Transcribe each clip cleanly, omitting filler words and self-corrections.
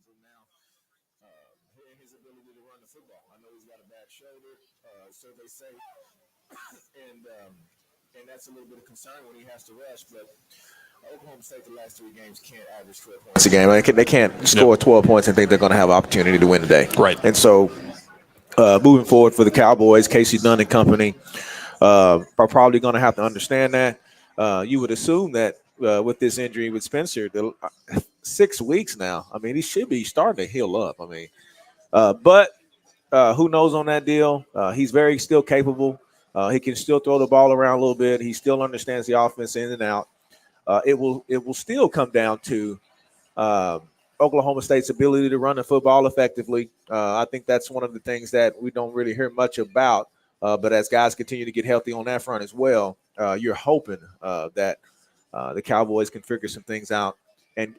from now. His ability to run the football. I know he's got a bad shoulder, so they say, and that's a little bit of concern when he has to rush. But Oklahoma State, the last 3 games, can't average 12 points a game. They can't score 12 points and think they're going to have an opportunity to win today. Right. And so, moving forward for the Cowboys, Casey Dunn and company are probably going to have to understand that. You would assume that with this injury with Spencer, 6 weeks now. I mean, he should be starting to heal up. I mean, but who knows on that deal? He's very still capable. He can still throw the ball around a little bit. He still understands the offense in and out. It will still come down to Oklahoma State's ability to run the football effectively. I think that's one of the things that we don't really hear much about. But as guys continue to get healthy on that front as well, you're hoping that the Cowboys can figure some things out and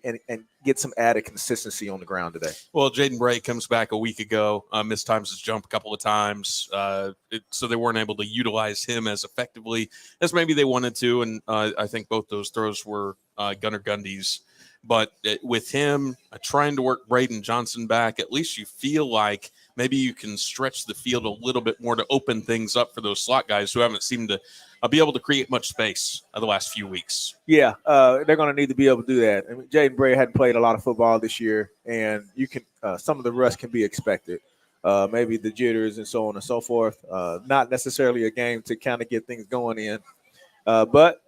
get some added consistency on the ground today. Well, Jaden Bray comes back a week ago, missed times his jump a couple of times, so they weren't able to utilize him as effectively as maybe they wanted to, and I think both those throws were Gunnar Gundy's. But with him trying to work Braden Johnson back, at least you feel like maybe you can stretch the field a little bit more to open things up for those slot guys who haven't seemed to be able to create much space the last few weeks. Yeah, they're going to need to be able to do that. I mean, Jaden Bray hadn't played a lot of football this year, and you can some of the rust can be expected. Maybe the jitters and so on and so forth. Not necessarily a game to kind of get things going in, but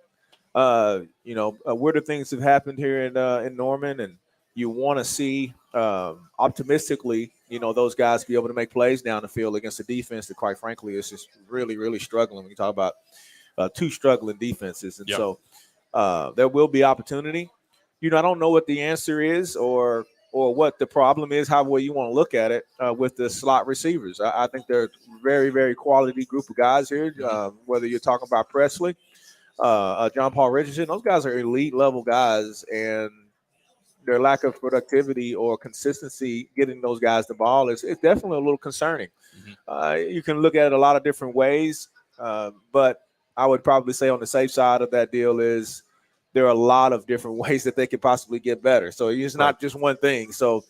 weirder things have happened here in Norman, and you want to see optimistically, those guys be able to make plays down the field against a defense that, quite frankly, is just really, really struggling. When you talk about 2 struggling defenses, and so there will be opportunity. I don't know what the answer is or what the problem is, however you want to look at it with the slot receivers. I think they're a very, very quality group of guys here, whether you're talking about Presley, John Paul Richardson. Those guys are elite level guys, and their lack of productivity or consistency getting those guys the ball is definitely a little concerning. You can look at it a lot of different ways, but I would probably say on the safe side of that deal is there are a lot of different ways that they could possibly get better. So it's not just one thing. So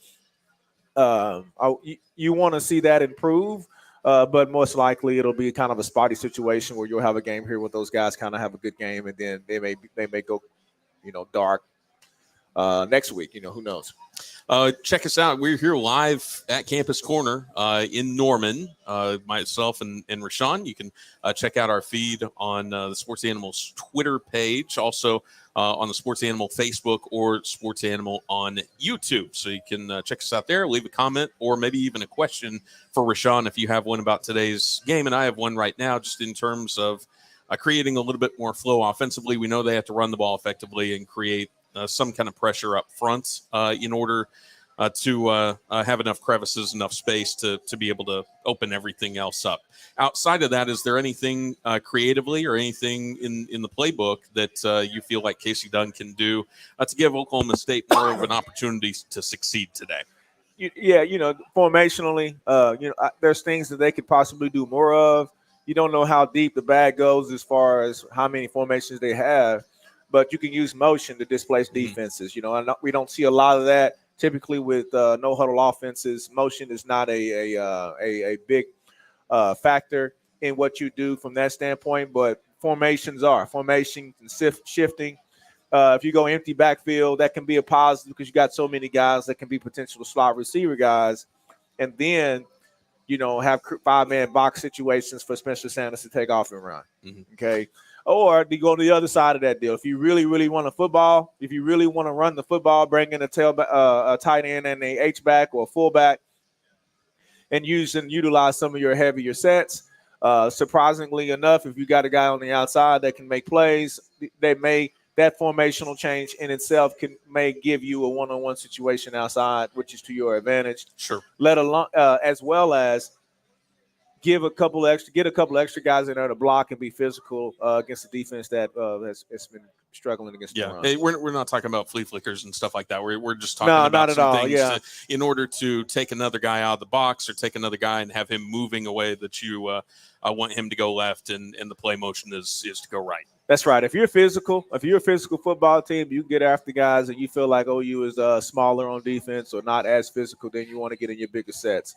you want to see that improve, but most likely it'll be kind of a spotty situation where you'll have a game here where those guys kind of have a good game, and then they may go, dark next week. Who knows? Check us out. We're here live at Campus Corner in Norman. Myself and Rashaun. You can check out our feed on the Sports Animals Twitter page, also on the Sports Animal Facebook or Sports Animal on YouTube. So you can check us out there, leave a comment, or maybe even a question for Rashaun if you have one about today's game. And I have one right now just in terms of creating a little bit more flow offensively. We know they have to run the ball effectively and create some kind of pressure up front in order to have enough crevices, enough space to be able to open everything else up. Outside of that, is there anything creatively or anything in the playbook that you feel like Casey Dunn can do to give Oklahoma State more of an opportunity to succeed today? Yeah, formationally, there's things that they could possibly do more of. You don't know how deep the bag goes as far as how many formations they have, but you can use motion to displace defenses. We don't see a lot of that. Typically with no huddle offenses, motion is not a big factor in what you do from that standpoint, but formations are. Formation and shifting. If you go empty backfield, that can be a positive because you got so many guys that can be potential slot receiver guys. And then, have 5-man box situations for Spencer Sanders to take off and run. Okay. Or you go to the other side of that deal. If you really, really want a football, if you really want to run the football, bring in a tight end and a H-back or a fullback and utilize some of your heavier sets. Surprisingly enough, if you got a guy on the outside that can make plays, that formational change in itself may give you a one-on-one situation outside, which is to your advantage. Sure. Let alone as well as get a couple extra guys in there to block and be physical against a defense that has been struggling against the run. Hey, we're not talking about flea flickers and stuff like that. We're just talking about some things in order to take another guy out of the box or take another guy and have him moving away that you want him to go left and the play motion is to go right. That's right. If you're a physical football team, you get after guys and you feel like OU is smaller on defense or not as physical, then you want to get in your bigger sets.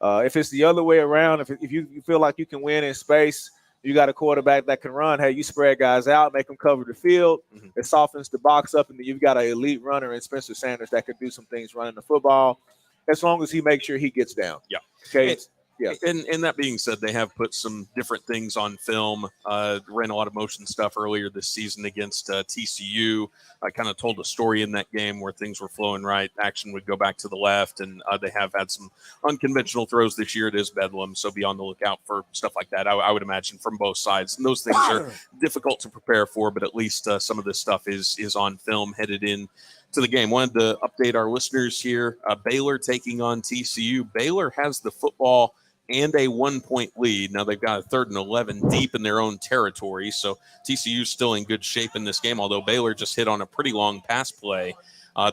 If it's the other way around, if you feel like you can win in space, you got a quarterback that can run. Hey, you spread guys out, make them cover the field. Mm-hmm. It softens the box up, and then you've got an elite runner in Spencer Sanders that can do some things running the football, as long as he makes sure he gets down. Yeah. Okay. Yeah. And that being said, they have put some different things on film. Ran a lot of motion stuff earlier this season against TCU. I kind of told a story in that game where things were flowing right. Action would go back to the left, and they have had some unconventional throws this year. It is Bedlam, so be on the lookout for stuff like that. I would imagine from both sides. And those things are difficult to prepare for, but at least some of this stuff is on film headed in to the game. Wanted to update our listeners here. Baylor taking on TCU. Baylor has the football and a 1-point lead. Now they've got a 3rd and 11 deep in their own territory. So TCU's still in good shape in this game, although Baylor just hit on a pretty long pass play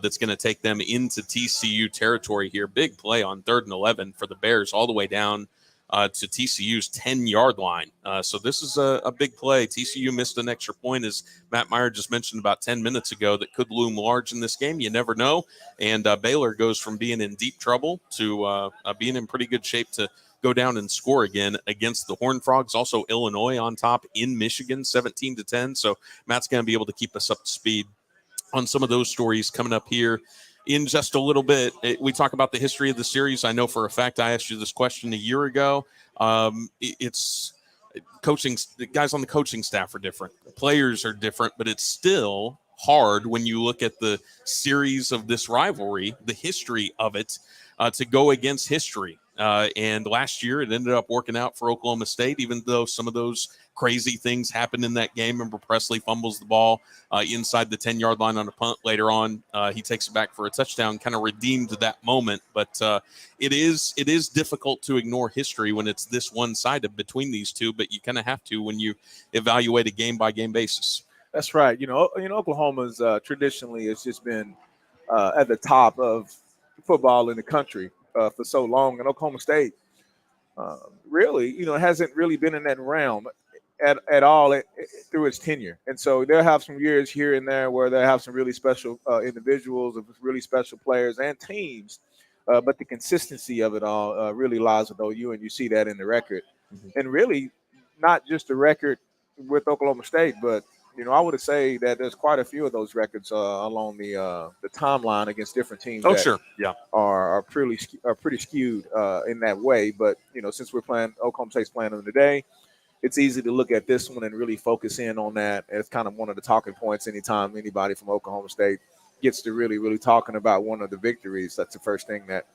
that's going to take them into TCU territory here. Big play on 3rd and 11 for the Bears all the way down to TCU's 10-yard line. So this is a big play. TCU missed an extra point, as Matt Meyer just mentioned about 10 minutes ago, that could loom large in this game. You never know. And Baylor goes from being in deep trouble to being in pretty good shape to go down and score again against the Horned Frogs. Also Illinois on top in Michigan, 17-10. So Matt's going to be able to keep us up to speed on some of those stories coming up here in just a little bit. We talk about the history of the series. I know for a fact I asked you this question a year ago. It's coaching. The guys on the coaching staff are different. Players are different, but it's still hard when you look at the series of this rivalry, the history of it, to go against history. And last year it ended up working out for Oklahoma State, even though some of those crazy things happened in that game. Remember, Presley fumbles the ball inside the 10-yard line on a punt. Later on, he takes it back for a touchdown, kind of redeemed that moment. But it is difficult to ignore history when it's this one-sided between these two, but you kind of have to when you evaluate a game-by-game basis. That's right. Oklahoma's traditionally has just been at the top of football in the country for so long, and Oklahoma State really, hasn't really been in that realm at all through its tenure. And so they'll have some years here and there where they have some really special individuals, really special players and teams, but the consistency of it all really lies with OU, and you see that in the record. Mm-hmm. And really, not just the record with Oklahoma State, but I would say that there's quite a few of those records along the timeline against different teams. Oh, sure, yeah, are pretty skewed in that way. But since Oklahoma State's playing them today, it's easy to look at this one and really focus in on that. It's kind of one of the talking points anytime anybody from Oklahoma State gets to really, really talking about one of the victories. That's the first thing that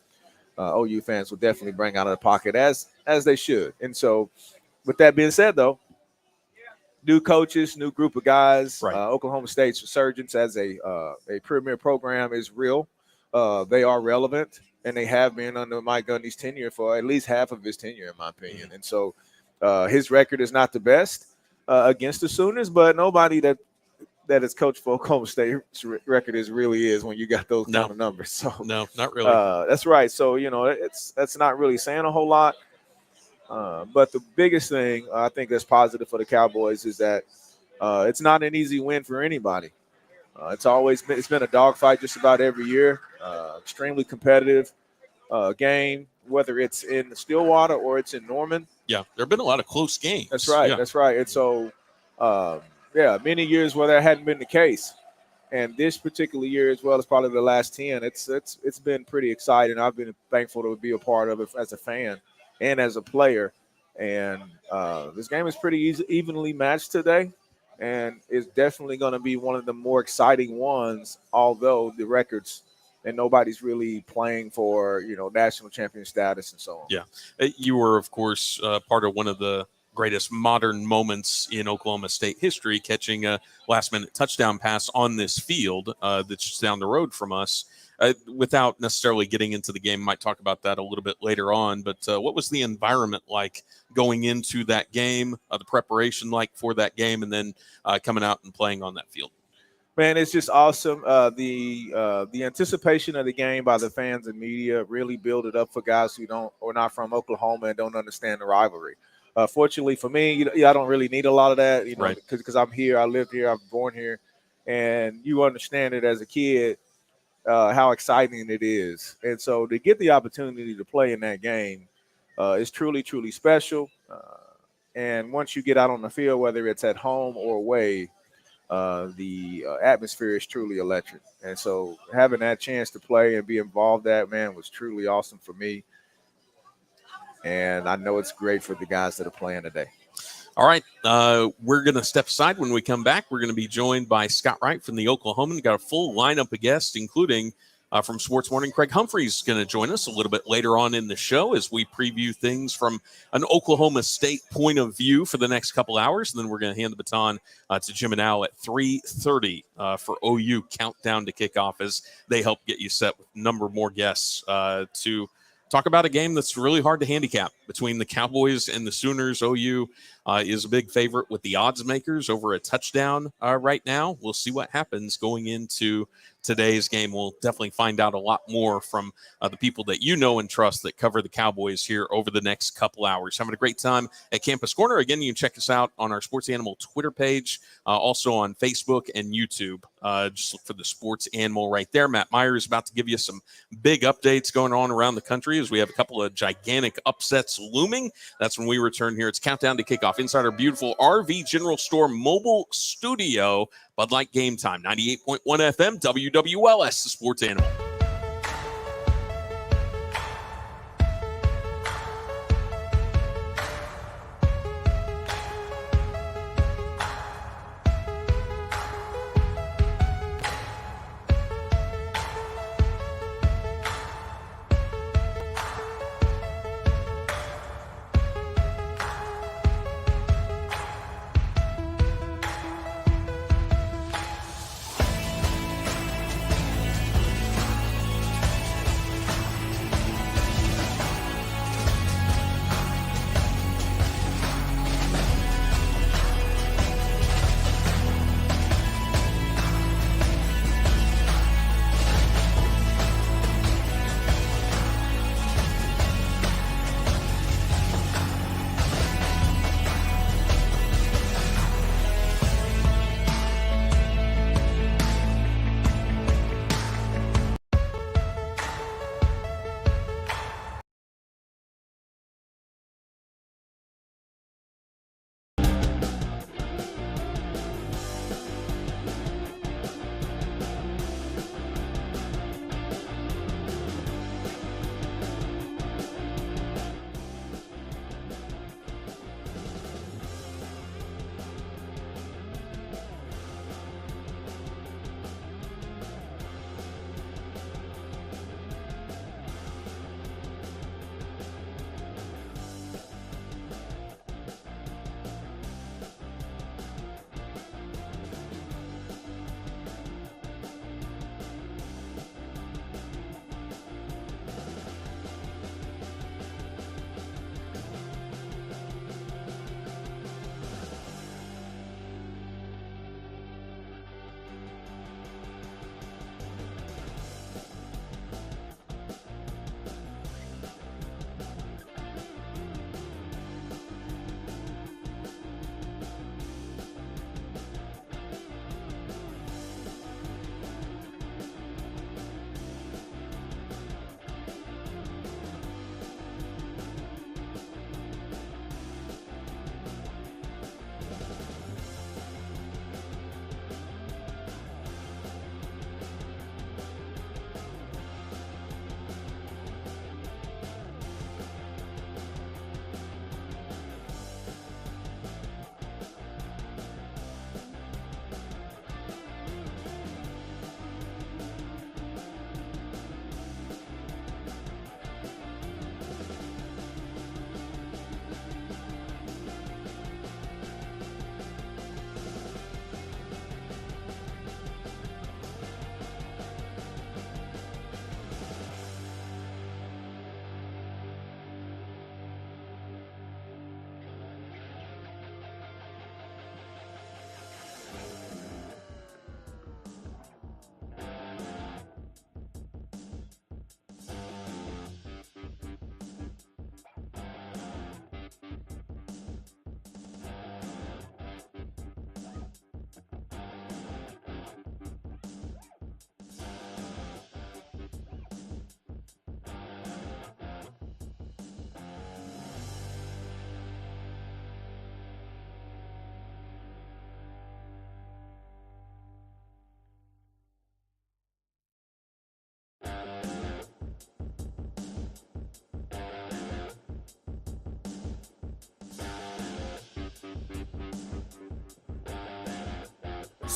OU fans will definitely bring out of the pocket, as they should. And so, with that being said, though, new coaches, new group of guys. Right. Oklahoma State's resurgence as a premier program is real. They are relevant, and they have been under Mike Gundy's tenure for at least half of his tenure, in my opinion. Mm-hmm. And so his record is not the best against the Sooners, but nobody that is coached for Oklahoma State's record really is when you got those kind of numbers. So no, not really. That's right. So, that's not really saying a whole lot. But the biggest thing I think that's positive for the Cowboys is that it's not an easy win for anybody. It's been a dogfight just about every year. Extremely competitive game, whether it's in Stillwater or it's in Norman. Yeah, there have been a lot of close games. That's right. Yeah. That's right. And so, many years where that hadn't been the case. And this particular year, as well as probably the last 10, it's been pretty exciting. I've been thankful to be a part of it as a fan and as a player. And this game is pretty evenly matched today, and it's definitely going to be one of the more exciting ones, although the records and nobody's really playing for, national champion status and so on. Yeah. You were, of course, part of one of the greatest modern moments in Oklahoma State history, catching a last-minute touchdown pass on this field that's just down the road from us. Without necessarily getting into the game, might talk about that a little bit later on, but what was the environment like going into that game, the preparation like for that game, and then coming out and playing on that field? Man, it's just awesome. The anticipation of the game by the fans and media really build it up for guys who are not from Oklahoma and don't understand the rivalry. Fortunately for me, I don't really need a lot of that, Right. because I'm here, I lived here, I'm born here, and you understand it as a kid how exciting it is. And so to get the opportunity to play in that game is truly, truly special. And once you get out on the field, whether it's at home or away, the atmosphere is truly electric. And so having that chance to play and be involved man, was truly awesome for me. And I know it's great for the guys that are playing today. All right. We're going to step aside. When we come back, we're going to be joined by Scott Wright from the Oklahoman. Got a full lineup of guests, including from Sports Morning. Craig Humphries is going to join us a little bit later on in the show as we preview things from an Oklahoma State point of view for the next couple hours. And then we're going to hand the baton to Jim and Al at 3:30 for OU countdown to kickoff as they help get you set with a number more guests to talk about a game that's really hard to handicap between the Cowboys and the Sooners. OU is a big favorite with the odds makers over a touchdown right now. We'll see what happens going into today's game. We'll definitely find out a lot more from the people that you know and trust that cover the Cowboys here over the next couple hours. Having a great time at Campus Corner. Again, you can check us out on our Sports Animal Twitter page, also on Facebook and YouTube. Just look for the Sports Animal right there. Matt Meyer is about to give you some big updates going on around the country as we have a couple of gigantic upsets looming. That's when we return here. It's Countdown to Kickoff inside our beautiful RV General Store mobile studio. Bud Light Game Time, 98.1 FM, WWLS, the Sports Animal.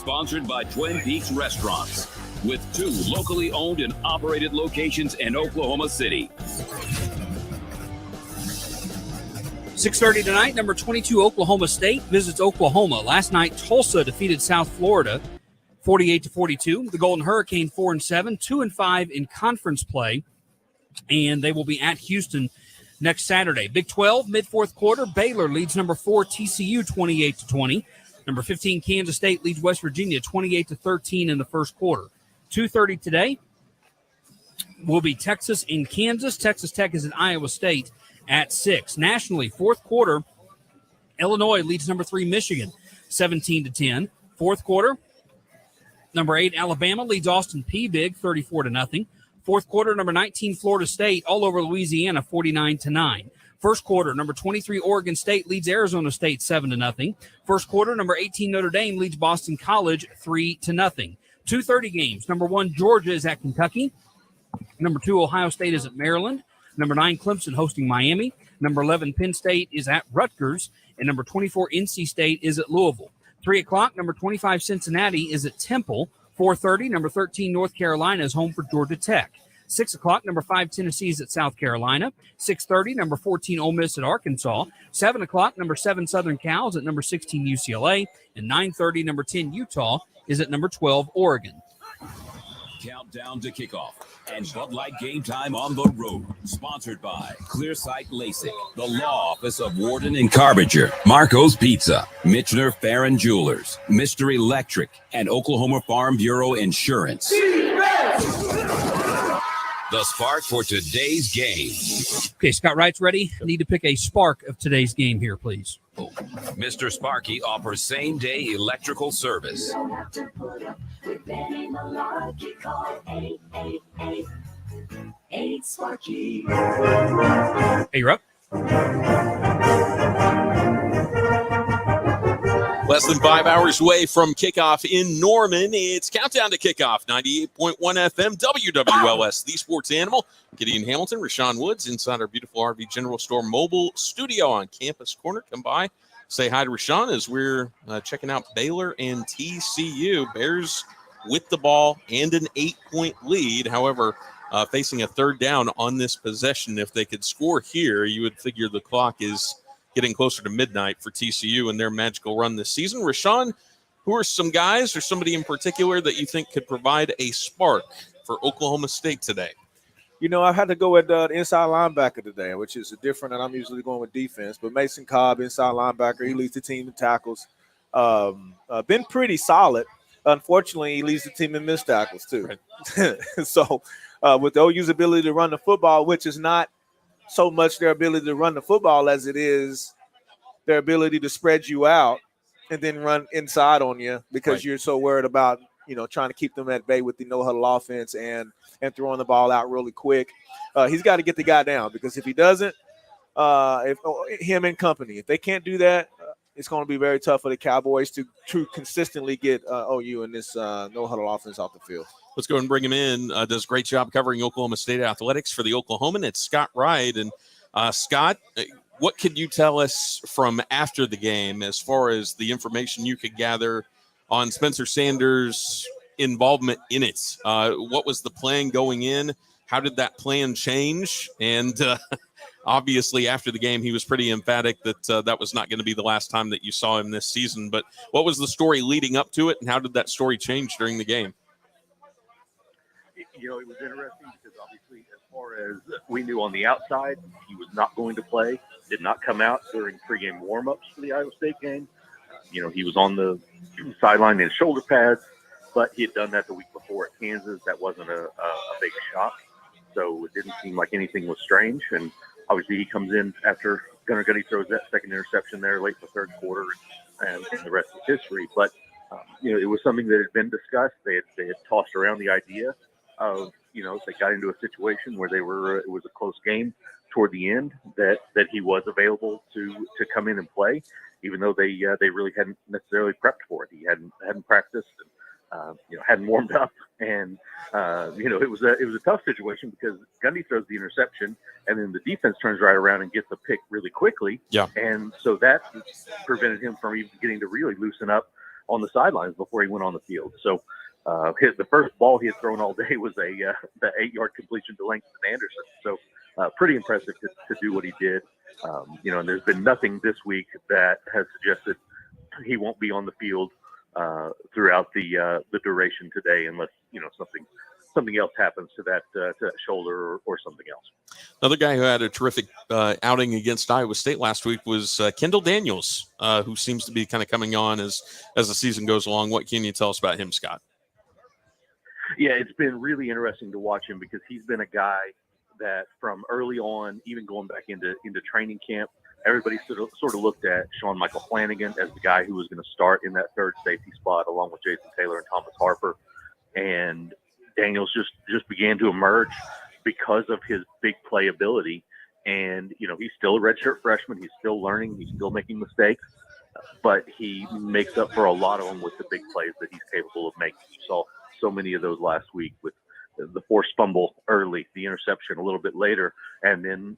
sponsored by Twin Peaks Restaurants, with 2 locally owned and operated locations in Oklahoma City. 6:30 tonight, number 22 Oklahoma State visits Oklahoma. Last night, Tulsa defeated South Florida 48-42. The Golden Hurricane 4-7, 2-5 in conference play, and they will be at Houston next Saturday. Big 12, mid-fourth quarter, Baylor leads number 4 TCU 28-20. Number 15 Kansas State leads West Virginia 28-13 in the first quarter. 2:30 today will be Texas in Kansas. Texas Tech is at Iowa State at 6. Nationally, fourth quarter, Illinois leads number 3 Michigan 17-10. Fourth quarter, number 8 Alabama leads Austin Peay big 34-0. Fourth quarter, number 19 Florida State all over Louisiana 49-9. First quarter, number 23 Oregon State leads Arizona State 7-0. First quarter, number 18 Notre Dame leads Boston College 3-0. 2:30 games. Number 1 Georgia is at Kentucky. Number 2 Ohio State is at Maryland. Number 9 Clemson hosting Miami. Number 11 Penn State is at Rutgers. And number 24 NC State is at Louisville. 3 o'clock, number 25 Cincinnati is at Temple. 4:30, number 13 North Carolina is home for Georgia Tech. 6 o'clock, number 5 Tennessee is at South Carolina. 6:30, number 14 Ole Miss at Arkansas. 7 o'clock, number 7 Southern Cal is at number 16 UCLA. And 9:30, number 10 Utah is at number 12 Oregon. Countdown to kickoff and Bud Light Game Time on the road. Sponsored by Clearsight LASIK, the Law Office of Warden and Carbinger, Marco's Pizza, Michener Farron Jewelers, Mr. Electric, and Oklahoma Farm Bureau Insurance. The spark for today's game. Okay, Scott Wright's ready. I need to pick a spark of today's game here, please. Mr. Sparky offers same-day electrical service. Hey, you're up. Less than 5 hours away from kickoff in Norman. It's Countdown to Kickoff, 98.1 FM, WWLS, the Sports Animal. Gideon Hamilton, Rashaun Woods, inside our beautiful RV General Store mobile studio on Campus Corner. Come by, say hi to Rashaun as we're checking out Baylor and TCU. Bears with the ball and an 8-point lead. However, facing a third down on this possession. If they could score here, you would figure the clock is getting closer to midnight for TCU and their magical run this season. Rashaun, who are some guys or somebody in particular that you think could provide a spark for Oklahoma State today? You know, I had to go with the inside linebacker today, which is different than I'm usually going with defense. But Mason Cobb, inside linebacker, he leads the team in tackles. Been pretty solid. Unfortunately, he leads the team in missed tackles too. Right. So with the OU's ability to run the football, which is not so much their ability to run the football as it is their ability to spread you out and then run inside on you because you're so worried about, you know, trying to keep them at bay with the no-huddle offense and throwing the ball out really quick. He's got to get the guy down because if he doesn't, if him and company, if they can't do that, it's going to be very tough for the Cowboys to consistently get OU in this no-huddle offense off the field. Let's go and bring him in. Does a great job covering Oklahoma State athletics for the Oklahoman. It's Scott Wright. And Scott, what could you tell us from after the game as far as the information you could gather on Spencer Sanders' involvement in it? What was the plan going in? How did that plan change? And obviously after the game, he was pretty emphatic that that was not going to be the last time that you saw him this season. But what was the story leading up to it, and how did that story change during the game? You know, it was interesting because obviously as far as we knew on the outside, he was not going to play, did not come out during pregame warm-ups for the Iowa State game. You know, he was on the sideline in shoulder pads, but he had done that the week before at Kansas. That wasn't a big shock. So it didn't seem like anything was strange. And obviously he comes in after Gunnar Gunny throws that second interception there late in the third quarter, and the rest is history. But, you know, it was something that had been discussed. They had tossed around the idea of, you know, if they got into a situation where it was a close game toward the end, that he was available to come in and play, even though they really hadn't necessarily prepped for it. He hadn't practiced and, you know, hadn't warmed up. And, you know, it was a tough situation because Gundy throws the interception and then the defense turns right around and gets the pick really quickly. Yeah. And so that prevented him from even getting to really loosen up on the sidelines before he went on the field. So the first ball he had thrown all day was the 8-yard completion to Langston Anderson. So pretty impressive to do what he did. And there's been nothing this week that has suggested he won't be on the field throughout the duration today, unless something else happens to that shoulder or something else. Another guy who had a terrific outing against Iowa State last week was Kendall Daniels, who seems to be kind of coming on as the season goes along. What can you tell us about him, Scott? Yeah, it's been really interesting to watch him because he's been a guy that from early on, even going back into training camp, everybody sort of looked at Sean Michael Flanagan as the guy who was going to start in that third safety spot along with Jason Taylor and Thomas Harper. And Daniels just began to emerge because of his big playability. And, he's still a redshirt freshman. He's still learning. He's still making mistakes. But he makes up for a lot of them with the big plays that he's capable of making. You saw so many of those last week with the forced fumble early, the interception a little bit later, and then,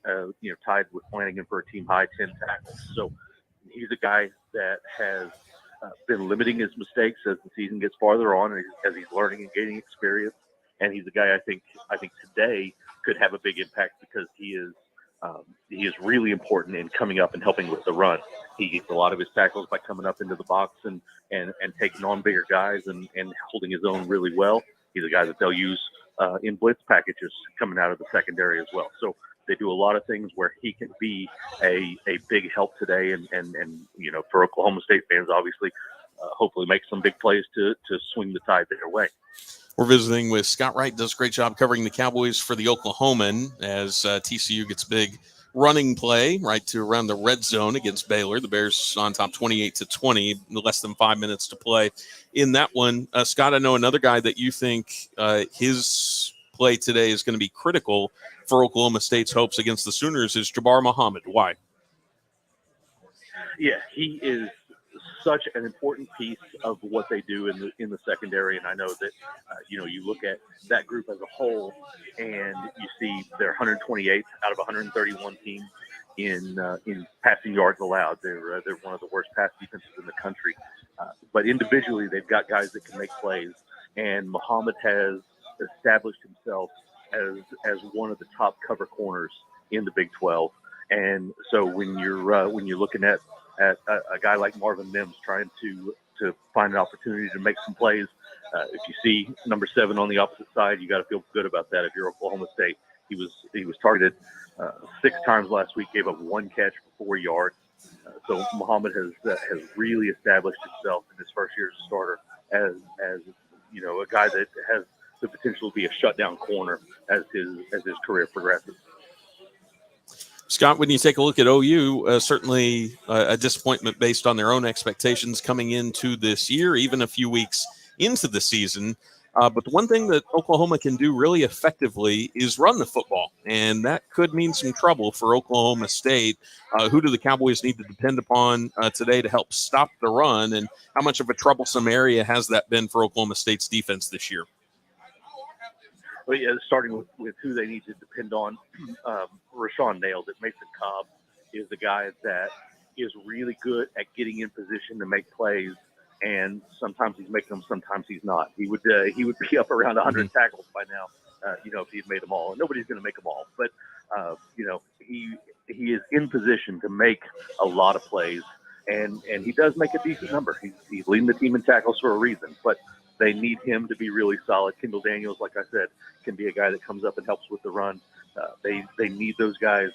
tied with Flanagan for a team-high 10 tackles. So he's a guy that has been limiting his mistakes as the season gets farther on, and as he's learning and gaining experience. And he's a guy I think today could have a big impact because he is really important in coming up and helping with the run. He gets a lot of his tackles by coming up into the box and taking on bigger guys and holding his own really well. He's a guy that they'll use in blitz packages coming out of the secondary as well. So they do a lot of things where he can be a big help today. And for Oklahoma State fans, obviously, hopefully make some big plays to swing the tide their way. We're visiting with Scott Wright. Does a great job covering the Cowboys for the Oklahoman as TCU gets big running play right to around the red zone against Baylor. The Bears on top 28-20, less than 5 minutes to play in that one. Scott, I know another guy that you think his play today is going to be critical for Oklahoma State's hopes against the Sooners is Jabbar Muhammad. Why? Yeah, he is such an important piece of what they do in the secondary, and I know that you look at that group as a whole, and you see they're 128th out of 131 teams in passing yards allowed. They're one of the worst pass defenses in the country, but individually they've got guys that can make plays, and Muhammad has established himself as one of the top cover corners in the Big 12, and so when you're looking at a guy like Marvin Mims trying to find an opportunity to make some plays. If you see number 7 on the opposite side, you got to feel good about that. If you're Oklahoma State, he was targeted 6 times last week, gave up 1 catch for 4 yards. So Muhammad has really established himself in his first year as a starter as a guy that has the potential to be a shutdown corner as his career progresses. Scott, when you take a look at OU, certainly a disappointment based on their own expectations coming into this year, even a few weeks into the season. But the one thing that Oklahoma can do really effectively is run the football, and that could mean some trouble for Oklahoma State. Who do the Cowboys need to depend upon today to help stop the run, and how much of a troublesome area has that been for Oklahoma State's defense this year? Well, yeah, starting with who they need to depend on, Rashaun nailed it. Mason Cobb is the guy that is really good at getting in position to make plays, and sometimes he's making them, sometimes he's not. He would be up around 100 tackles by now, if he'd made them all. And nobody's going to make them all, but he is in position to make a lot of plays, and he does make a decent number. He's leading the team in tackles for a reason, but they need him to be really solid. Kendall Daniels, like I said, can be a guy that comes up and helps with the run. They need those guys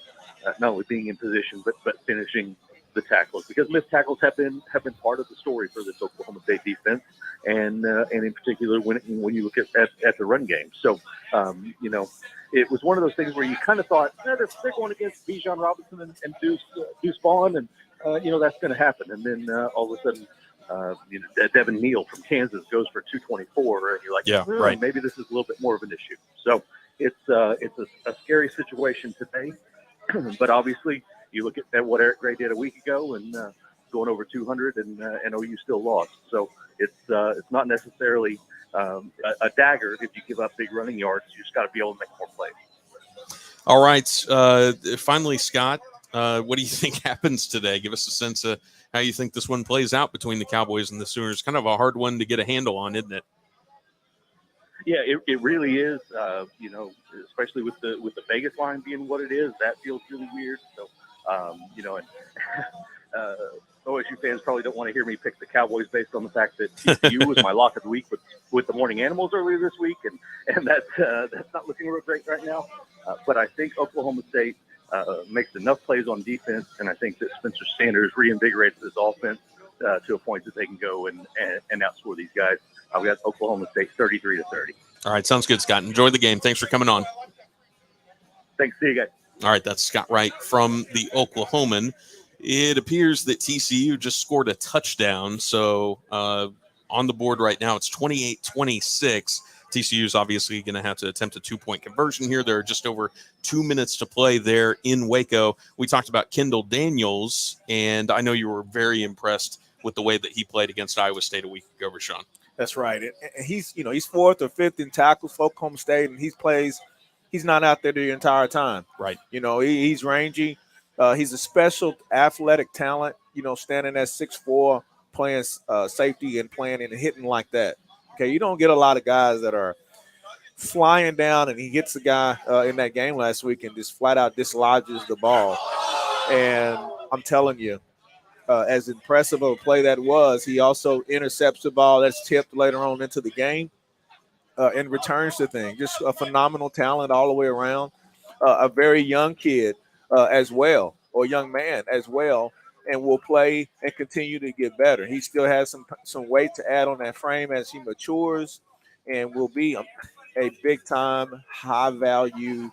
not only being in position but finishing the tackles, because missed tackles have been part of the story for this Oklahoma State defense, and in particular when you look at the run game. So it was one of those things where you kind of thought they're going against Bijan Robinson and Deuce Vaughn, and that's going to happen, and then all of a sudden. Devin Neal from Kansas goes for 224, and you're like, yeah, right. Maybe this is a little bit more of an issue. So it's a scary situation today, but obviously you look at what Eric Gray did a week ago and going over 200, and OU still lost. So it's not necessarily a dagger if you give up big running yards. You just got to be able to make more plays. All right. Finally, Scott, what do you think happens today? Give us a sense of how you think this one plays out between the Cowboys and the Sooners. Kind of a hard one to get a handle on, isn't it? Yeah, it really is. Especially with the Vegas line being what it is, that feels really weird. So, and OSU fans probably don't want to hear me pick the Cowboys based on the fact that TCU was my lock of the week with the Morning Animals earlier this week, and that's not looking real great right now. But I think Oklahoma State makes enough plays on defense, and I think that Spencer Sanders reinvigorates this offense to a point that they can go and outscore these guys. I've got Oklahoma State 33-30. All right, sounds good, Scott. Enjoy the game. Thanks for coming on. Thanks. See you guys. All right, that's Scott Wright from the Oklahoman. It appears that TCU just scored a touchdown. So on the board right now, it's 28-26. TCU is obviously going to have to attempt a 2-point conversion here. There are just over 2 minutes to play there in Waco. We talked about Kendall Daniels, and I know you were very impressed with the way that he played against Iowa State a week ago, Rashaun. That's right. And he's 4th or 5th in tackles for Oklahoma State, and he's not out there the entire time. Right. He's rangy. He's a special athletic talent, standing at 6'4", playing safety and playing and hitting like that. Okay, you don't get a lot of guys that are flying down, and he hits the guy in that game last week and just flat out dislodges the ball. And I'm telling you, as impressive of a play that was, he also intercepts the ball that's tipped later on into the game and returns the thing. Just a phenomenal talent all the way around. A very young kid as well, or young man as well, and will play and continue to get better. He still has some weight to add on that frame as he matures, and will be a big-time, high-value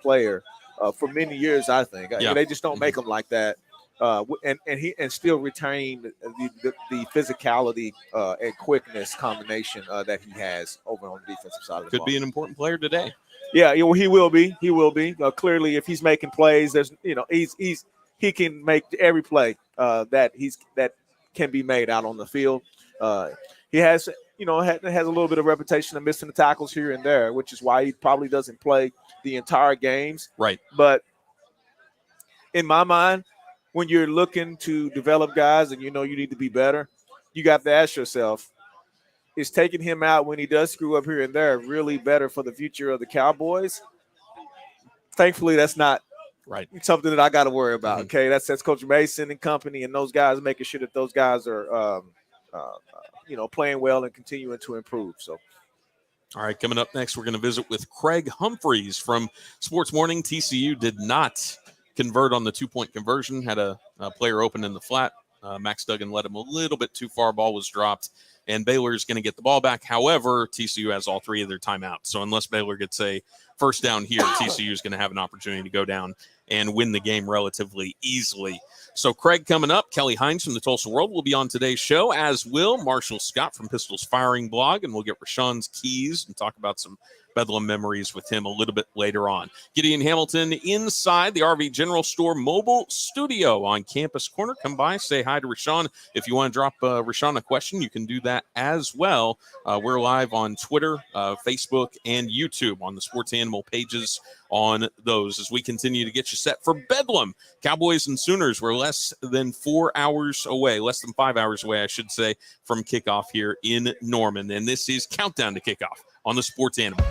player for many years, I think. Yeah. They just don't make him like that. And still retain the physicality and quickness combination that he has over on the defensive side of the ball. Could be an important player today. Yeah, he will be. He will be. Clearly, if he's making plays, he can make every play that can be made out on the field. He has a little bit of reputation of missing the tackles here and there, which is why he probably doesn't play the entire games. Right. But in my mind, when you're looking to develop guys and you need to be better, you got to ask yourself, is taking him out when he does screw up here and there really better for the future of the Cowboys? Thankfully, that's not right something that I got to worry about. Okay, that's Coach Mason and company and those guys, making sure that those guys are playing well and continuing to improve. So. All right, coming up next, we're going to visit with Craig Humphries from Sports Morning. TCU did not convert on the 2-point conversion, had a player open in the flat. Max Duggan led him a little bit too far. Ball was dropped, and Baylor is going to get the ball back. However, TCU has all 3 of their timeouts. So unless Baylor gets a first down here, TCU is going to have an opportunity to go down and win the game relatively easily. So Craig coming up. Kelly Hines from the Tulsa World will be on today's show, as will Marshall Scott from Pistols Firing Blog, and we'll get Rashaun's keys and talk about some Bedlam memories with him a little bit later on. Gideon Hamilton inside the RV General Store mobile studio on Campus Corner. Come by, say hi to Rashaun. If you want to drop Rashaun a question, you can do that as well. We're live on Twitter, Facebook, and YouTube on the Sports Animal pages on those as we continue to get you set for Bedlam. Cowboys and Sooners were less than 5 hours away, I should say, from kickoff here in Norman. And this is Countdown to Kickoff on the Sports Animal.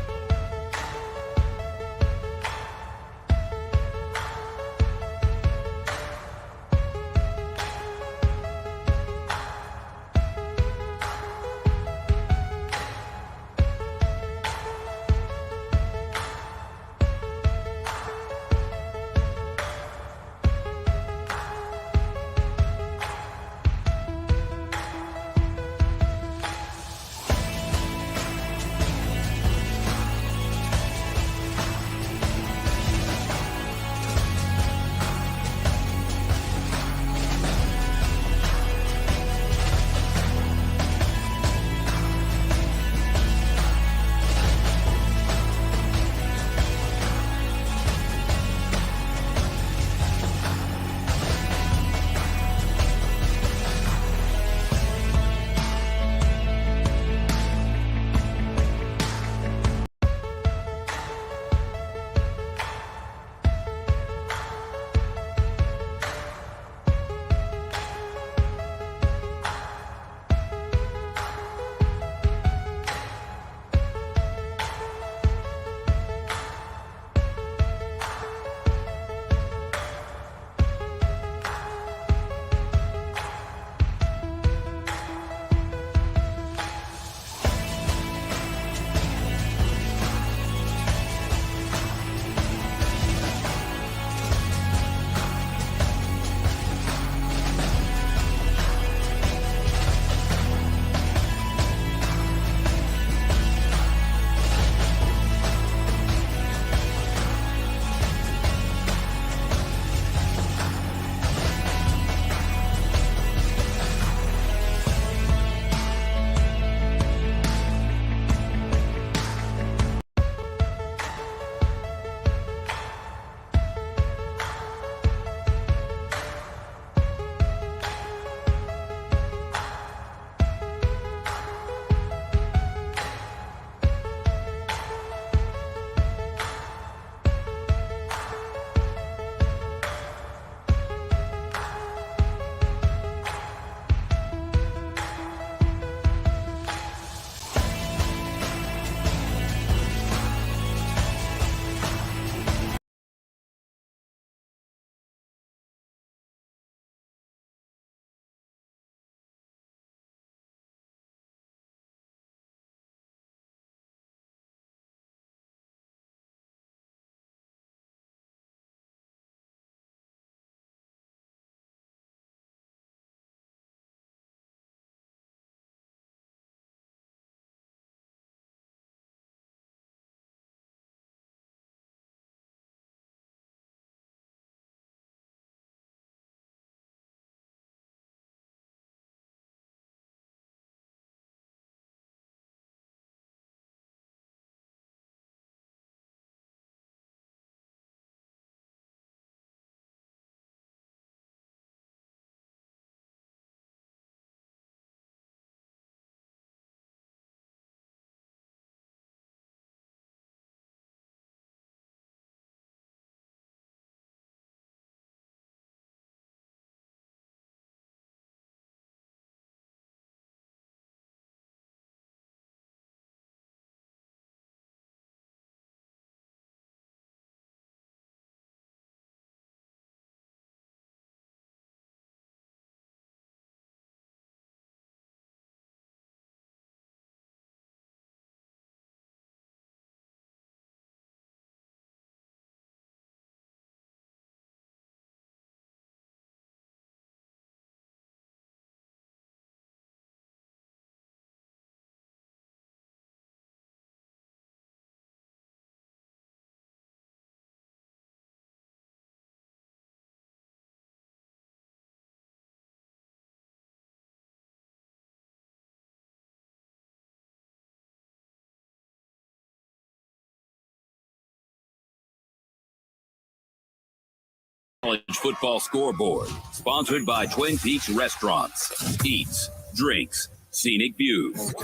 College football scoreboard, sponsored by Twin Peaks Restaurants. Eats, drinks, scenic views.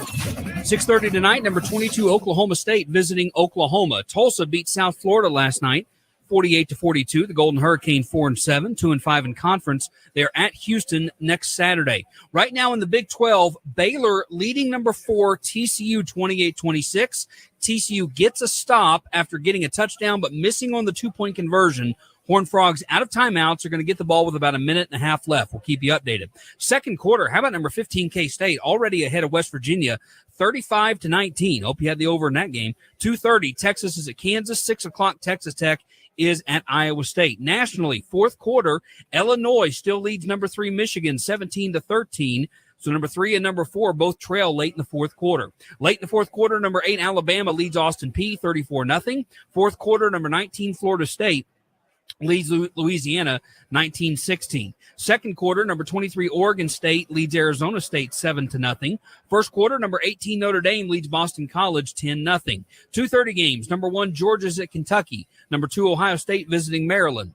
6:30 tonight, number 22 Oklahoma State visiting Oklahoma. Tulsa beat South Florida last night, 48-42. The Golden Hurricane 4-7, 2-5 in conference. They're at Houston next Saturday. Right now in the Big 12, Baylor leading number 4 TCU 28-26. TCU gets a stop after getting a touchdown but missing on the 2-point conversion. Horned Frogs out of timeouts are going to get the ball with about a minute and a half left. We'll keep you updated. Second quarter, how about number 15 K-State already ahead of West Virginia, 35-19. Hope you had the over in that game. 2:30, Texas is at Kansas. 6 o'clock, Texas Tech is at Iowa State. Nationally, fourth quarter, Illinois still leads number 3 Michigan 17-13. So number 3 and number 4 both trail late in the fourth quarter. Late in the fourth quarter, number 8 Alabama leads Austin Peay 34-0. Fourth quarter, number 19 Florida State leads Louisiana 19-16. Second quarter, number 23 Oregon State leads Arizona State 7-0. First quarter, number 18 Notre Dame leads Boston College 10-0. 2:30 games. Number 1 Georgia's at Kentucky. Number 2 Ohio State visiting Maryland.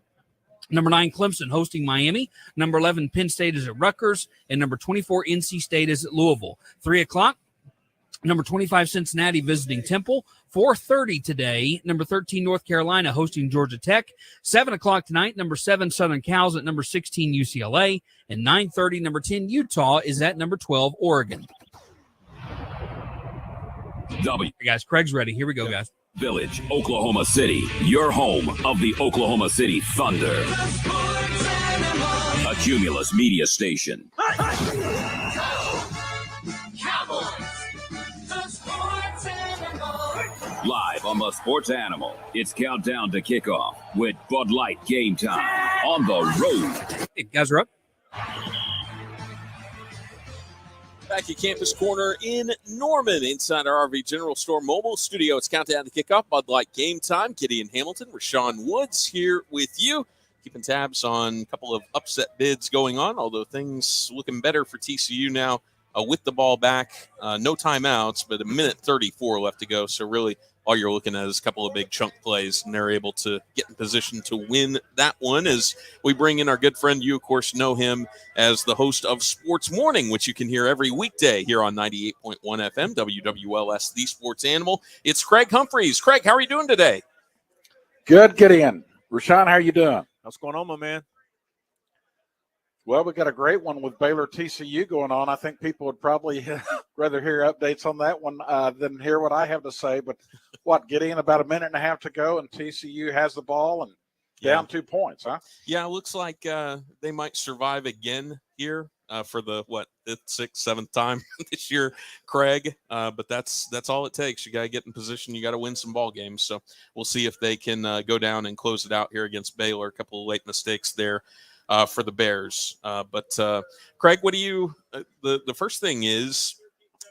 Number 9 Clemson hosting Miami. Number 11 Penn State is at Rutgers, and number 24 NC State is at Louisville. 3 o'clock. Number 25 Cincinnati visiting Temple. 4:30 today, number 13 North Carolina hosting Georgia Tech. 7 o'clock tonight, number 7 Southern Cal's at number 16 UCLA. And 9:30, number 10 Utah is at number 12 Oregon. W. Hey guys, Craig's ready. Here we go, guys. Village, Oklahoma City, your home of the Oklahoma City Thunder. A Cumulus media station. Live on the Sports Animal, it's countdown to kickoff with Bud Light Game Time on the road. Hey, guys are up. Back at Campus Corner in Norman, inside our RV General Store mobile studio. It's countdown to kickoff. Bud Light Game Time. Gideon Hamilton, Rashaun Woods here with you. Keeping tabs on a couple of upset bids going on, although things looking better for TCU now with the ball back. No timeouts, but a minute 34 left to go. So really all you're looking at is a couple of big chunk plays, and they're able to get in position to win that one as we bring in our good friend. You, of course, know him as the host of Sports Morning, which you can hear every weekday here on 98.1 FM, WWLS, The Sports Animal. It's Craig Humphries. Craig, how are you doing today? Good, Gideon. Rashaun, how are you doing? What's going on, my man? Well, we got a great one with Baylor TCU going on. I think people would probably rather hear updates on that one than hear what I have to say. But what, Gideon, about a minute and a half to go, and TCU has the ball and down 2 points, huh? Yeah, it looks like they might survive again here for the, fifth, sixth, seventh time this year, Craig. But that's all it takes. You got to get in position. You got to win some ball games. So we'll see if they can go down and close it out here against Baylor. A couple of late mistakes there for the Bears. But Craig, what do you the first thing is,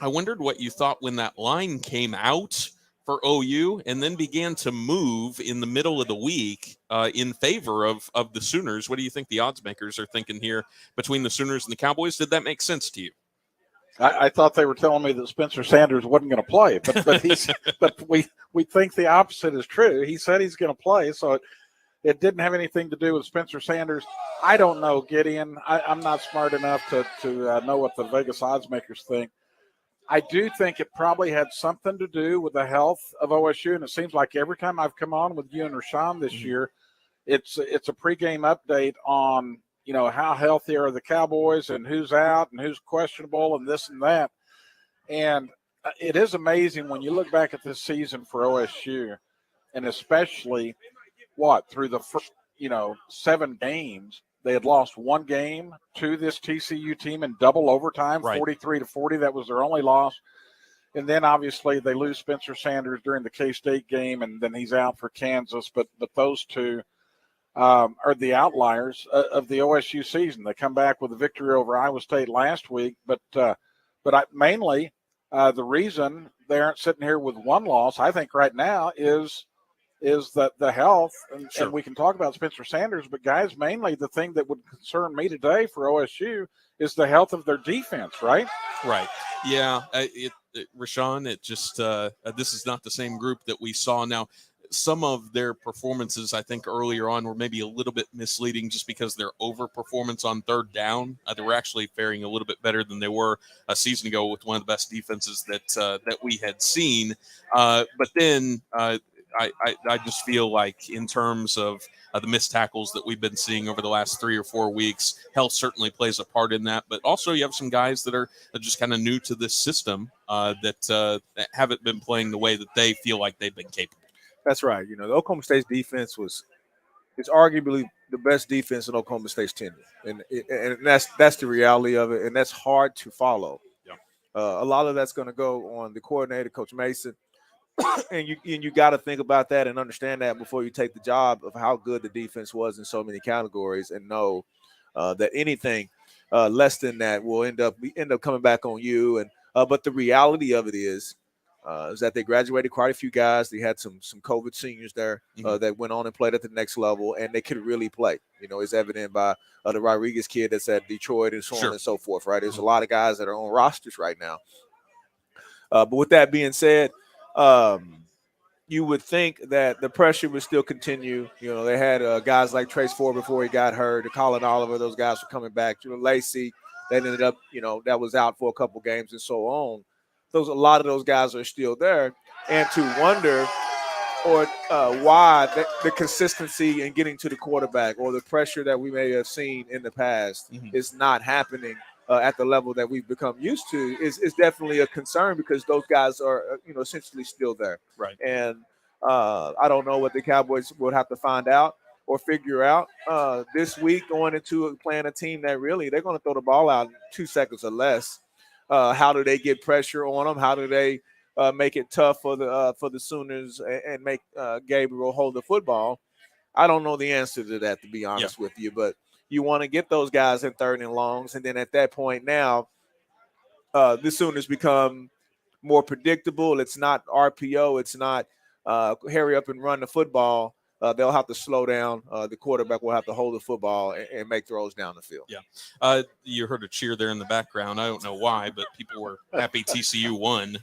I wondered what you thought when that line came out for OU and then began to move in the middle of the week in favor of the Sooners. What do you think the odds makers are thinking here between the Sooners and the Cowboys? Did that make sense to you? I thought they were telling me that Spencer Sanders wasn't going to play, but we think the opposite is true. He said he's going to play, so it didn't have anything to do with Spencer Sanders. I don't know, Gideon. I'm not smart enough to know what the Vegas odds makers think. I do think it probably had something to do with the health of OSU, and it seems like every time I've come on with you and Rashaun this year, it's a pregame update on, how healthy are the Cowboys and who's out and who's questionable and this and that. And it is amazing when you look back at this season for OSU, and especially through the first, 7 games, they had lost 1 game to this TCU team in double overtime, right. 43-40. That was their only loss. And then obviously they lose Spencer Sanders during the K-State game, and then he's out for Kansas. But those two are the outliers of the OSU season. They come back with a victory over Iowa State last week. But mainly the reason they aren't sitting here with 1 loss, I think right now, is that the health, and we can talk about Spencer Sanders, but guys, mainly the thing that would concern me today for OSU is the health of their defense, right? Right. Yeah. Rashaun, it just this is not the same group that we saw. Now, some of their performances, I think earlier on, were maybe a little bit misleading just because their overperformance on third down. They were actually faring a little bit better than they were a season ago with one of the best defenses that we had seen. But then I just feel like in terms of the missed tackles that we've been seeing over the last 3 or 4 weeks, health certainly plays a part in that. But also you have some guys that are just kind of new to this system that haven't been playing the way that they feel like they've been capable. That's right. The Oklahoma State's defense it's arguably the best defense in Oklahoma State's tenure, and that's the reality of it, and that's hard to follow. Yeah. A lot of that's going to go on the coordinator, Coach Mason. And you got to think about that and understand that before you take the job of how good the defense was in so many categories, and know that anything less than that will end up coming back on you. And but the reality of it is that they graduated quite a few guys. They had some COVID seniors there that went on and played at the next level, and they could really play. It's evident by the Rodriguez kid that's at Detroit and so on and so forth. Right, there's a lot of guys that are on rosters right now. But with that being said, you would think that the pressure would still continue. They had guys like Trace Ford before he got hurt, Colin Oliver, those guys were coming back. Lacey, that ended up, that was out for a couple games and so on. A lot of those guys are still there. And to wonder why the consistency in getting to the quarterback or the pressure that we may have seen in the past is not happening at the level that we've become used to is definitely a concern, because those guys are, essentially still there. Right. And I don't know what the Cowboys would have to find out or figure out this week going into playing a team that really they're going to throw the ball out in 2 seconds or less. How do they get pressure on them? How do they make it tough for the Sooners and make Gabriel hold the football? I don't know the answer to that, to be honest with you, but you want to get those guys in third and longs, and then at that point now, the Sooners become more predictable. It's not RPO. It's not hurry up and run the football. They'll have to slow down. The quarterback will have to hold the football and make throws down the field. Yeah. You heard a cheer there in the background. I don't know why, but people were happy TCU won.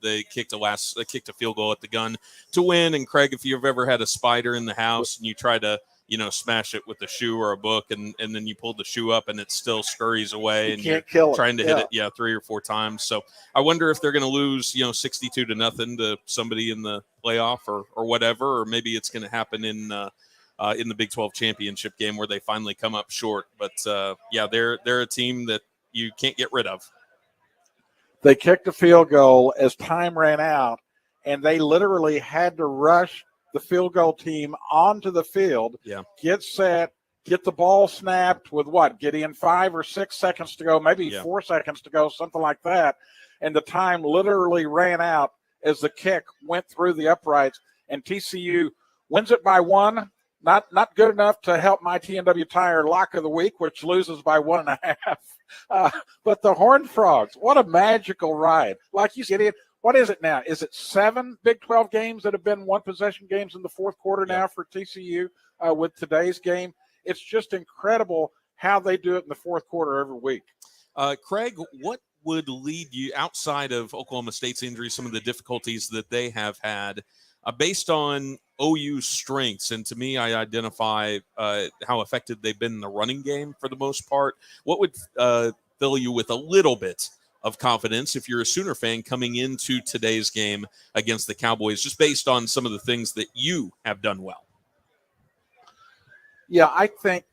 They kicked a field goal at the gun to win. And Craig, if you've ever had a spider in the house and you try to smash it with a shoe or a book, and then you pull the shoe up and it still scurries away, and you're trying to hit it 3 or 4 times. So I wonder if they're going to lose 62-0 to somebody in the playoff or whatever, or maybe it's going to happen in the Big 12 championship game where they finally come up short. But they're a team that you can't get rid of. They kicked a field goal as time ran out, and they literally had to rush the field goal team onto the field, get set, get the ball snapped with Gideon, 5 or 6 seconds to go, maybe 4 seconds to go, something like that. And the time literally ran out as the kick went through the uprights, and TCU wins it by 1. Not good enough to help my TNW Tire lock of the week, which loses by 1.5. But the Horned Frogs, what a magical ride. Like you said, what is it now? Is it 7 Big 12 games that have been one-possession games in the fourth quarter now for TCU with today's game? It's just incredible how they do it in the fourth quarter every week. Craig, what would lead you, outside of Oklahoma State's injuries, some of the difficulties that they have had, based on OU's strengths? And to me, I identify how effective they've been in the running game for the most part. What would fill you with a little bit of confidence if you're a Sooner fan coming into today's game against the Cowboys, just based on some of the things that you have done well? Yeah, I think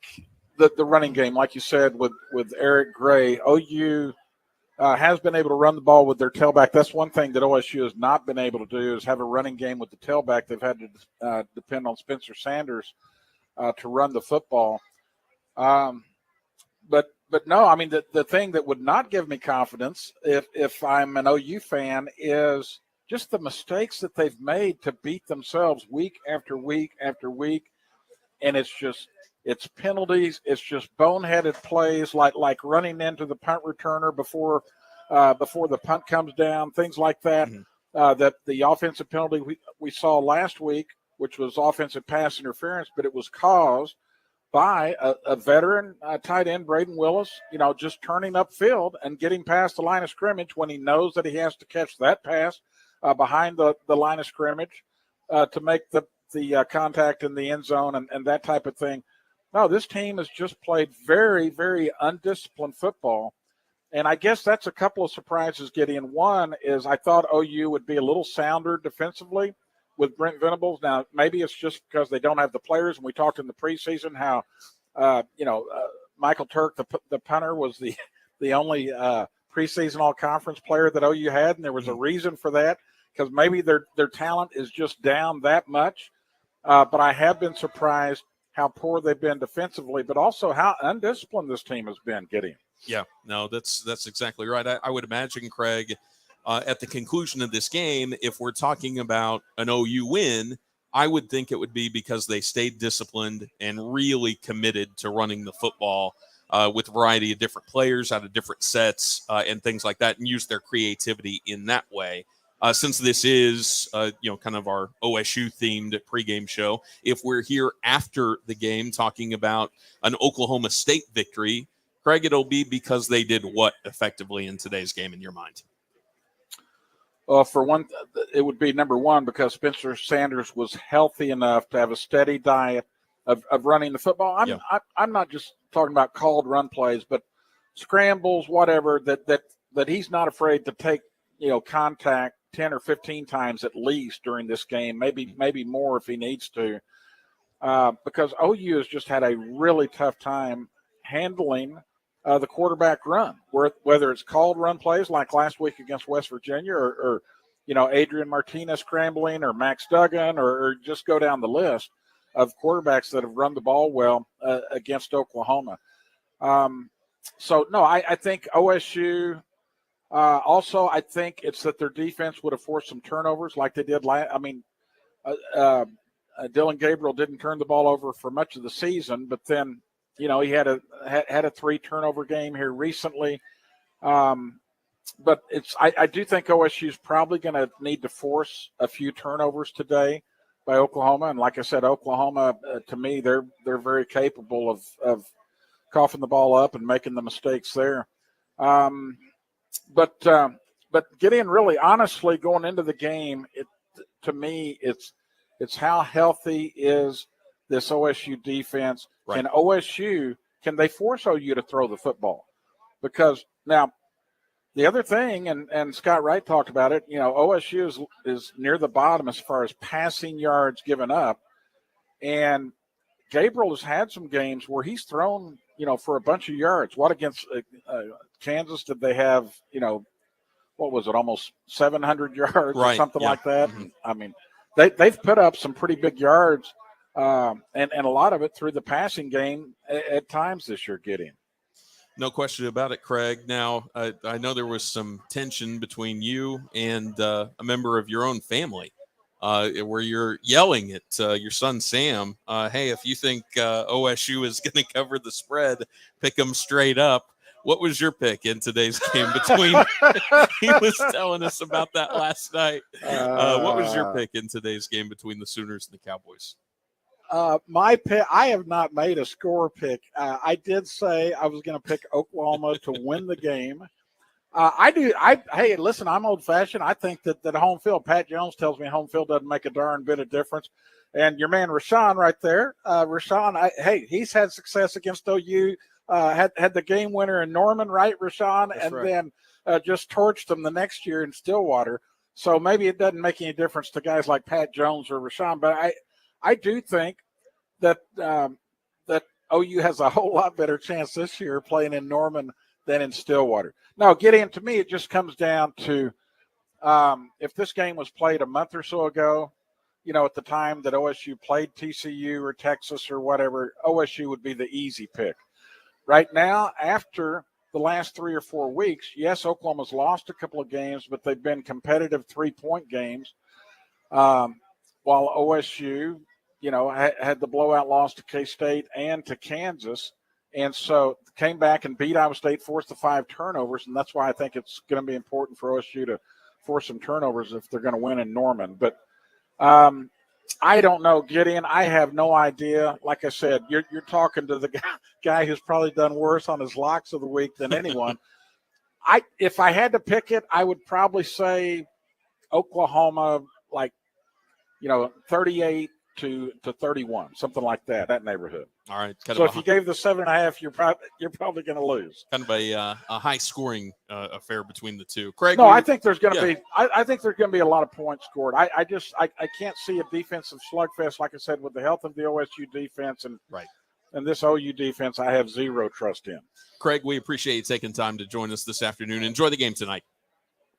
that the running game, like you said, with Eric Gray, OU has been able to run the ball with their tailback. That's one thing that OSU has not been able to do, is have a running game with the tailback. They've had to depend on Spencer Sanders to run the football. But no, I mean, the thing that would not give me confidence if I'm an OU fan is just the mistakes that they've made to beat themselves week after week after week. And it's penalties. It's just boneheaded plays like running into the punt returner before the punt comes down, things like that. That the offensive penalty we saw last week, which was offensive pass interference, but it was caused by a veteran tight end, Braden Willis, just turning upfield and getting past the line of scrimmage when he knows that he has to catch that pass behind the line of scrimmage. to make the contact in the end zone and that type of thing. No, this team has just played very, very undisciplined football. And I guess that's a couple of surprises, Gideon. One is I thought OU would be a little sounder defensively with Brent Venables. Now, maybe it's just because they don't have the players. And we talked in the preseason how, Michael Turk, the punter, was the only preseason all-conference player that OU had, and there was a reason for that because maybe their talent is just down that much. But I have been surprised how poor they've been defensively, but also how undisciplined this team has been, Gideon. Yeah, no, that's exactly right. I would imagine, Craig, at the conclusion of this game, if we're talking about an OU win, I would think it would be because they stayed disciplined and really committed to running the football with a variety of different players out of different sets and things like that, and use their creativity in that way. Since this is, kind of our OSU-themed pregame show, if we're here after the game talking about an Oklahoma State victory, Craig, it'll be because they did what effectively in today's game in your mind? Well, for one, it would be number one because Spencer Sanders was healthy enough to have a steady diet of running the football. I'm not just talking about called run plays, but scrambles, whatever, that he's not afraid to take, contact 10 or 15 times at least during this game, maybe more if he needs to, because OU has just had a really tough time handling the quarterback run, whether it's called run plays like last week against West Virginia or Adrian Martinez scrambling or Max Duggan or just go down the list of quarterbacks that have run the ball well against Oklahoma. So, no, I think OSU also, I think it's that their defense would have forced some turnovers like they did last. Dylan Gabriel didn't turn the ball over for much of the season, but then he had a 3-turnover game here recently. But I do think OSU is probably going to need to force a few turnovers today by Oklahoma. And like I said, Oklahoma, to me, they're very capable of coughing the ball up and making the mistakes there. But Gideon, really, honestly, going into the game, to me, it's how healthy is this OSU defense. Right. And OSU, can they force OU to throw the football? Because now the other thing, and Scott Wright talked about it, OSU is near the bottom as far as passing yards given up. And Gabriel has had some games where he's thrown, for a bunch of yards. What against Kansas did they have, what was it, almost 700 yards or something like that? Mm-hmm. I mean, they've put up some pretty big yards, and a lot of it through the passing game at times this year, Gideon. No question about it, Craig. Now, I know there was some tension between you and a member of your own family where you're yelling at your son, Sam, hey, if you think OSU is going to cover the spread, pick them straight up. What was your pick in today's game between – he was telling us about that last night. What was your pick in today's game between the Sooners and the Cowboys? My pick, I have not made a score pick. I did say I was going to pick Oklahoma to win the game. Hey, listen, I'm old-fashioned. I think that home field, Pat Jones tells me home field doesn't make a darn bit of difference. And your man Rashaun right there, he's had success against OU. Had the game winner in Norman, right, Rashaun? That's right. Then just torched them the next year in Stillwater. So maybe it doesn't make any difference to guys like Pat Jones or Rashaun. But I do think that that OU has a whole lot better chance this year playing in Norman than in Stillwater. Now, Gideon, to me, it just comes down to if this game was played a month or so ago, at the time that OSU played TCU or Texas or whatever, OSU would be the easy pick. Right now, after the last 3 or 4 weeks, yes, Oklahoma's lost a couple of games, but they've been competitive 3-point games. While OSU, had the blowout loss to K-State and to Kansas. And so came back and beat Iowa State, forced the 5 turnovers. And that's why I think it's going to be important for OSU to force some turnovers if they're going to win in Norman. But I don't know, Gideon. I have no idea. Like I said, you're talking to the guy who's probably done worse on his locks of the week than anyone. If I had to pick it, I would probably say Oklahoma, like 38 to 31, something like that neighborhood. All right. So if you gave the 7.5, you're probably going to lose. Kind of a high scoring affair between the two. Craig, no, I think there's going to be. I think there's going to be a lot of points scored. I can't see a defensive slugfest, like I said, with the health of the OSU defense and this OU defense. I have zero trust in. Craig, we appreciate you taking time to join us this afternoon. Enjoy the game tonight.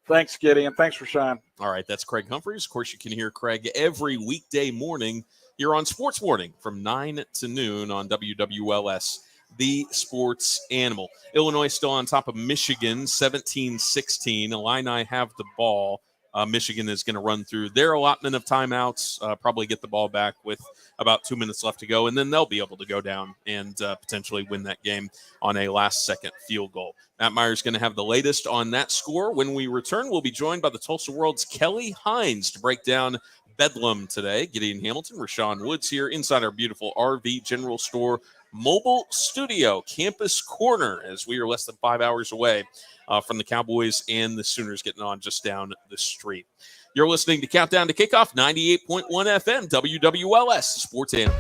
Thanks, Gideon. Thanks, Rashaun. All right, that's Craig Humphries. Of course, you can hear Craig every weekday morning here on Sports Morning from 9 to noon on WWLS, the Sports Animal. Illinois still on top of Michigan, 17-16. Illini have the ball. Michigan is going to run through their allotment of timeouts, probably get the ball back with about 2 minutes left to go, and then they'll be able to go down and potentially win that game on a last-second field goal. Matt Meyer's going to have the latest on that score. When we return, we'll be joined by the Tulsa World's Kelly Hines to break down Bedlam today. Gideon Hamilton, Rashaun Woods here inside our beautiful RV General Store mobile studio, Campus Corner, as we are less than 5 hours away from the Cowboys and the Sooners getting on just down the street. You're listening to Countdown to Kickoff, 98.1 FM, WWLS, Sports Animal.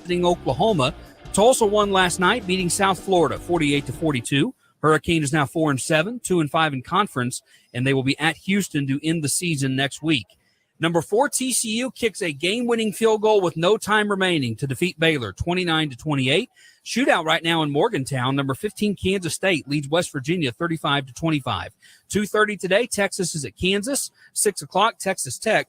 Oklahoma. Tulsa won last night, beating South Florida 48-42. Hurricane is now 4-7, 2-5 in conference, and they will be at Houston to end the season next week. Number 4, TCU kicks a game-winning field goal with no time remaining to defeat Baylor, 29-28. Shootout right now in Morgantown. Number 15, Kansas State leads West Virginia 35-25. 2:30 today, Texas is at Kansas. 6 o'clock, Texas Tech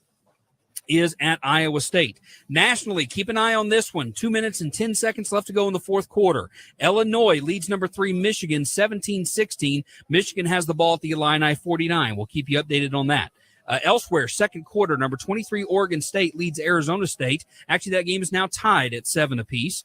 is at Iowa State. Nationally, keep an eye on this one. 2 minutes and 10 seconds left to go in the fourth quarter. Illinois leads number 3 Michigan 17-16. Michigan has the ball at the Illini 49. We'll keep you updated on that. Elsewhere, second quarter, number 23 Oregon State leads Arizona State. Actually, that game is now tied at 7 apiece.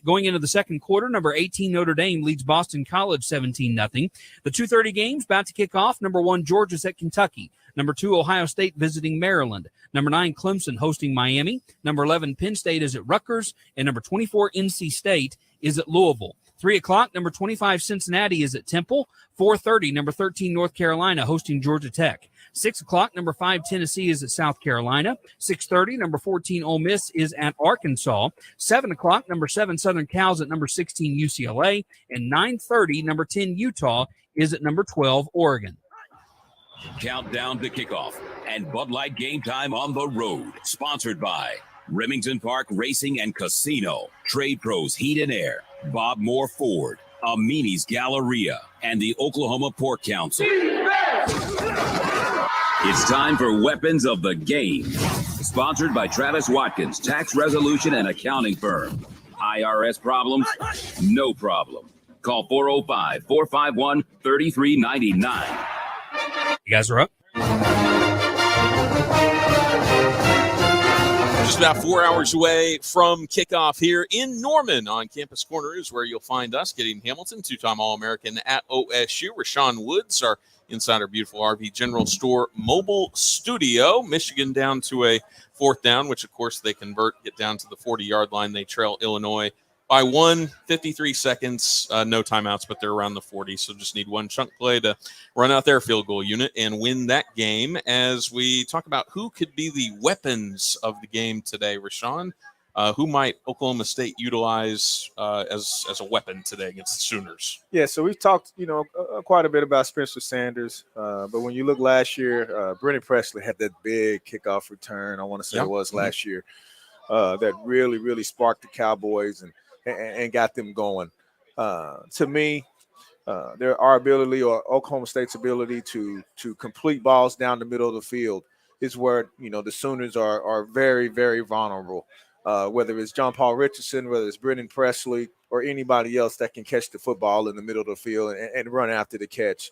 Going into the second quarter, number 18 Notre Dame leads Boston College 17-0. The 2:30 game's about to kick off. Number 1 Georgia's at Kentucky. Number 2 Ohio State visiting Maryland. Number 9 Clemson hosting Miami. Number 11 Penn State is at Rutgers. And number 24 NC State is at Louisville. 3 o'clock, number 25 Cincinnati is at Temple. 4:30, number 13 North Carolina hosting Georgia Tech. 6 o'clock, number 5 Tennessee is at South Carolina. 6:30, number 14 Ole Miss is at Arkansas. 7 o'clock, number 7 Southern Cal's at number 16 UCLA. And 9:30, number 10 Utah is at number 12 Oregon. Countdown to kickoff and Bud Light Game Time on the road. Sponsored by Remington Park Racing and Casino, Trade Pros Heat and Air, Bob Moore Ford, Amini's Galleria, and the Oklahoma Pork Council. It's time for Weapons of the Game. Sponsored by Travis Watkins, tax resolution and accounting firm. IRS problems? No problem. Call 405-451-3399. You guys are up? Just about 4 hours away from kickoff here in Norman on Campus Corner is where you'll find us. Gideon Hamilton, 2-time All-American at OSU. Rashaun Woods, our inside our beautiful RV General Store mobile studio. Michigan down to a 4th down, which, of course, they convert, get down to the 40-yard line. They trail Illinois by 53 seconds. No timeouts, but they're around the 40, so just need one chunk play to run out their field goal unit and win that game. As we talk about who could be the weapons of the game today, Rashaun, who might Oklahoma State utilize as a weapon today against the Sooners? Yeah, so we've talked, quite a bit about Spencer Sanders, but when you look last year, Brennan Presley had that big kickoff return, I want to say it was last year, that really, really sparked the Cowboys and got them going. To me, our ability, or Oklahoma State's ability to complete balls down the middle of the field is where, the Sooners are very, very vulnerable. Whether it's John Paul Richardson, whether it's Brennan Presley, or anybody else that can catch the football in the middle of the field and run after the catch,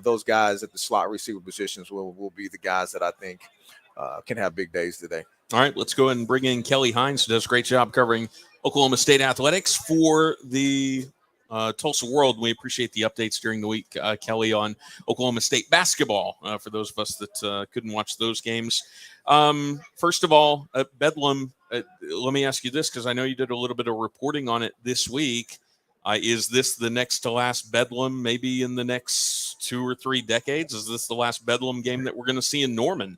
those guys at the slot receiver positions will be the guys that I think can have big days today. All right, let's go ahead and bring in Kelly Hines, who does a great job covering Oklahoma State athletics for the Tulsa World. We appreciate the updates during the week, Kelly, on Oklahoma State basketball, for those of us that couldn't watch those games. First of all, Bedlam, let me ask you this, because I know you did a little bit of reporting on it this week. Is this the next to last Bedlam maybe in the next 2 or 3 decades? Is this the last Bedlam game that we're going to see in Norman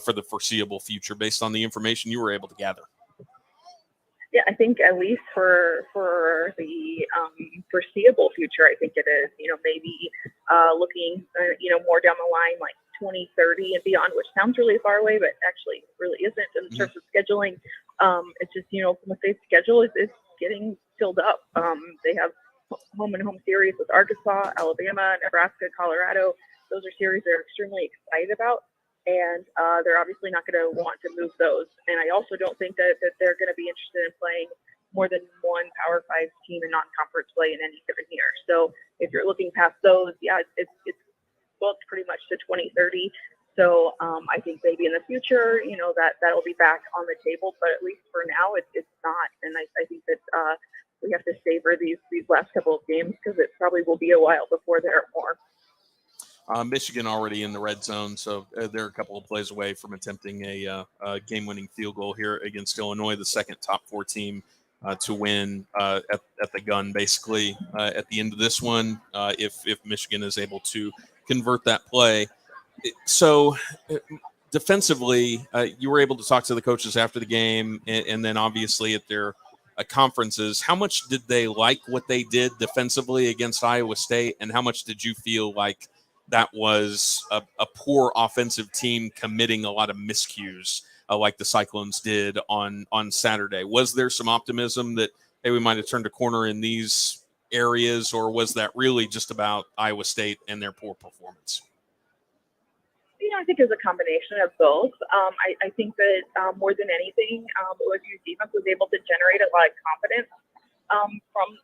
for the foreseeable future based on the information you were able to gather? Yeah, I think at least for the foreseeable future, I think it is, maybe looking, more down the line, like 2030 and beyond, which sounds really far away, but actually really isn't in terms of scheduling. It's just, Oklahoma State's schedule is getting filled up. They have home and home series with Arkansas, Alabama, Nebraska, Colorado. Those are series they're extremely excited about. And they're obviously not going to want to move those. And I also don't think that they're going to be interested in playing more than one Power 5 team in non-conference play in any given year. So if you're looking past those, it's booked pretty much to 2030. So I think maybe in the future, that'll be back on the table. But at least for now, it's not. And I think that we have to savor these last couple of games, because it probably will be a while before there are more. Michigan already in the red zone, so they're a couple of plays away from attempting a game-winning field goal here against Illinois, the second top 4 team to win at the gun, basically, at the end of this one, if Michigan is able to convert that play. So defensively, you were able to talk to the coaches after the game, and then obviously at their conferences. How much did they like what they did defensively against Iowa State, and how much did you feel like that was a poor offensive team committing a lot of miscues like the Cyclones did on Saturday? Was there some optimism that, hey, we might have turned a corner in these areas, or was that really just about Iowa State and their poor performance? I think it's a combination of both. I think that more than anything, OSU's defense was able to generate a lot of confidence from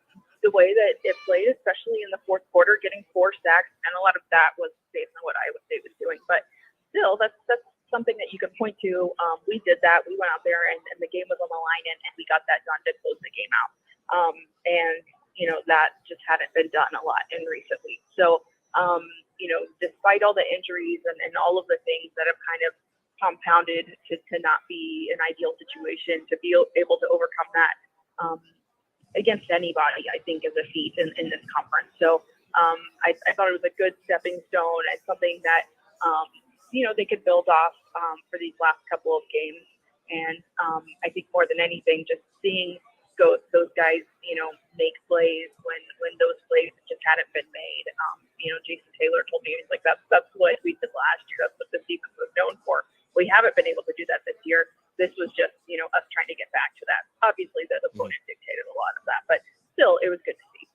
the way that it played, especially in the fourth quarter, getting 4 sacks, and a lot of that was based on what Iowa State was doing. But still, that's something that you can point to. We did that. We went out there, and the game was on the line, and we got that done to close the game out. That just hadn't been done a lot in recent weeks. So, despite all the injuries and all of the things that have kind of compounded to not be an ideal situation, to be able to overcome that against anybody, I think is a feat in this conference. So I thought it was a good stepping stone and something that, they could build off for these last couple of games. And I think more than anything, just seeing those guys, make plays when those plays just hadn't been made. Jason Taylor told me, he's like, that's what we did last year. That's what this defense was known for. We haven't been able to do that this year. This was just, us trying to get back to that. Obviously, the opponent dictated a lot of that, but still, it was good to see.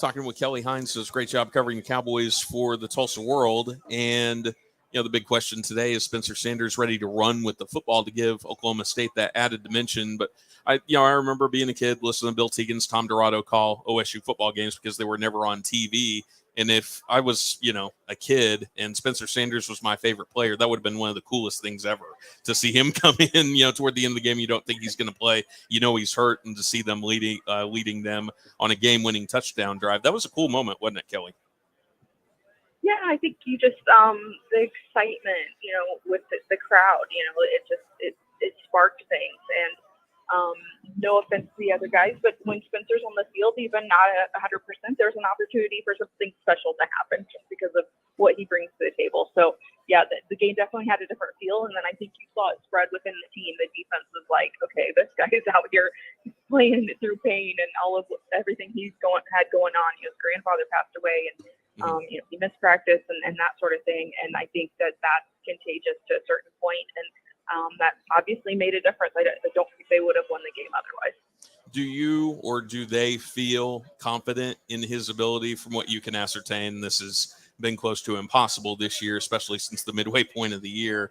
Talking with Kelly Hines, does a great job covering the Cowboys for the Tulsa World. And, the big question today is Spencer Sanders ready to run with the football to give Oklahoma State that added dimension. But I remember being a kid listening to Bill Teagan's Tom Dorado call OSU football games because they were never on TV. And if I was, a kid and Spencer Sanders was my favorite player, that would have been one of the coolest things ever to see him come in, toward the end of the game. You don't think he's going to play, he's hurt, and to see them leading them on a game-winning touchdown drive. That was a cool moment, wasn't it, Kelly? Yeah, I think you just, the excitement, with the crowd, it sparked things. And no offense to the other guys, but when Spencer's on the field, even not at 100%, there's an opportunity for something special to happen just because of what he brings to the table. So, yeah, the game definitely had a different feel. And then I think you saw it spread within the team. The defense was like, okay, this guy is out here playing through pain and all of everything he's had going on. His grandfather passed away, and he missed practice and that sort of thing. And I think that's contagious to a certain point. And that obviously made a difference. I don't think they would have won the game otherwise. Do you or do they feel confident in his ability? From what you can ascertain, this has been close to impossible this year, especially since the midway point of the year,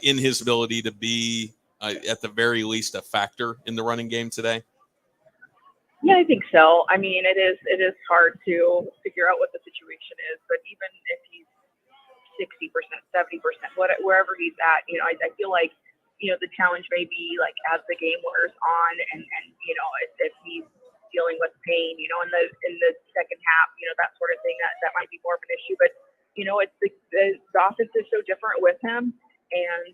in his ability to be, at the very least, a factor in the running game today? Yeah, I think so. I mean, it is hard to figure out what the situation is, but even if he's 60%, 70%, wherever he's at, I feel like, the challenge may be like as the game wears on and if he's dealing with pain, in the second half, that sort of thing, that might be more of an issue. But, it's the offense is so different with him. And,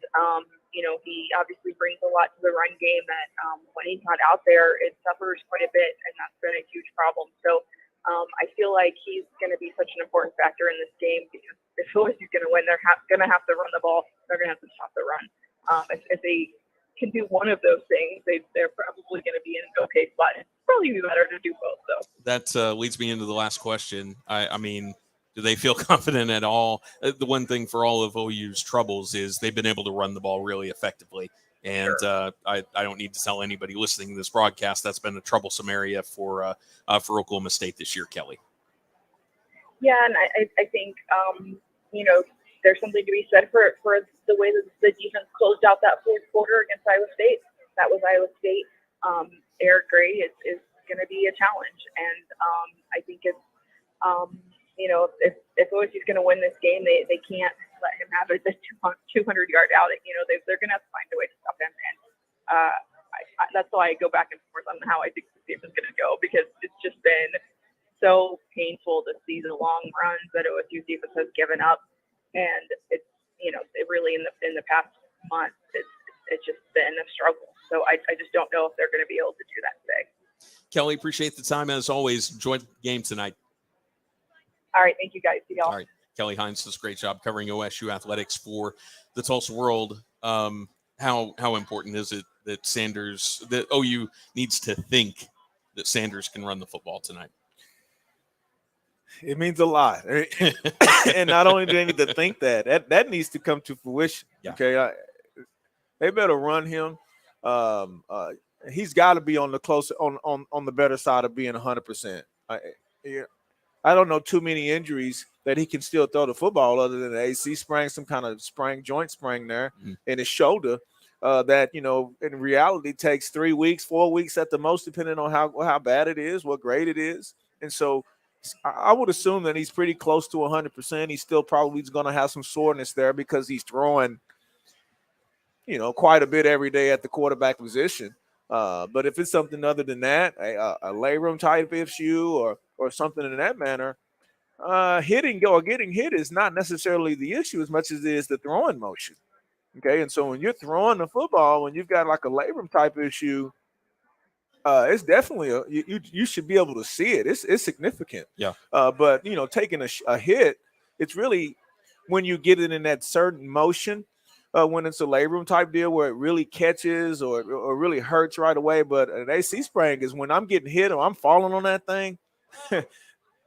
he obviously brings a lot to the run game that when he's not out there, it suffers quite a bit. And that's been a huge problem. So I feel like he's going to be such an important factor in this game because if OSU's going to win, they're going to have to run the ball. They're going to have to stop the run. If they can do one of those things, they're probably going to be in an okay spot. It's probably be better to do both, though. That leads me into the last question. I mean, do they feel confident at all? The one thing for all of OU's troubles is they've been able to run the ball really effectively. And I don't need to tell anybody listening to this broadcast that's been a troublesome area for Oklahoma State this year, Kelly. Yeah, and I think, there's something to be said for the way that the defense closed out that fourth quarter against Iowa State. That was Iowa State. Eric Gray is going to be a challenge. And I think it's, if OSU's going to win this game, they can't let him have a 200-yard outing. They're going to have to find a way to stop him. And that's why I go back and forth on how I think this game is going to go, because it's just been so painful to see the long runs that OSU defense has given up. And it's, it really in the past month, it's just been a struggle. So I just don't know if they're going to be able to do that today. Kelly, appreciate the time as always. Enjoy the game tonight. All right. Thank you, guys. See y'all. All right. Kelly Hines does a great job covering OSU athletics for the Tulsa World. How important is it that OU needs to think that Sanders can run the football tonight? It means a lot. And not only do they need to think that needs to come to fruition. Yeah. Okay. They better run him. He's got to be on the closer on the better side of being 100%. I don't know too many injuries that he can still throw the football other than the AC sprain, some kind of joint sprain there in his shoulder. That, in reality takes 3 weeks, 4 weeks at the most, depending on how bad it is, what grade it is. And so I would assume that he's pretty close to 100%. He's still probably going to have some soreness there because he's throwing, quite a bit every day at the quarterback position. But if it's something other than that, a labrum type issue or something in that manner, hitting or getting hit is not necessarily the issue as much as it is the throwing motion. Okay, and so when you're throwing the football, when you've got like a labrum type issue, it's definitely you should be able to see it. It's significant. Yeah. But taking a hit, it's really when you get it in that certain motion. When it's a labrum type deal where it really catches or really hurts right away. But an AC sprain is when I'm getting hit or I'm falling on that thing.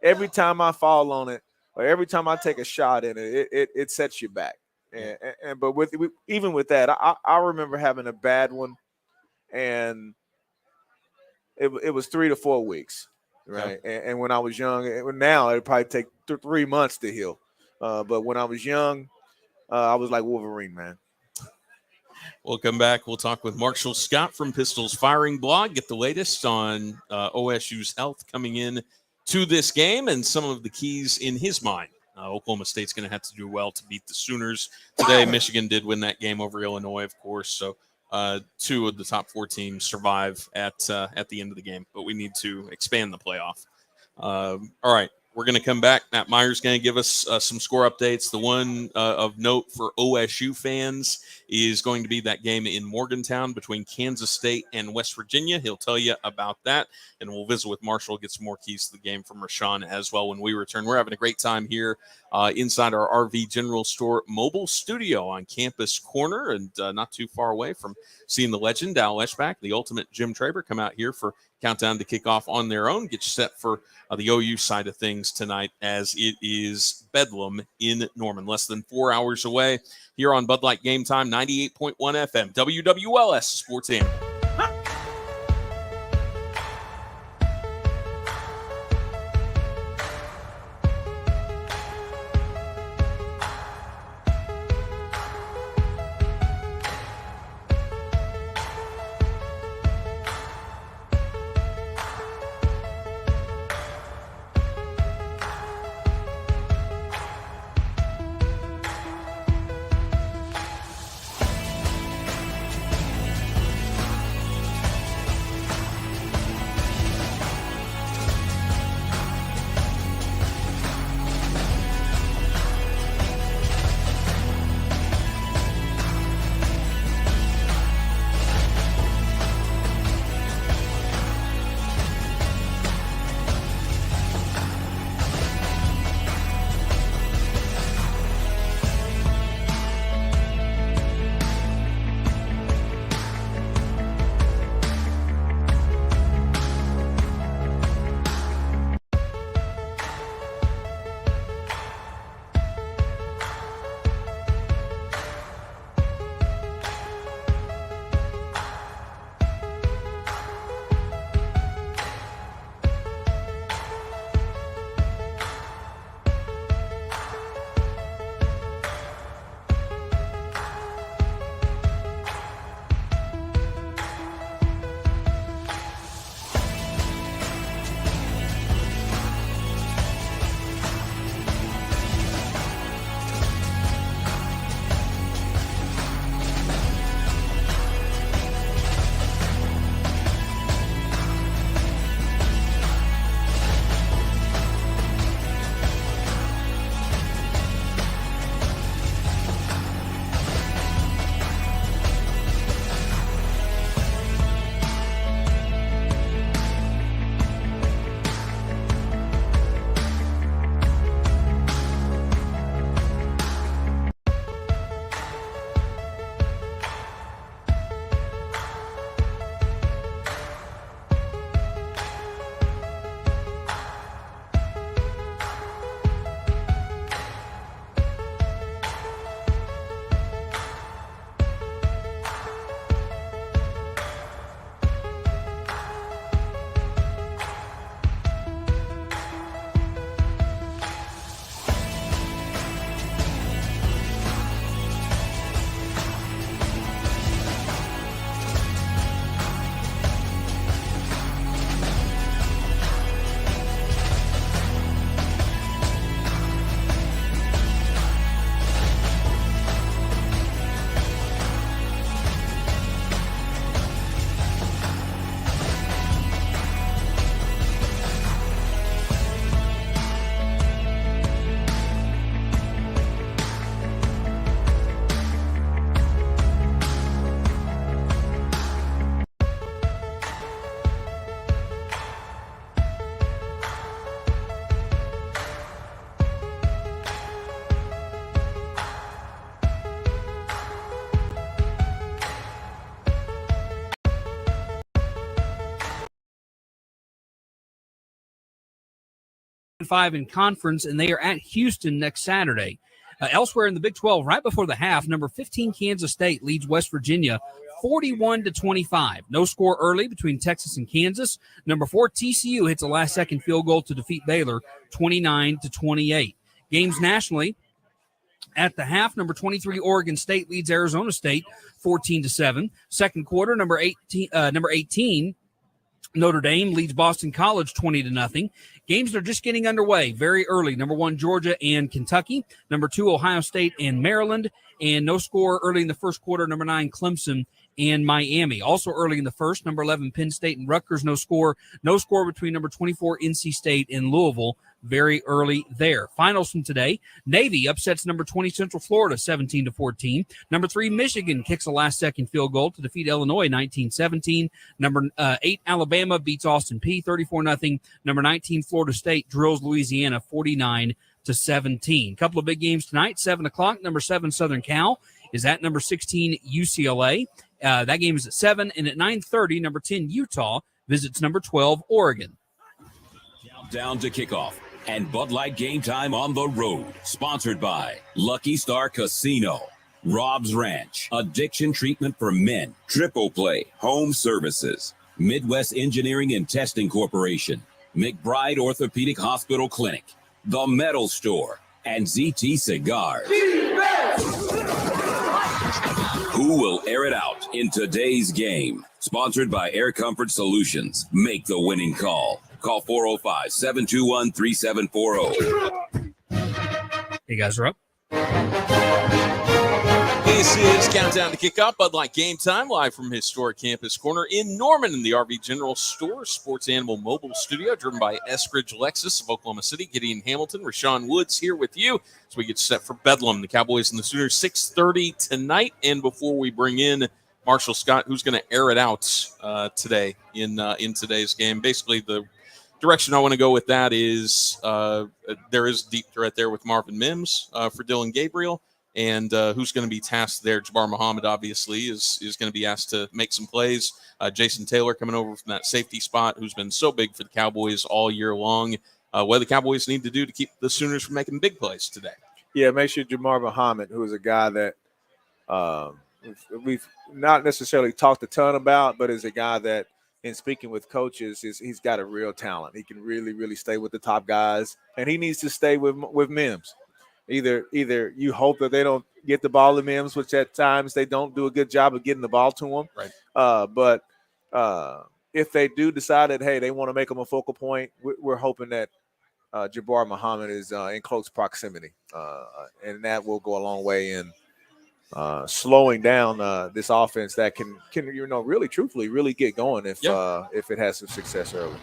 Every time I fall on it or every time I take a shot in it, it sets you back. But even with that, I remember having a bad one, and it was 3 to 4 weeks, right? Yeah. And when I was young, now it'd probably take 3 months to heal. But when I was young, I was like Wolverine, man. We'll come back. We'll talk with Marshall Scott from Pistols Firing Blog, get the latest on OSU's health coming in to this game and some of the keys in his mind. Oklahoma State's going to have to do well to beat the Sooners today. Michigan did win that game over Illinois, of course. So 2 of the top 4 teams survive at the end of the game, but we need to expand the playoff. All right. We're going to come back. Matt Meyer's going to give us some score updates. The one of note for OSU fans is going to be that game in Morgantown between Kansas State and West Virginia. He'll tell you about that, and we'll visit with Marshall, get some more keys to the game from Rashaun as well when we return. We're having a great time here inside our RV General Store mobile studio on Campus Corner, and not too far away from seeing the legend, Al Eschbach, the ultimate Jim Traber, come out here for Countdown to Kickoff on their own. Get you set for the OU side of things tonight as it is Bedlam in Norman. Less than 4 hours away here on Bud Light Game Time, 98.1 FM, WWLS Sports Animal. 5 in conference, and they are at Houston next Saturday. Elsewhere in the Big 12, right before the half, number 15 Kansas State leads West Virginia 41-25. No score early between Texas and Kansas. Number 4 TCU hits a last-second field goal to defeat Baylor 29-28. Games nationally. At the half, number 23 Oregon State leads Arizona State 14-7. Second quarter, number 18 Notre Dame leads Boston College 20-0. Games are just getting underway very early. Number 1 Georgia and Kentucky. Number 2 Ohio State and Maryland. And no score early in the first quarter. Number 9 Clemson and Miami. Also early in the first, number 11 Penn State and Rutgers. No score. No score between number 24 NC State and Louisville. Very early there. Finals from today. Navy upsets number 20 Central Florida 17-14. Number 3 Michigan kicks a last-second field goal to defeat Illinois 19-17. Number 8 Alabama beats Austin Peay 34-0. Number 19 Florida State drills Louisiana 49-17. Couple of big games tonight. 7 o'clock. Number 7 Southern Cal is at number 16 UCLA. That game is at 7. And at 9:30, number 10 Utah visits number 12 Oregon. Countdown to kickoff and Bud Light Game Time on the road. Sponsored by Lucky Star Casino, Rob's Ranch, Addiction Treatment for Men, Triple Play Home Services, Midwest Engineering and Testing Corporation, McBride Orthopedic Hospital Clinic, The Metal Store, and ZT Cigars. Who will air it out in today's game? Sponsored by Air Comfort Solutions. Make the winning call. Call 405-721-3740. Hey, guys, are up. This is Countdown to Kickoff, Bud Light Game Time, live from historic Campus Corner in Norman in the RV General Store, Sports Animal Mobile Studio, driven by Eskridge Lexus of Oklahoma City. Gideon Hamilton, Rashaun Woods here with you as we get set for Bedlam, the Cowboys and the Sooners, 6:30 tonight. And before we bring in Marshall Scott, who's going to air it out today in today's game, basically the direction I want to go with that is there is a deep threat there with Marvin Mims for Dylan Gabriel. And who's going to be tasked there? Jabbar Muhammad, obviously, is going to be asked to make some plays. Jason Taylor coming over from that safety spot, who's been so big for the Cowboys all year long. What do the Cowboys need to do to keep the Sooners from making big plays today? Yeah, make sure Jabbar Muhammad, who is a guy that we've not necessarily talked a ton about, but is a guy that, in speaking with coaches, he's got a real talent. He can really, really stay with the top guys, and he needs to stay with Mims. Either you hope that they don't get the ball to Mims, which at times they don't do a good job of getting the ball to him. Right. But if they do decide that, hey, they want to make him a focal point, we're hoping that Jabbar Muhammad is in close proximity. And that will go a long way in slowing down this offense that can really, truthfully, really get going if it has some success early.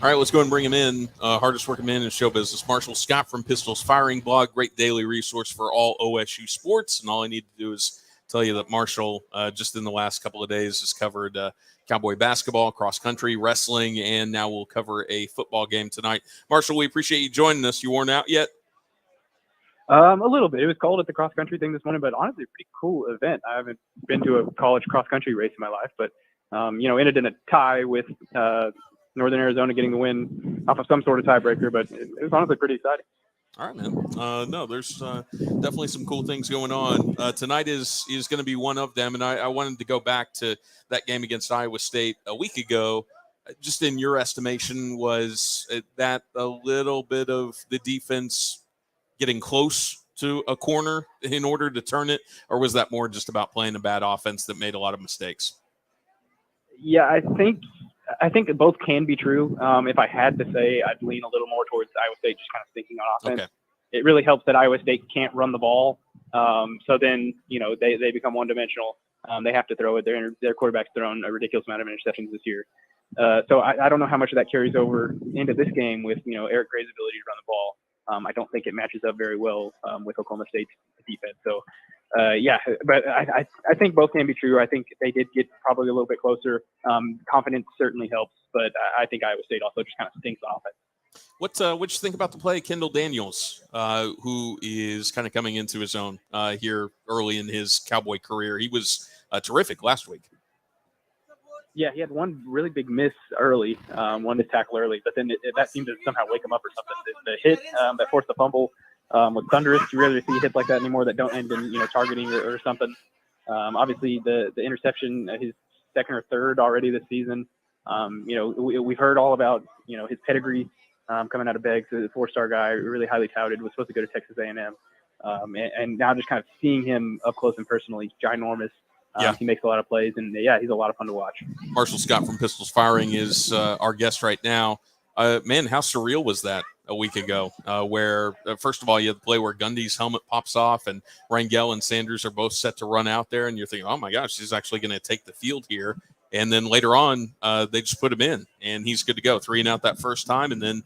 All right, let's go and bring him in. Hardest working man in show business, Marshall Scott from Pistols Firing Blog. Great daily resource for all OSU sports. And all I need to do is tell you that Marshall, just in the last couple of days, has covered Cowboy basketball, cross country, wrestling, and now we'll cover a football game tonight. Marshall, we appreciate you joining us. You worn out yet? A little bit. It was cold at the cross country thing this morning, but honestly, a pretty cool event. I haven't been to a college cross country race in my life, but ended in a tie with Northern Arizona getting the win off of some sort of tiebreaker, but it was honestly pretty exciting. All right, man. No, there's definitely some cool things going on. Tonight is going to be one of them, and I wanted to go back to that game against Iowa State a week ago. Just in your estimation, was that a little bit of the defense getting close to a corner in order to turn it, or was that more just about playing a bad offense that made a lot of mistakes? Yeah, I think both can be true. If I had to say, I'd lean a little more towards Iowa State, just kind of thinking on offense. Okay. It really helps that Iowa State can't run the ball. So then, they become one-dimensional. They have to throw it. Their quarterback's thrown a ridiculous amount of interceptions this year. So I don't know how much of that carries over into this game with, Eric Gray's ability to run the ball. I don't think it matches up very well with Oklahoma State's defense. So, but I think both can be true. I think they did get probably a little bit closer. Confidence certainly helps, but I think Iowa State also just kind of stinks off it. What you think about the play of Kendall Daniels, who is kind of coming into his own here early in his Cowboy career? He was terrific last week. Yeah, he had one really big miss early, one missed tackle early, but then that seemed to somehow wake him up or something. The hit that forced the fumble was thunderous. You rarely see hits like that anymore that don't end in targeting or something. Obviously, the interception, his second or third already this season. We've heard all about his pedigree coming out of Beggs, a 4-star guy, really highly touted, was supposed to go to Texas A&M, and now just kind of seeing him up close and personal, he's ginormous. He makes a lot of plays, and he's a lot of fun to watch. Marshall Scott from Pistols Firing is our guest right now. Man, how surreal was that a week ago? Where first of all, you have the play where Gundy's helmet pops off, and Rangel and Sanders are both set to run out there, and you're thinking, "Oh my gosh, he's actually going to take the field here." And then later on, they just put him in, and he's good to go. 3 and out that first time, and then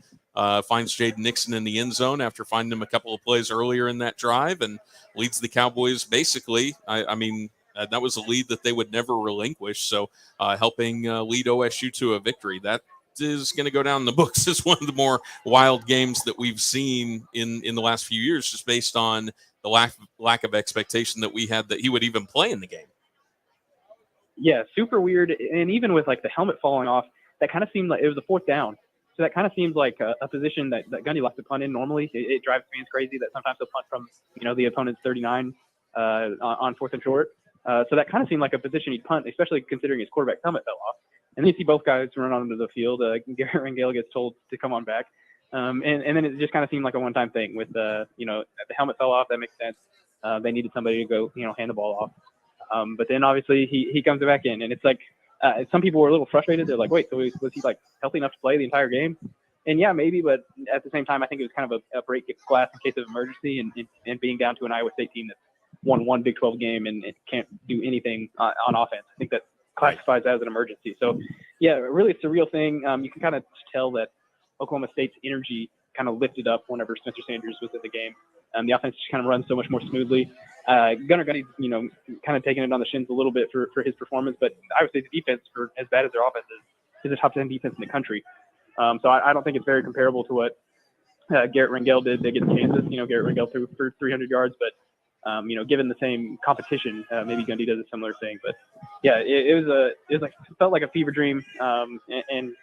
finds Jaden Nixon in the end zone after finding him a couple of plays earlier in that drive, and leads the Cowboys basically. That was a lead that they would never relinquish. So helping lead OSU to a victory, that is going to go down in the books as one of the more wild games that we've seen in the last few years, just based on the lack of expectation that we had that he would even play in the game. Yeah, super weird. And even with like the helmet falling off, that kind of seemed like it was a 4th down. So that kind of seems like a position that Gundy likes to punt in normally. It drives fans crazy that sometimes they'll punt from, the opponent's 39 on 4th and short. So that kind of seemed like a position he'd punt, especially considering his quarterback helmet fell off. And then you see both guys run onto the field. Garrett Rangel gets told to come on back. And then it just kind of seemed like a one-time thing with, the helmet fell off. That makes sense. They needed somebody to go, hand the ball off. But then obviously he comes back in, and it's like some people were a little frustrated. They're like, wait, so was he like healthy enough to play the entire game? And yeah, maybe, but at the same time, I think it was kind of a break glass in case of emergency, and being down to an Iowa State team that's won one Big 12 game and it can't do anything on offense. I think that classifies as an emergency. So yeah, really a surreal thing. You can kind of tell that Oklahoma State's energy kind of lifted up whenever Spencer Sanders was in the game. The offense just kind of runs so much more smoothly. Gunnar Gundy's, kind of taking it on the shins a little bit for his performance, but I would say the defense, for as bad as their offense is a top 10 defense in the country. So I don't think it's very comparable to what Garrett Rangel did against Kansas. Garrett Rangel threw for 300 yards, but given the same competition, maybe Gundy does a similar thing. But yeah, it felt like a fever dream. It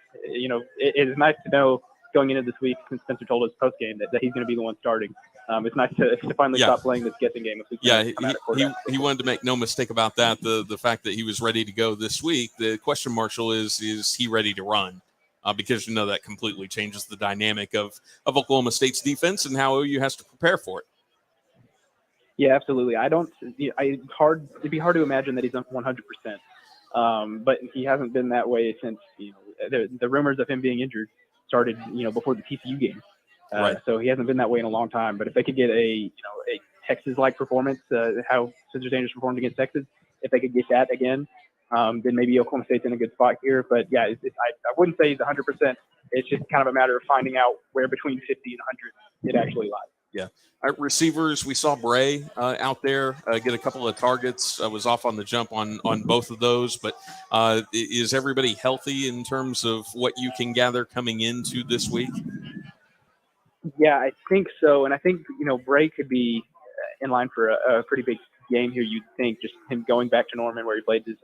is nice to know going into this week, since Spencer told us post game that he's going to be the one starting. It's nice to finally stop playing this guessing game. He wanted to make no mistake about that. The fact that he was ready to go this week. The question, Marshall, is he ready to run? Because that completely changes the dynamic of Oklahoma State's defense and how OU has to prepare for it. Yeah, absolutely. It'd be hard to imagine that he's 100%. But he hasn't been that way since the rumors of him being injured started before the TCU game. Right. So he hasn't been that way in a long time. But if they could get a Texas-like performance, how Spencer Sanders performed against Texas, if they could get that again, then maybe Oklahoma State's in a good spot here. But yeah, I wouldn't say he's 100%. It's just kind of a matter of finding out where between 50 and 100 it actually lies. Yeah. Receivers, we saw Bray out there get a couple of targets. I was off on the jump on both of those, but is everybody healthy in terms of what you can gather coming into this week? Yeah, I think so. And I think, Bray could be in line for a pretty big game here, you'd think, just him going back to Norman where he played his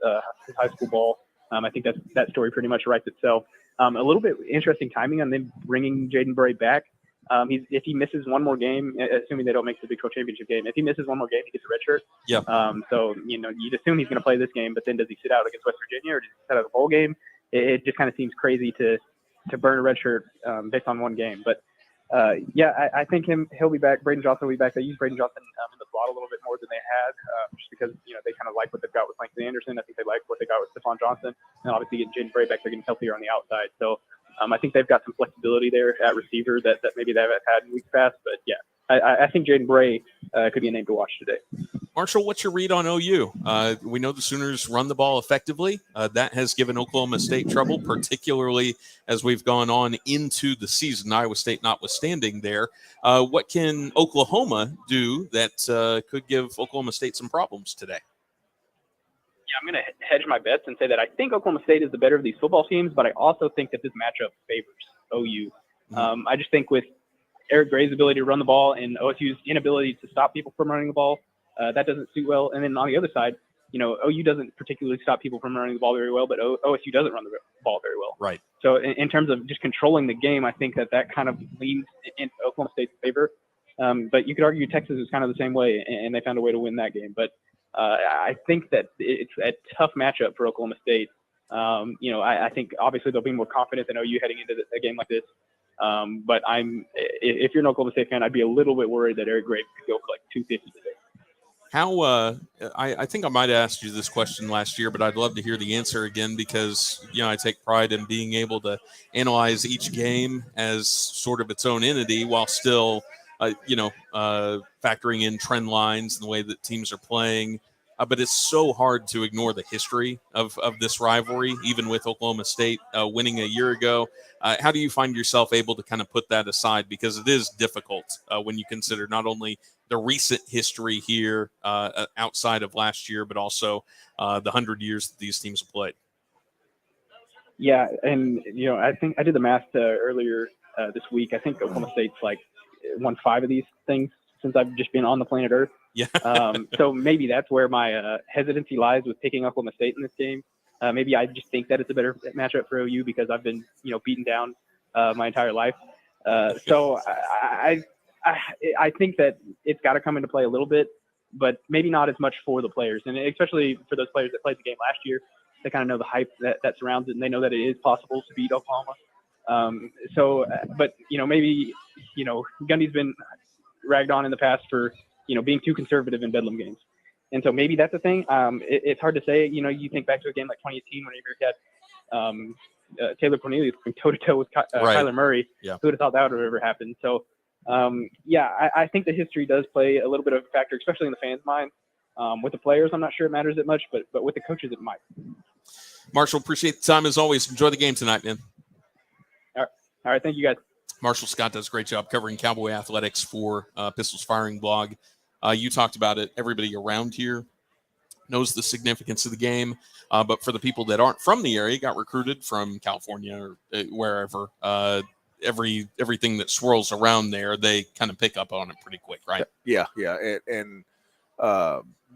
high school ball. I think that story pretty much writes itself. A little bit interesting timing on them bringing Jaden Bray back. If he misses one more game, assuming they don't make the Big 12 championship game, if he misses one more game, he gets a red shirt. Yeah. So, you'd assume he's going to play this game, but then does he sit out against West Virginia or does he sit out of the bowl game? It just kind of seems crazy to burn a red shirt based on one game. But, I think he'll be back. Braden Johnson will be back. They use Braden Johnson in the slot a little bit more than they had just because, they kind of like what they've got with Langston Anderson. I think they like what they got with Stephon Johnson. And obviously getting Jaden Bray back, they're getting healthier on the outside. So, I think they've got some flexibility there at receiver that maybe they haven't had in weeks past. But, yeah, I think Jaden Bray could be a name to watch today. Marshall, what's your read on OU? We know the Sooners run the ball effectively. That has given Oklahoma State trouble, particularly as we've gone on into the season, Iowa State notwithstanding there. What can Oklahoma do that could give Oklahoma State some problems today? Yeah, I'm going to hedge my bets and say that I think Oklahoma State is the better of these football teams, but I also think that this matchup favors OU. Mm-hmm. I just think with Eric Gray's ability to run the ball and OSU's inability to stop people from running the ball, that doesn't suit well. And then on the other side, OU doesn't particularly stop people from running the ball very well, but OSU doesn't run the ball very well. Right. So in terms of just controlling the game, I think that kind of leans in Oklahoma State's favor. But you could argue Texas is kind of the same way, and they found a way to win that game. But I think that it's a tough matchup for Oklahoma State. I think obviously they'll be more confident than OU heading into a game like this. But if you're an Oklahoma State fan, I'd be a little bit worried that Eric Graves could go for like 250 today. How I think I might have asked you this question last year, but I'd love to hear the answer again because I take pride in being able to analyze each game as sort of its own entity while still factoring in trend lines and the way that teams are playing. But it's so hard to ignore the history of this rivalry, even with Oklahoma State winning a year ago. How do you find yourself able to kind of put that aside? Because it is difficult when you consider not only the recent history here outside of last year, but also the 100 years that these teams have played. Yeah, and I think I did the math earlier this week. I think Oklahoma State's won 5 of these things since I've just been on the planet Earth. Yeah. So maybe that's where my hesitancy lies with picking Oklahoma State in this game. Maybe I just think that it's a better matchup for OU because I've been beaten down my entire life. So I think that it's got to come into play a little bit, but maybe not as much for the players, and especially for those players that played the game last year. They kind of know the hype that surrounds it, and they know that it is possible to beat Oklahoma. But maybe Gundy's been ragged on in the past for being too conservative in Bedlam games, and so maybe that's a thing. It's hard to say. You think back to a game like 2018 when you had Taylor Cornelius going toe to toe with Kyler Murray. Yeah. Who would have thought that would have ever happened? So. I think the history does play a little bit of a factor, especially in the fans' mind. With the players, I'm not sure it matters that much, but with the coaches, it might. Marshall, appreciate the time as always. Enjoy the game tonight, man. All right. Thank you, guys. Marshall Scott does a great job covering Cowboy athletics for Pistols Firing Blog. You talked about it. Everybody around here knows the significance of the game, but for the people that aren't from the area, got recruited from California or wherever, everything that swirls around there, they kind of pick up on it pretty quick, right? Yeah. And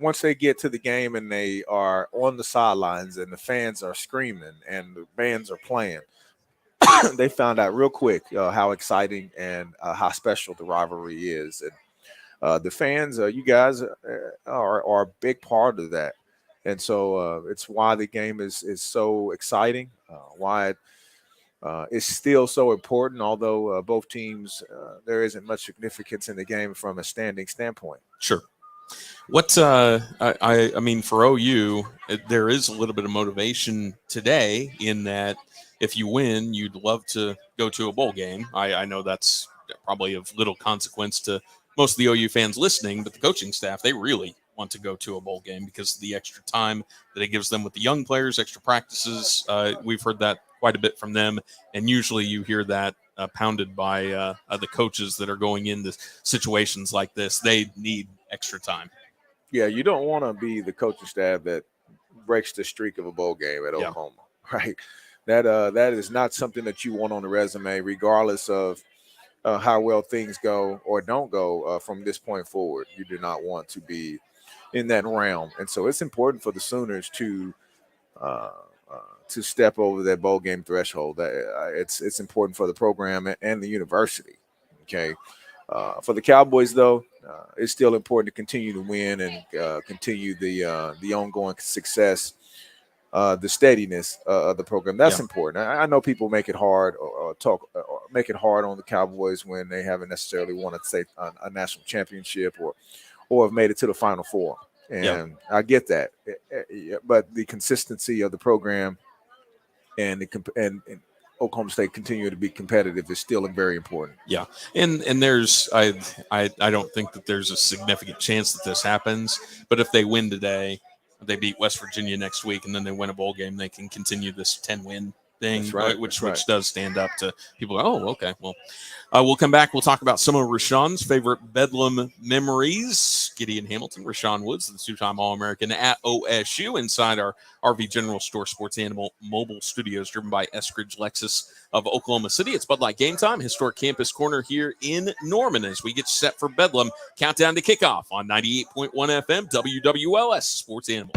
once they get to the game and they are on the sidelines and the fans are screaming and the bands are playing, they found out real quick how exciting and how special the rivalry is. And the fans, you guys are a big part of that. And so it's why the game is so exciting, why it's still so important, although both teams, there isn't much significance in the game from a standing standpoint. Sure. What I mean, for OU, there is a little bit of motivation today in that if you win, you'd love to go to a bowl game. I know that's probably of little consequence to most of the OU fans listening, but the coaching staff, they really want to go to a bowl game because of the extra time that it gives them with the young players, extra practices. We've heard that quite a bit from them, and usually you hear that pounded by the coaches that are going into situations like this. They need extra time. Yeah, you don't want to be the coaching staff that breaks the streak of a bowl game at Oklahoma, right? That is not something that you want on the resume, regardless of how well things go or don't go from this point forward. You do not want to be in that realm, and so it's important for the Sooners to step over that bowl game threshold. It's important for the program and the university. Okay, for the Cowboys though, it's still important to continue to win and continue the ongoing success, the steadiness of the program. That's important. I know people make it hard or make it hard on the Cowboys when they haven't necessarily won a national championship or have made it to the Final Four. And I get that, but the consistency of the program and Oklahoma State continue to be competitive is still very important. Yeah, and there's I don't think that there's a significant chance that this happens, but if they win today, they beat West Virginia next week, and then they win a bowl game, they can continue this 10-win thing, right, which does stand up to people. Oh, okay. Well, we'll come back. We'll talk about some of Rashaun's favorite Bedlam memories Gideon Hamilton, Rashaun Woods, the two-time All-American at OSU, inside our RV General Store Sports Animal mobile studios, driven by Eskridge Lexus of Oklahoma City. It's Bud Light Game Time, historic campus corner here in Norman, as we get set for Bedlam. Countdown to kickoff on 98.1 FM, WWLS Sports Animal.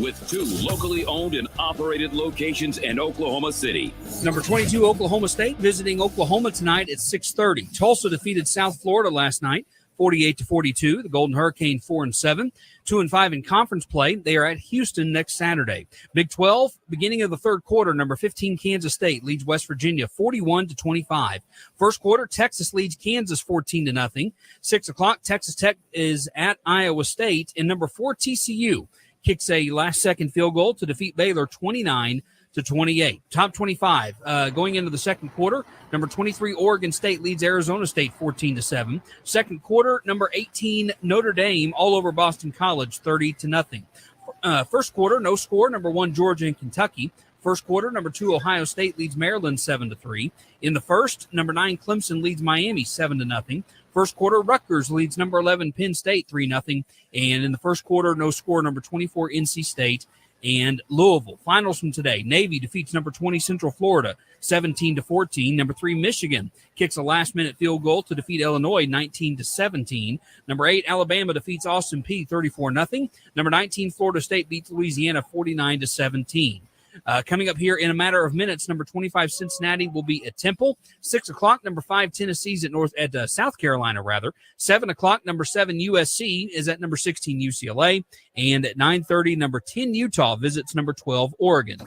with 2 locally owned and operated locations in Oklahoma City. Number 22, Oklahoma State, visiting Oklahoma tonight at 6:30. Tulsa defeated South Florida last night, 48-42. The Golden Hurricane 4-7, 2-5 in conference play. They are at Houston next Saturday. Big 12, beginning of the third quarter, number 15 Kansas State leads West Virginia 41-25. First quarter, Texas leads Kansas 14-0. 6 o'clock, Texas Tech is at Iowa State, and number 4 TCU kicks a last-second field goal to defeat Baylor 29-28. Top 25 going into the second quarter. Number 23 Oregon State leads Arizona State 14-7. Second quarter, number 18 Notre Dame all over Boston College 30-0. First quarter, no score. Number 1 Georgia and Kentucky. First quarter, number 2 Ohio State leads Maryland 7-3. In the first, number 9 Clemson leads Miami 7-0. First quarter, Rutgers leads number 11 Penn State 3-0. And in the first quarter, no score. Number 24 NC State and Louisville. Finals from today. Navy defeats number 20 Central Florida 17-14. Number 3 Michigan kicks a last-minute field goal to defeat Illinois 19-17. Number 8 Alabama defeats Austin Peay 34-0. Number 19 Florida State beats Louisiana 49-17. Coming up here in a matter of minutes, number 25 Cincinnati will be at Temple. 6 o'clock, number 5 Tennessee's at South Carolina, rather. 7 o'clock, number 7 USC is at number 16 UCLA. And at 9:30, number 10 Utah visits number 12 Oregon.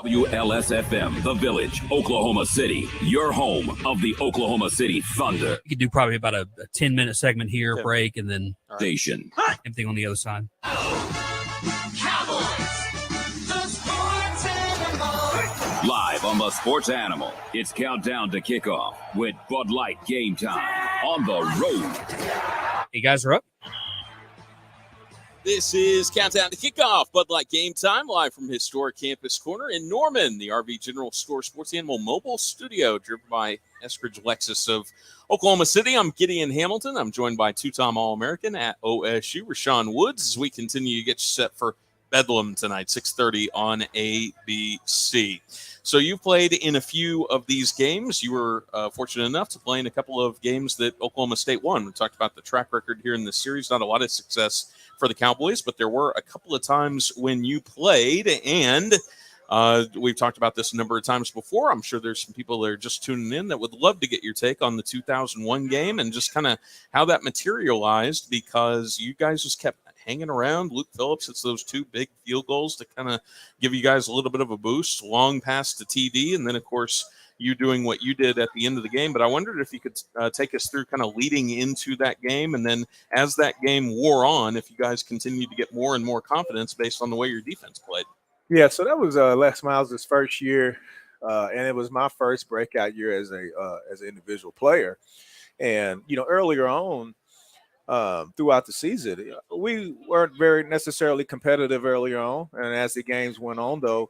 WLSFM, The Village, Oklahoma City, your home of the Oklahoma City Thunder. You could do probably about a 10-minute segment here, Okay. break, and then Station. everything on the other side. Live on the Sports Animal, it's Countdown to Kickoff with Bud Light Game Time on the road. You guys are up. This is Countdown to Kickoff, Bud Light Game Time, live from historic Campus Corner in Norman, the RV General Store Sports Animal Mobile Studio, driven by Eskridge Lexus of Oklahoma City. I'm Gideon Hamilton. I'm joined by two-time All-American at OSU, Rashaun Woods, as we continue to get you set for Bedlam tonight, 6:30 on ABC. So you played in a few of these games. You were fortunate enough to play in a couple of games that Oklahoma State won. We talked about the track record here in this series. Not a lot of success for the Cowboys, but there were a couple of times when you played, and we've talked about this a number of times before. I'm sure there's some people that are just tuning in that would love to get your take on the 2001 game and just kind of how that materialized, because you guys just kept hanging around. Luke Phillips hits those two big field goals to kind of give you guys a little bit of a boost, long pass to TD, and then, of course, you doing what you did at the end of the game. But I wondered if you could take us through kind of leading into that game, and then as that game wore on, if you guys continued to get more and more confidence based on the way your defense played. Yeah, so that was Les Miles' first year, and it was my first breakout year as an individual player. And, earlier on, throughout the season, we weren't very necessarily competitive earlier on. And as the games went on, though,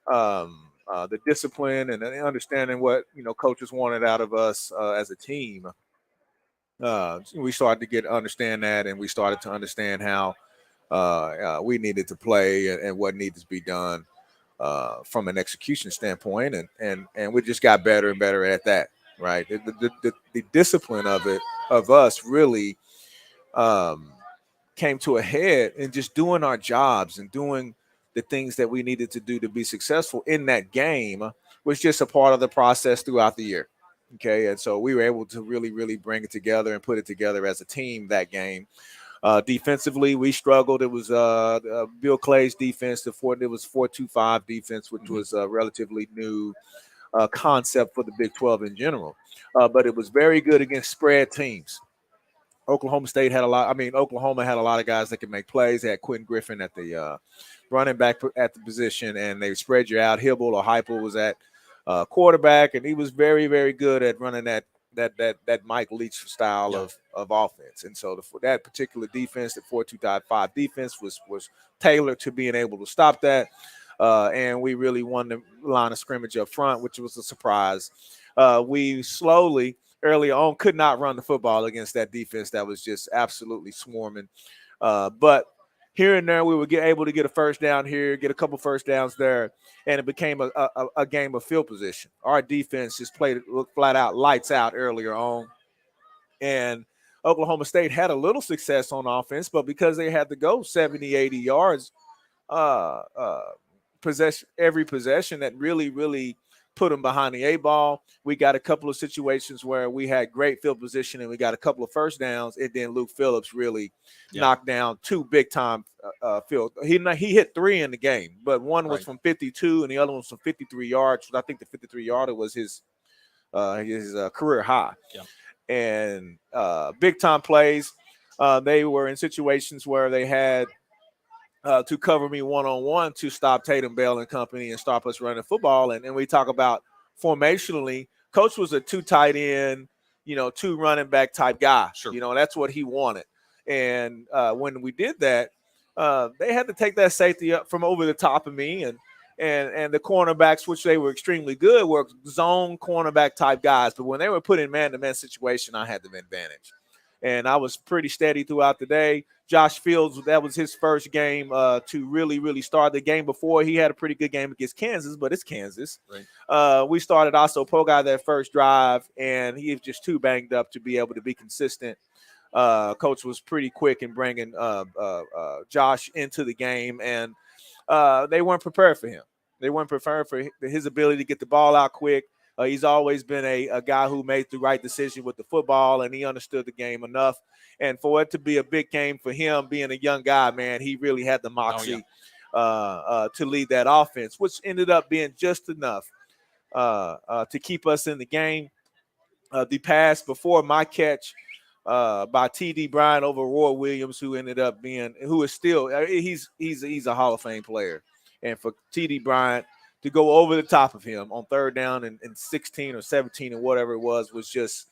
the discipline and understanding what coaches wanted out of us as a team, we started to understand that, and we started to understand how we needed to play and what needed to be done from an execution standpoint, and we just got better and better at that. Right, the discipline of us really came to a head in just doing our jobs and doing the things that we needed to do to be successful in that game was just a part of the process throughout the year. Okay. And so we were able to really, really bring it together and put it together as a team that game. Defensively, we struggled. It was Bill Clay's defense. It was 4-2-5 defense, which was a relatively new concept for the Big 12 in general. But it was very good against spread teams. Oklahoma had a lot of guys that could make plays. They had Quentin Griffin at the running back at the position, and they spread you out. Hibble or Heupel was at quarterback, and he was very, very good at running that Mike Leach style of offense. And so for that particular defense, the 4-2-5 defense was tailored to being able to stop that. And we really won the line of scrimmage up front, which was a surprise. We slowly, early on, could not run the football against that defense that was just absolutely swarming. But here and there, we would get able to get a first down here, get a couple first downs there, and it became a game of field position. Our defense just looked flat out, lights out earlier on. And Oklahoma State had a little success on offense, but because they had to go 70, 80 yards every possession, that really, really put them behind the eight ball. We got a couple of situations where we had great field position and we got a couple of first downs, and then Luke Phillips really knocked down two big-time field. He hit three in the game, but one was from 52 and the other one was from 53 yards. I think the 53-yarder was his career high. Yeah. And big-time plays. They were in situations where they had to cover me one-on-one to stop Tatum, Bell, and company and stop us running football. And we talk about formationally, Coach was a two tight end, two running back type guy. Sure. That's what he wanted. And when we did that, they had to take that safety up from over the top of me. And the cornerbacks, which they were extremely good, were zone cornerback type guys. But when they were put in man-to-man situation, I had the advantage. And I was pretty steady throughout the day. Josh Fields, that was his first game to really, really start. The game before, he had a pretty good game against Kansas, but it's Kansas. Right. We started also Pogai that first drive, and he was just too banged up to be able to be consistent. Coach was pretty quick in bringing Josh into the game, and they weren't prepared for him. They weren't prepared for his ability to get the ball out quick. He's always been a guy who made the right decision with the football, and he understood the game enough. And for it to be a big game for him, being a young guy, man, he really had the moxie. to lead that offense, which ended up being just enough to keep us in the game. The pass before my catch by T.D. Bryant over Roy Williams, who is still he's a Hall of Fame player, and for T.D. Bryant to go over the top of him on third down and 16 or 17 or whatever it was just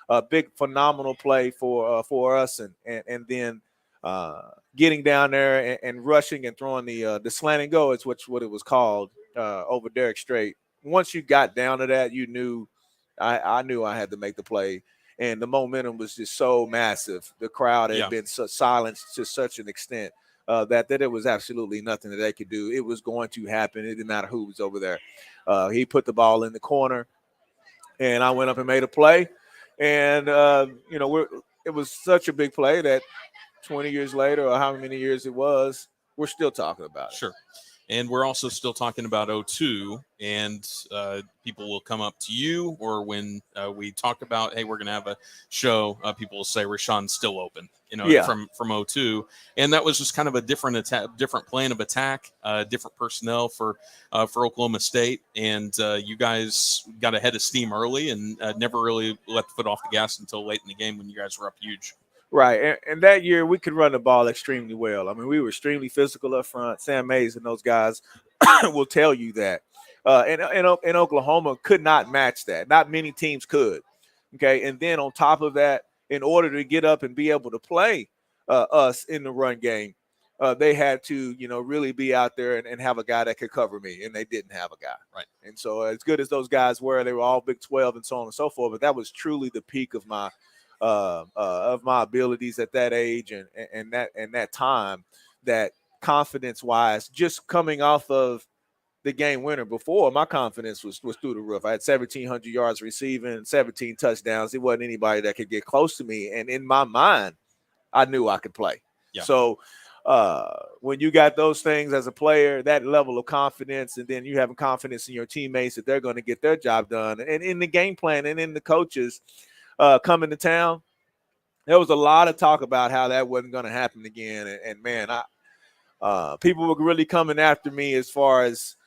a big phenomenal play for us, and then getting down there and rushing and throwing the slant and go is what it was called over Derek Strait. Once you got down to that, you knew I knew I had to make the play, and the momentum was just so massive. The crowd had been silenced to such an extent that it was absolutely nothing that they could do. It was going to happen. It didn't matter who was over there. He put the ball in the corner, and I went up and made a play. And, it was such a big play that 20 years later, or how many years it was, we're still talking about it. Sure. And we're also still talking about 02, and people will come up to you, or when we talk about, hey, we're going to have a show, people will say Rashaun's still open, from 02. And that was just kind of a different plan of attack, different personnel for Oklahoma State. And you guys got ahead of steam early and never really let the foot off the gas until late in the game when you guys were up huge. Right, and that year we could run the ball extremely well. I mean, we were extremely physical up front. Sam Mays and those guys will tell you that. And Oklahoma could not match that. Not many teams could. Okay, and then on top of that, in order to get up and be able to play us in the run game, they had to, really be out there and have a guy that could cover me, and they didn't have a guy. Right. And so as good as those guys were, they were all Big 12 and so on and so forth. But that was truly the peak of my abilities at that age and that time, that confidence-wise, just coming off of the game winner before, my confidence was through the roof. I had 1,700 yards receiving, 17 touchdowns. It wasn't anybody that could get close to me. And in my mind, I knew I could play. Yeah. So when you got those things as a player, that level of confidence, and then you having confidence in your teammates that they're going to get their job done, and in the game plan and in the coaches coming to town, there was a lot of talk about how that wasn't going to happen again. And man, people were really coming after me as far as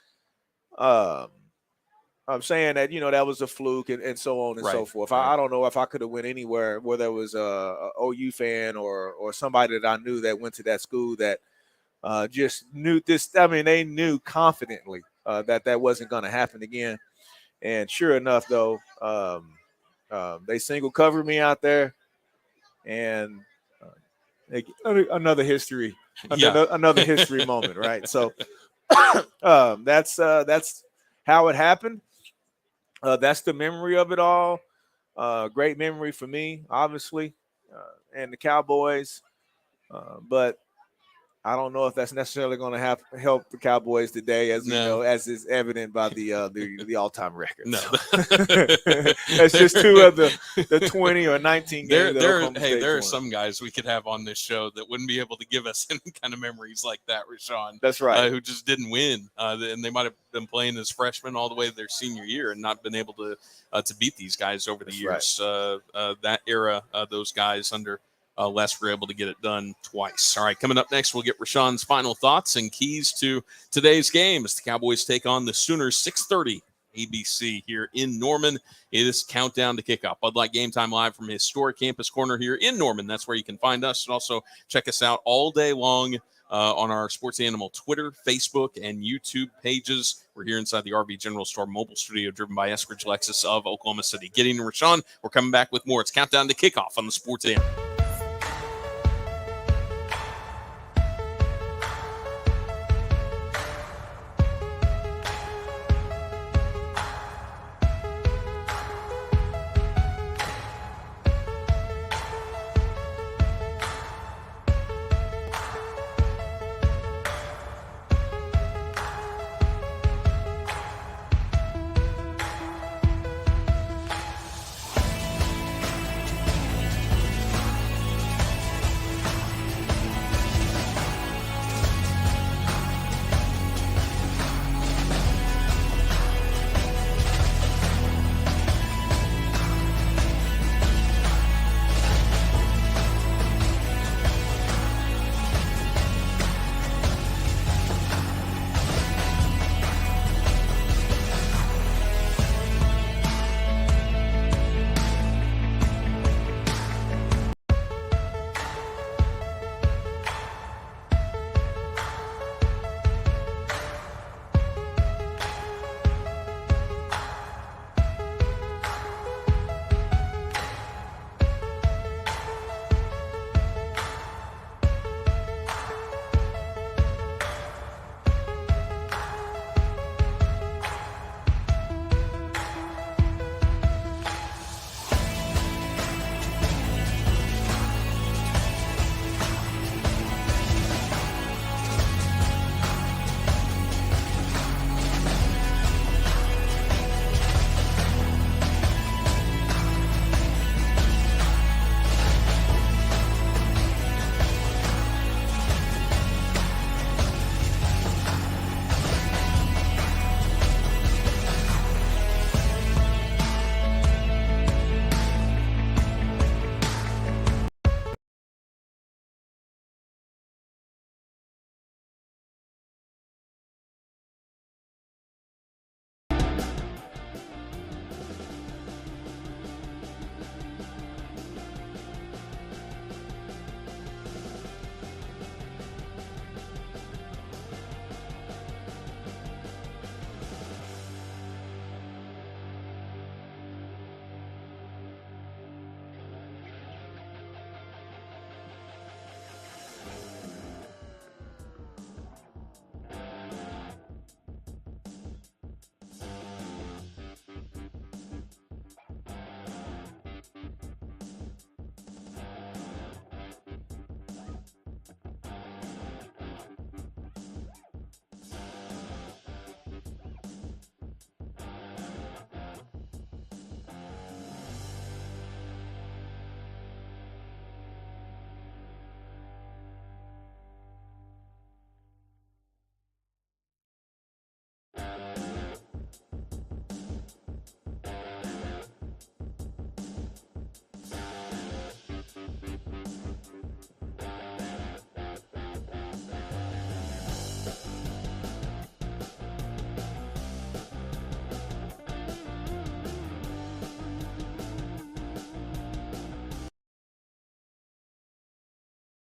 I'm saying that, that was a fluke and so on and so forth. I don't know if I could have went anywhere where there was a OU fan or somebody that I knew that went to that school that just knew this. I mean, they knew confidently that wasn't going to happen again. And sure enough, though, they single covered me out there, and another history moment, right? So that's how it happened. That's the memory of it all. Great memory for me, obviously, and the Cowboys. But I don't know if that's necessarily going to help the Cowboys today, as as is evident by the all-time record. No, that's just two of the 20 or 19 games. There are some guys we could have on this show that wouldn't be able to give us any kind of memories like that, Rashaun. That's right. Who just didn't win, and they might have been playing as freshmen all the way to their senior year and not been able to beat these guys over the years. Right. That era, those guys under Les were able to get it done twice. All right, coming up next, we'll get Rashaun's final thoughts and keys to today's game as the Cowboys take on the Sooners. 6:30 ABC here in Norman. It is countdown to kickoff. Bud Light Game Time live from historic Campus Corner here in Norman. That's where you can find us, and also check us out all day long on our Sports Animal Twitter, Facebook, and YouTube pages. We're here inside the RV General Store mobile studio driven by Eskridge Lexus of Oklahoma City. Gideon and Rashaun, we're coming back with more. It's countdown to kickoff on the Sports Animal.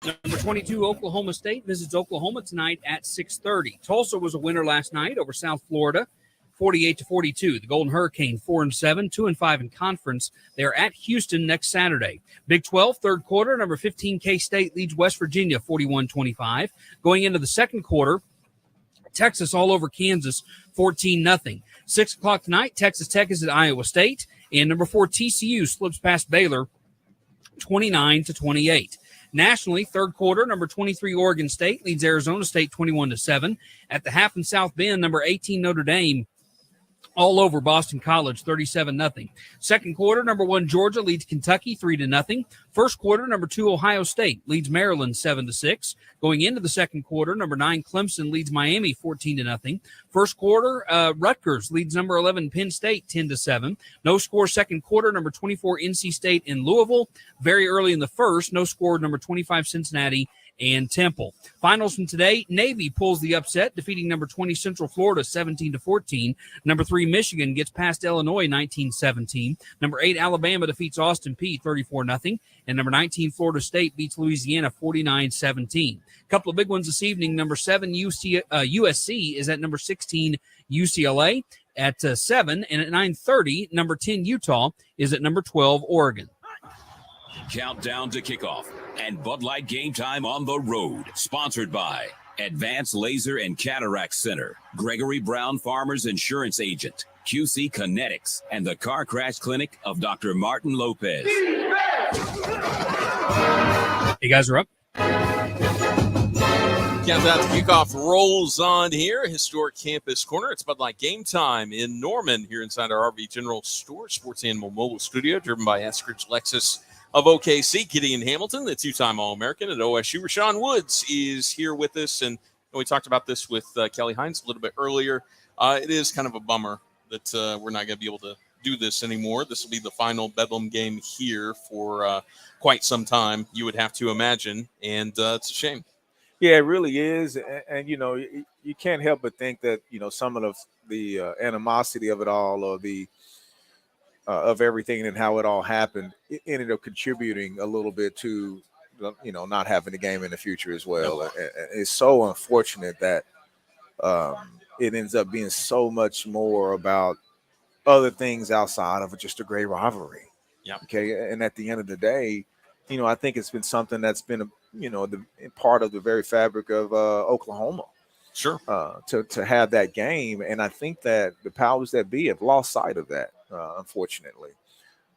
Number 22, Oklahoma State visits Oklahoma tonight at 6:30. Tulsa was a winner last night over South Florida, 48-42. The Golden Hurricane 4-7, 2-5 in conference. They are at Houston next Saturday. Big 12, third quarter, number 15, K-State leads West Virginia 41-25. Going into the second quarter, Texas all over Kansas, 14-0. 6 o'clock tonight, Texas Tech is at Iowa State, and number 4, TCU slips past Baylor, 29-28. Nationally, third quarter, number 23, Oregon State leads Arizona State 21-7. At the half in South Bend, number 18, Notre Dame all over Boston College, 37-0. Second quarter, number 1, Georgia leads Kentucky 3-0. First quarter, number 2, Ohio State leads Maryland 7-6. Going into the second quarter, number 9, Clemson leads Miami 14-0. First quarter, Rutgers leads number 11, Penn State 10-7. No score second quarter, number 24, NC State and Louisville. Very early in the first, no score, number 25, Cincinnati and Temple. Finals from today, Navy pulls the upset, defeating number 20 Central Florida 17-14. Number 3 Michigan gets past Illinois 19-17. Number 8 Alabama defeats Austin Peay 34-0. And number 19 Florida State beats Louisiana 49-17. A couple of big ones this evening. Number 7 USC is at number 16 UCLA at 7. And at 9:30, number 10 Utah is at number 12 Oregon. Countdown to kickoff and Bud Light Game Time on the road. Sponsored by Advanced Laser and Cataract Center, Gregory Brown Farmers Insurance Agent, QC Kinetics, and the Car Crash Clinic of Dr. Martin Lopez. You guys are up. Countdown to kickoff rolls on here. Historic Campus Corner. It's Bud Light Game Time in Norman here inside our RV General Store, Sports Animal Mobile Studio, driven by Eskridge Lexus of OKC. Gideon Hamilton, the two-time All-American at OSU. Rashaun Woods is here with us, and we talked about this with Kelly Hines a little bit earlier. It is kind of a bummer that we're not going to be able to do this anymore. This will be the final Bedlam game here for quite some time, you would have to imagine, and it's a shame. Yeah, it really is, and you know, you can't help but think that, you know, some of the animosity of it all, or the of everything and how it all happened, it ended up contributing a little bit to, you know, not having the game in the future as well. It's so unfortunate that it ends up being so much more about other things outside of just a great rivalry. Yeah. Okay. And at the end of the day, you know, I think it's been something that's been, you know, the part of the very fabric of Oklahoma. Sure. To have that game. And I think that the powers that be have lost sight of that, unfortunately,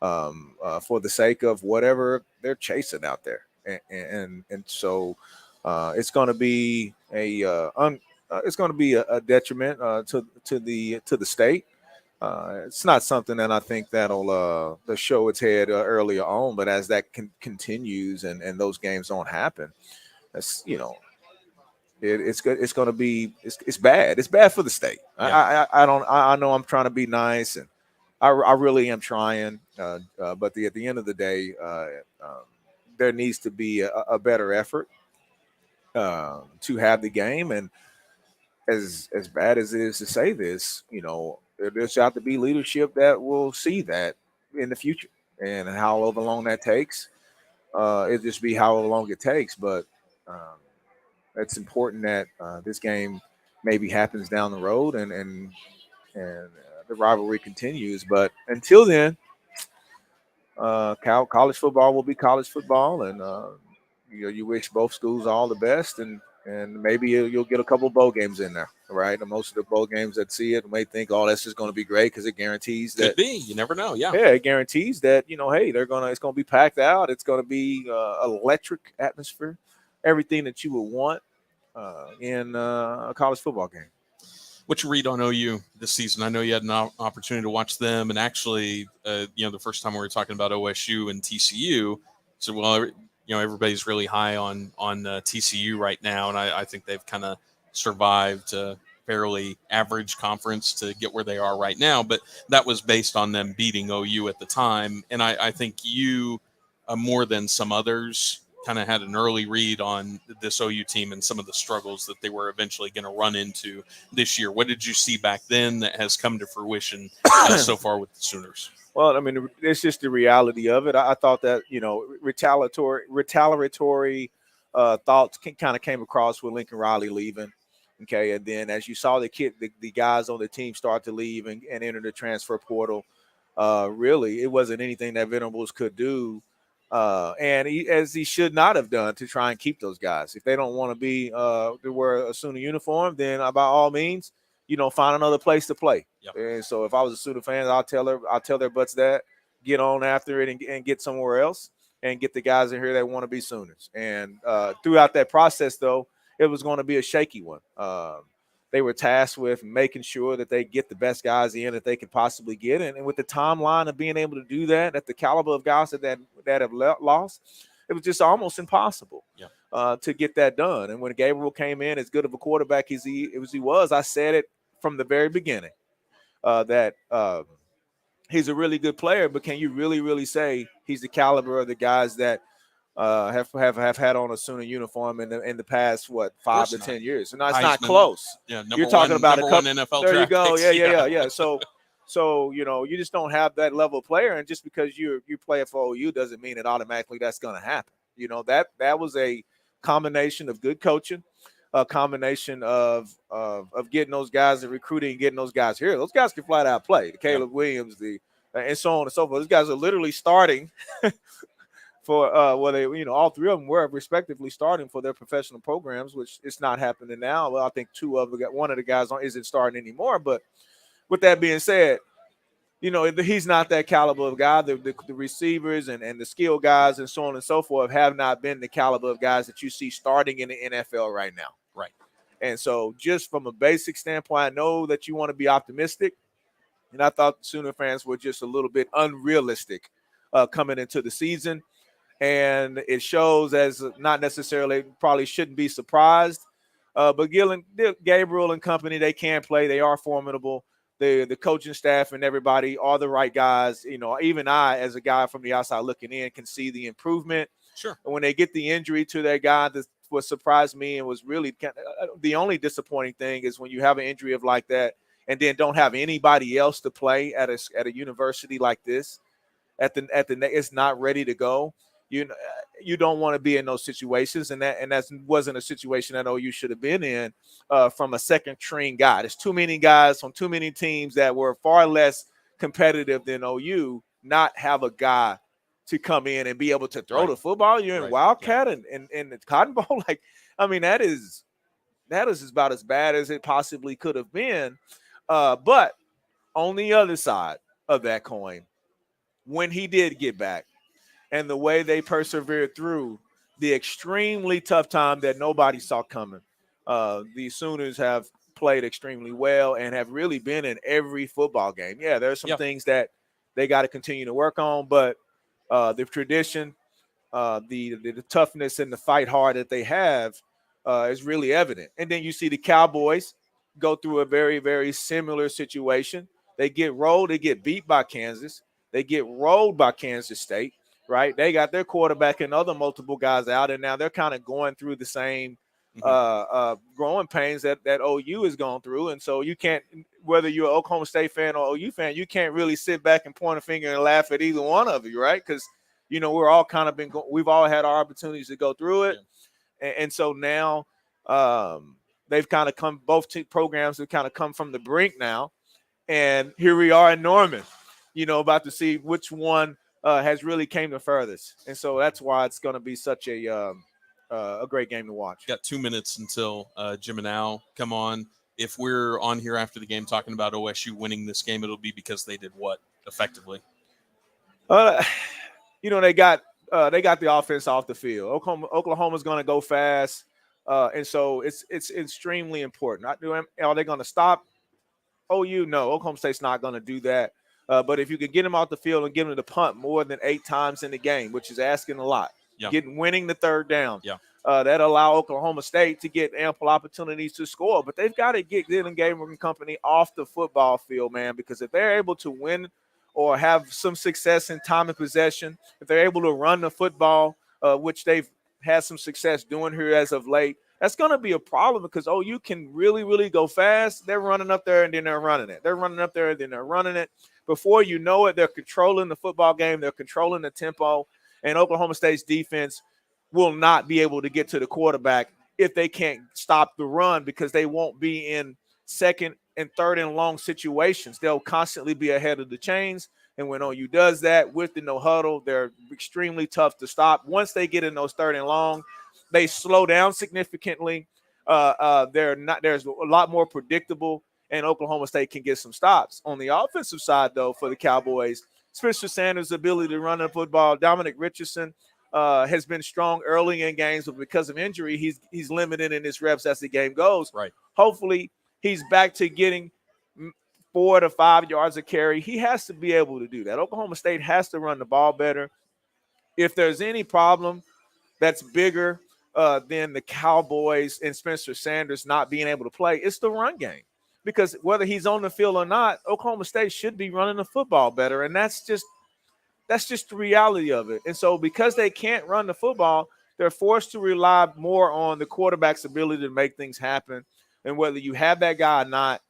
for the sake of whatever they're chasing out there. And so it's going to be a detriment to the state. It's not something that I think that'll show its head earlier on, but as that continues and those games don't happen, that's, you know, it's good. It's going to be, it's bad. It's bad for the state. Yeah. I know I'm trying to be nice, and I really am trying. But at the end of the day, there needs to be a better effort to have the game. And as bad as it is to say this, you know, there's got to be leadership that will see that in the future, and however long that takes, it'll just be however long it takes. But it's important that this game maybe happens down the road and the rivalry continues. But until then, college football will be college football, and you know, you wish both schools all the best, and maybe you'll get a couple of bowl games in there, right? And most of the bowl games that see it may think, oh, that's just going to be great because it guarantees that. Could be. You never know. Yeah. Yeah, it guarantees that, you know, hey, it's going to be packed out. It's going to be electric atmosphere, everything that you would want in a college football game. What you read on OU this season? I know you had an opportunity to watch them, and actually, you know, the first time we were talking about OSU and TCU, so well, you know, everybody's really high on TCU right now, and I think they've kind of survived a fairly average conference to get where they are right now. But that was based on them beating OU at the time, and I think you, more than some others, kind of had an early read on this OU team and some of the struggles that they were eventually going to run into this year. What did you see back then that has come to fruition so far with the Sooners? Well, I mean, it's just the reality of it. I thought that, you know, retaliatory thoughts kind of came across with Lincoln Riley leaving. Okay, and then as you saw the guys on the team start to leave and enter the transfer portal, really it wasn't anything that Venables could do, and as he should not have done, to try and keep those guys. If they don't want to be to wear a Sooner uniform, then by all means, find another place to play. Yep. And so if I was a Sooner fan, I'll tell their butts that, get on after it and get somewhere else and get the guys in here that want to be Sooners. And throughout that process, though, it was going to be a shaky one. They were tasked with making sure that they get the best guys in that they could possibly get. And with the timeline of being able to do that, at the caliber of guys that have lost, it was just almost impossible to get that done. And when Gabriel came in, as good of a quarterback as he was, I said it from the very beginning that he's a really good player, but can you really, really say he's the caliber of the guys that have had on a Sooner uniform in the past 5 to 10 years? And it's not close. Yeah, you're talking about a couple NFL. There you go. Picks, Yeah. So you just don't have that level of player, and just because you play for OU doesn't mean that automatically that's going to happen. That was a combination of good coaching, a combination of getting those guys and recruiting and getting those guys here. Those guys can flat out play. Caleb Williams, and so on and so forth. Those guys are literally starting for all three of them were respectively starting for their professional programs, which is not happening now. Well, I think one of the guys isn't starting anymore. But with that being said, he's not that caliber of guy. The receivers and the skill guys and so on and so forth have not been the caliber of guys that you see starting in the NFL right now. Right. And so just from a basic standpoint, I know that you want to be optimistic. And I thought Sooner fans were just a little bit unrealistic coming into the season. And it shows as not necessarily probably shouldn't be surprised. But Gabriel and company, they can play. They are formidable. The coaching staff and everybody are the right guys. Even I, as a guy from the outside looking in, can see the improvement. Sure. And when they get the injury to their guy, what surprised me and was really the only disappointing thing is when you have an injury like that and then don't have anybody else to play at a university like this, it's not ready to go. You don't want to be in those situations, and that wasn't a situation that OU should have been in from a second string guy. There's too many guys on too many teams that were far less competitive than OU not have a guy to come in and be able to throw the football. You're in Wildcat and the Cotton Bowl. That is about as bad as it possibly could have been. But on the other side of that coin, when he did get back, and the way they persevered through the extremely tough time that nobody saw coming. The Sooners have played extremely well and have really been in every football game. Yeah, there's some things that they got to continue to work on, but the tradition, the toughness and the fight hard that they have is really evident. And then you see the Cowboys go through a very, very similar situation. They get rolled. They get beat by Kansas. They get rolled by Kansas State. Right, they got their quarterback and other multiple guys out, and now they're kind of going through the same growing pains that OU is going through. And so you can't, whether you're an Oklahoma State fan or OU fan, you can't really sit back and point a finger and laugh at either one of you, right? Because we're all kind of we've all had our opportunities to go through it, and so now they've kind of come. Both programs have kind of come from the brink now, and here we are in Norman, about to see which one has really came the furthest. And so that's why it's going to be such a great game to watch. Got 2 minutes until Jim and Al come on. If we're on here after the game talking about OSU winning this game, it'll be because they did what effectively? They got the offense off the field. Oklahoma's going to go fast. And so it's extremely important. Are they going to stop OU? No, Oklahoma State's not going to do that. But if you can get them off the field and give them the punt more than 8 times in the game, which is asking a lot, winning the third down, that allow Oklahoma State to get ample opportunities to score. But they've got to get Gideon Hamilton and company off the football field, man, because if they're able to win or have some success in time of possession, if they're able to run the football, which they've had some success doing here as of late, that's going to be a problem because OU can really, really go fast. They're running up there and then they're running it. They're running up there and then they're running it. Before you know it, they're controlling the football game. They're controlling the tempo. And Oklahoma State's defense will not be able to get to the quarterback if they can't stop the run, because they won't be in second and third and long situations. They'll constantly be ahead of the chains. And when OU does that with the no huddle, they're extremely tough to stop. Once they get in those third and long, they slow down significantly. There's a lot more predictable, and Oklahoma State can get some stops. On the offensive side, though, for the Cowboys, Spencer Sanders' ability to run the football, Dominic Richardson has been strong early in games, but because of injury, he's limited in his reps as the game goes. Right. Hopefully, he's back to getting 4 to 5 yards a carry. He has to be able to do that. Oklahoma State has to run the ball better. If there's any problem that's bigger than the Cowboys and Spencer Sanders not being able to play, it's the run game. Because whether he's on the field or not, Oklahoma State should be running the football better, and that's just the reality of it. And so because they can't run the football, they're forced to rely more on the quarterback's ability to make things happen. And whether you have that guy or not,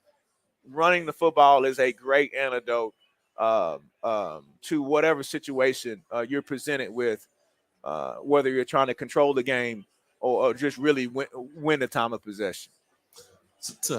running the football is a great antidote to whatever situation you're presented with, whether you're trying to control the game or just really win the time of possession. It's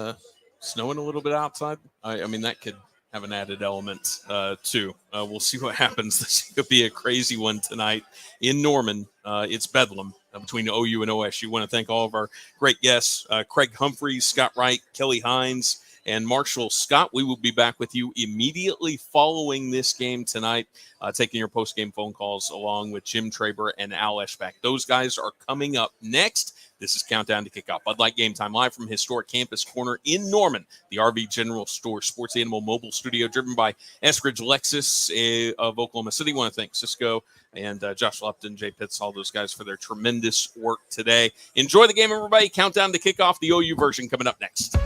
snowing a little bit outside. I mean, that could have an added element too. We'll see what happens. This could be a crazy one tonight in Norman. It's Bedlam between OU and OSU. I want to thank all of our great guests, Craig Humphries, Scott Wright, Kelly Hines, and Marshall Scott. We will be back with you immediately following this game tonight, taking your post-game phone calls along with Jim Traber and Al Eschbach. Those guys are coming up next. This is Countdown to Kickoff. Bud Light Game Time, live from historic Campus Corner in Norman, the RV General Store Sports Animal Mobile Studio, driven by Eskridge Lexus of Oklahoma City. I want to thank Cisco and Josh Lupton, Jay Pitts, all those guys for their tremendous work today. Enjoy the game, everybody. Countdown to Kickoff, the OU version, coming up next.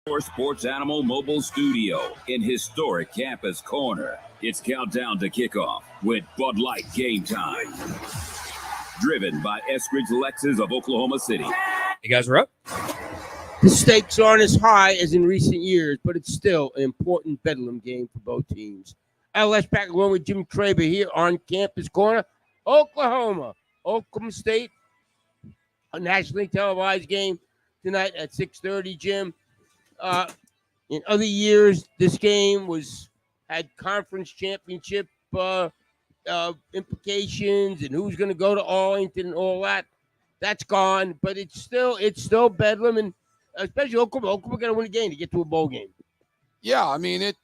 Your Sports Animal Mobile Studio in historic Campus Corner. It's countdown to kickoff with Bud Light Game Time. Driven by Eskridge Lexus of Oklahoma City. You guys are up. The stakes aren't as high as in recent years, but it's still an important Bedlam game for both teams. Al Eschbach along with Jim Traber here on Campus Corner, Oklahoma State, a nationally televised game tonight at 6:30, Jim. In other years, this game had conference championship implications and who's going to go to Arlington and all that. That's gone, but it's still Bedlam, and especially Oklahoma got to win a game to get to a bowl game. Yeah, I mean it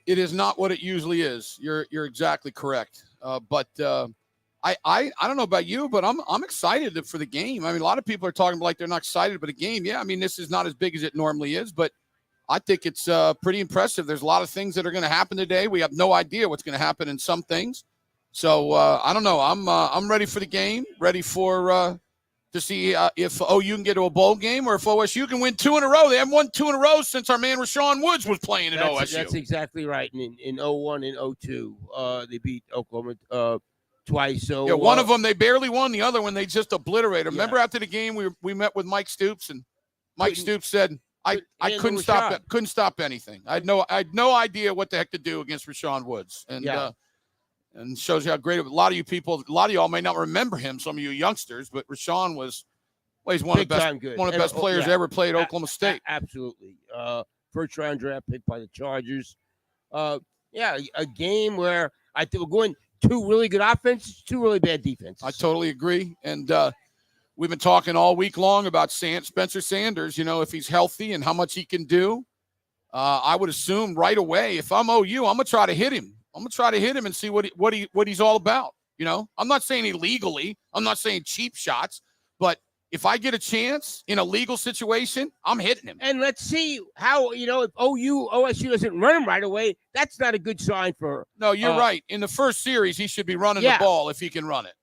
is not what it usually is. You're exactly correct. But I don't know about you, but I'm excited for the game. I mean, a lot of people are talking like they're not excited about a game. Yeah, I mean, this is not as big as it normally is, but I think it's pretty impressive. There's a lot of things that are going to happen today. We have no idea what's going to happen in some things. So I don't know. I'm ready for the game. Ready for to see if OU can get to a bowl game or if OSU can win 2 in a row. They haven't won 2 in a row since our man Rashaun Woods was playing at OSU. That's exactly right. In 01 and 02, they beat Oklahoma twice. So yeah, one of them they barely won. The other one they just obliterated. Yeah. Remember after the game we met with Mike Stoops, and Mike Stoops said I couldn't stop anything. I had no idea what the heck to do against Rashaun Woods, and shows you how great of a lot of y'all may not remember him. Some of you youngsters, but Rashaun he's one of the best players ever played at Oklahoma State. Absolutely, first round draft pick by the Chargers. A game where I think we're going 2 really good offenses, 2 really bad defenses. I totally agree. And we've been talking all week long about Spencer Sanders, if he's healthy and how much he can do. I would assume right away, if I'm OU, I'm going to try to hit him. I'm going to try to hit him and see what he's all about. I'm not saying illegally. I'm not saying cheap shots. But if I get a chance in a legal situation, I'm hitting him. And let's see how, if OSU doesn't run him right away, that's not a good sign for. No, you're right. In the first series, he should be running the ball if he can run it.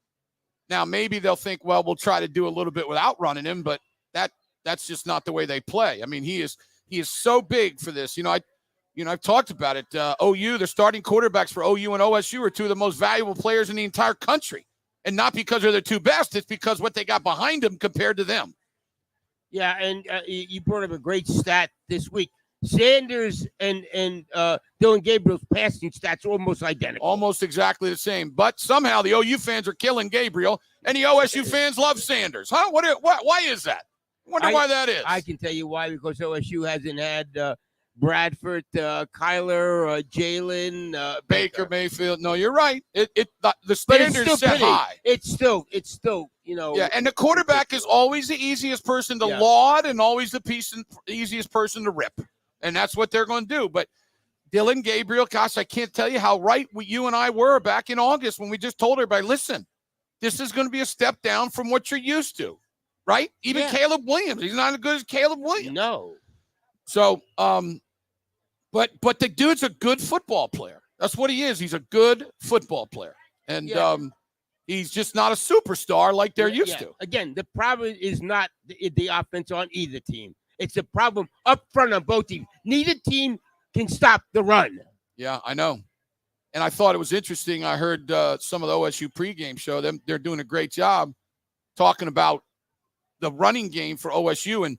Now, maybe they'll think, well, we'll try to do a little bit without running him, but that's just not the way they play. I mean, he is so big for this. I've talked about it. OU, the starting quarterbacks for OU and OSU are 2 of the most valuable players in the entire country. And not because they're the 2 best, it's because what they got behind them compared to them. Yeah, and you brought up a great stat this week. Sanders and Dylan Gabriel's passing stats are almost identical. Almost exactly the same. But somehow the OU fans are killing Gabriel, and the OSU fans love Sanders. Huh? Why is that? I wonder why that is. I can tell you why, because OSU hasn't had Bradford, Kyler, Jalen, Baker Mayfield. No, you're right. The standards set high. It's still, Yeah, and the quarterback is always the easiest person to laud and always the easiest person to rip. And that's what they're going to do. But Dylan Gabriel, gosh, I can't tell you how right you and I were back in August when we just told everybody, listen, this is going to be a step down from what you're used to, right? Even Caleb Williams, he's not as good as Caleb Williams. No. So, but the dude's a good football player. That's what he is. He's a good football player. And he's just not a superstar like they're used to. Again, the problem is not the offense on either team. It's a problem up front on both teams. Neither team can stop the run. Yeah, I know. And I thought it was interesting. I heard some of the OSU pregame show. They're doing a great job talking about the running game for OSU and,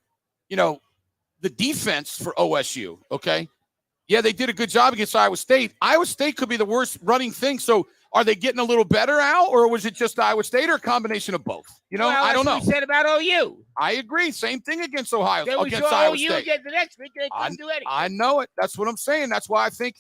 the defense for OSU, okay? Yeah, they did a good job against Iowa State. Iowa State could be the worst running thing. So are they getting a little better, Al, or was it just Iowa State or a combination of both? I don't know. What we said about OU. I agree. Same thing against Iowa State. Against the next week, they couldn't do anything. I know it. That's what I'm saying. That's why I think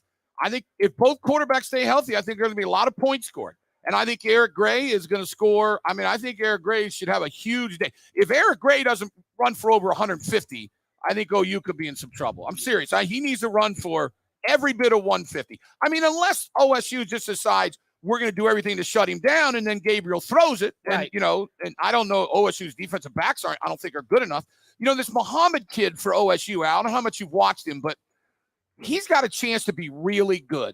if both quarterbacks stay healthy, I think there's going to be a lot of points scored. And I think Eric Gray is going to score. I mean, I think Eric Gray should have a huge day. If Eric Gray doesn't run for over 150, I think OU could be in some trouble. I'm serious. He needs to run for every bit of 150. I mean, unless OSU just decides we're going to do everything to shut him down, and then Gabriel throws it. And, and I don't know, OSU's defensive backs I don't think are good enough. This Muhammad kid for OSU, I don't know how much you've watched him, but he's got a chance to be really good.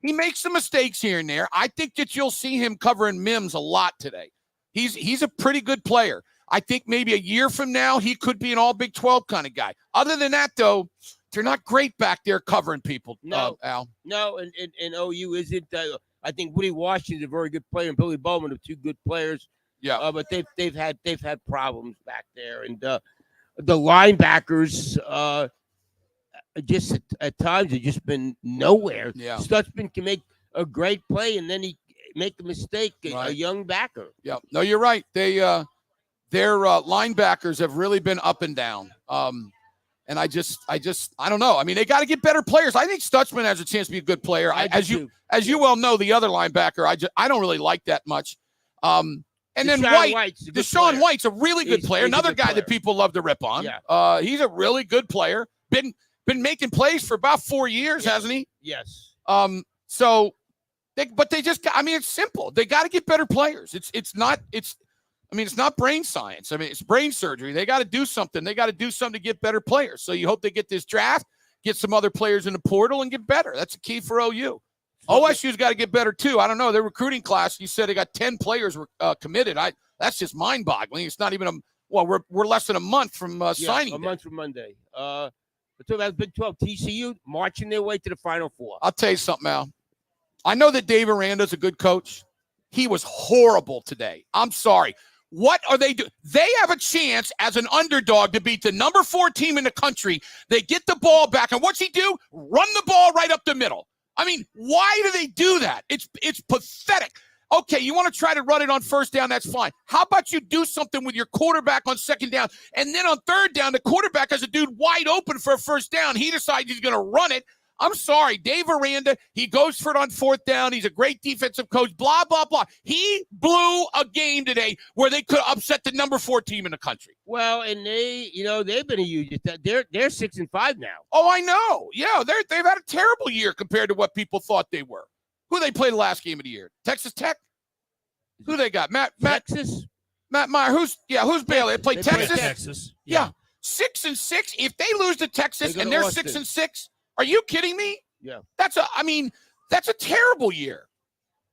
He makes some mistakes here and there. I think that you'll see him covering Mims a lot today. He's a pretty good player. I think maybe a year from now, he could be an all Big 12 kind of guy. Other than that, though, they're not great back there covering people, Al. No, and OU isn't. I think Woody Washington's a very good player, and Billy Bowman are two good players. Yeah. But they've had problems back there, and the linebackers just at times have just been nowhere. Yeah. Stutzman can make a great play, and then he make a mistake. A young backer. Yeah. No, you're right. Their linebackers have really been up and down. And I don't know. I mean, they got to get better players. I think Stutzman has a chance to be a good player. As you well know, the other linebacker, I don't really like that much. And then Deshaun White's a really good player. Another guy that people love to rip on. Yeah. He's a really good player. Been making plays for about 4 years, hasn't he? Yes. But they just, it's simple. They got to get better players. It's not brain science. I mean, it's brain surgery. They got to do something. They got to do something to get better players. So you hope they get this draft, get some other players in the portal, and get better. That's the key for OU. OSU's got to get better too. I don't know. Their recruiting class, you said they got 10 players committed. That's just mind-boggling. It's not even we're less than a month from signing. A month from Monday. But that's Big 12. TCU marching their way to the Final Four. I'll tell you something, Al. I know that Dave Aranda's a good coach. He was horrible today. I'm sorry. What are they doing? They have a chance as an underdog to beat the number 4 team in the country. They get the ball back, and what's he do? Run the ball right up the middle. I mean, why do they do that? It's pathetic. Okay, you want to try to run it on first down, that's fine. How about you do something with your quarterback on second down, and then on third down, the quarterback has a dude wide open for a first down. He decides he's going to run it. I'm sorry, Dave Aranda, he goes for it on fourth down. He's a great defensive coach, blah, blah, blah. He blew a game today where they could upset the number 4 team in the country. Well, and they've been a huge. They're 6-5 now. Oh, I know. Yeah, they've had a terrible year compared to what people thought they were. Who they played the last game of the year? Texas Tech? Who they got? Texas? Matt Meyer. Who's Bailey? They played Texas? Texas. Yeah. 6-6. If they lose to Texas and they're 6-6, are you kidding me? Yeah. That's a terrible year.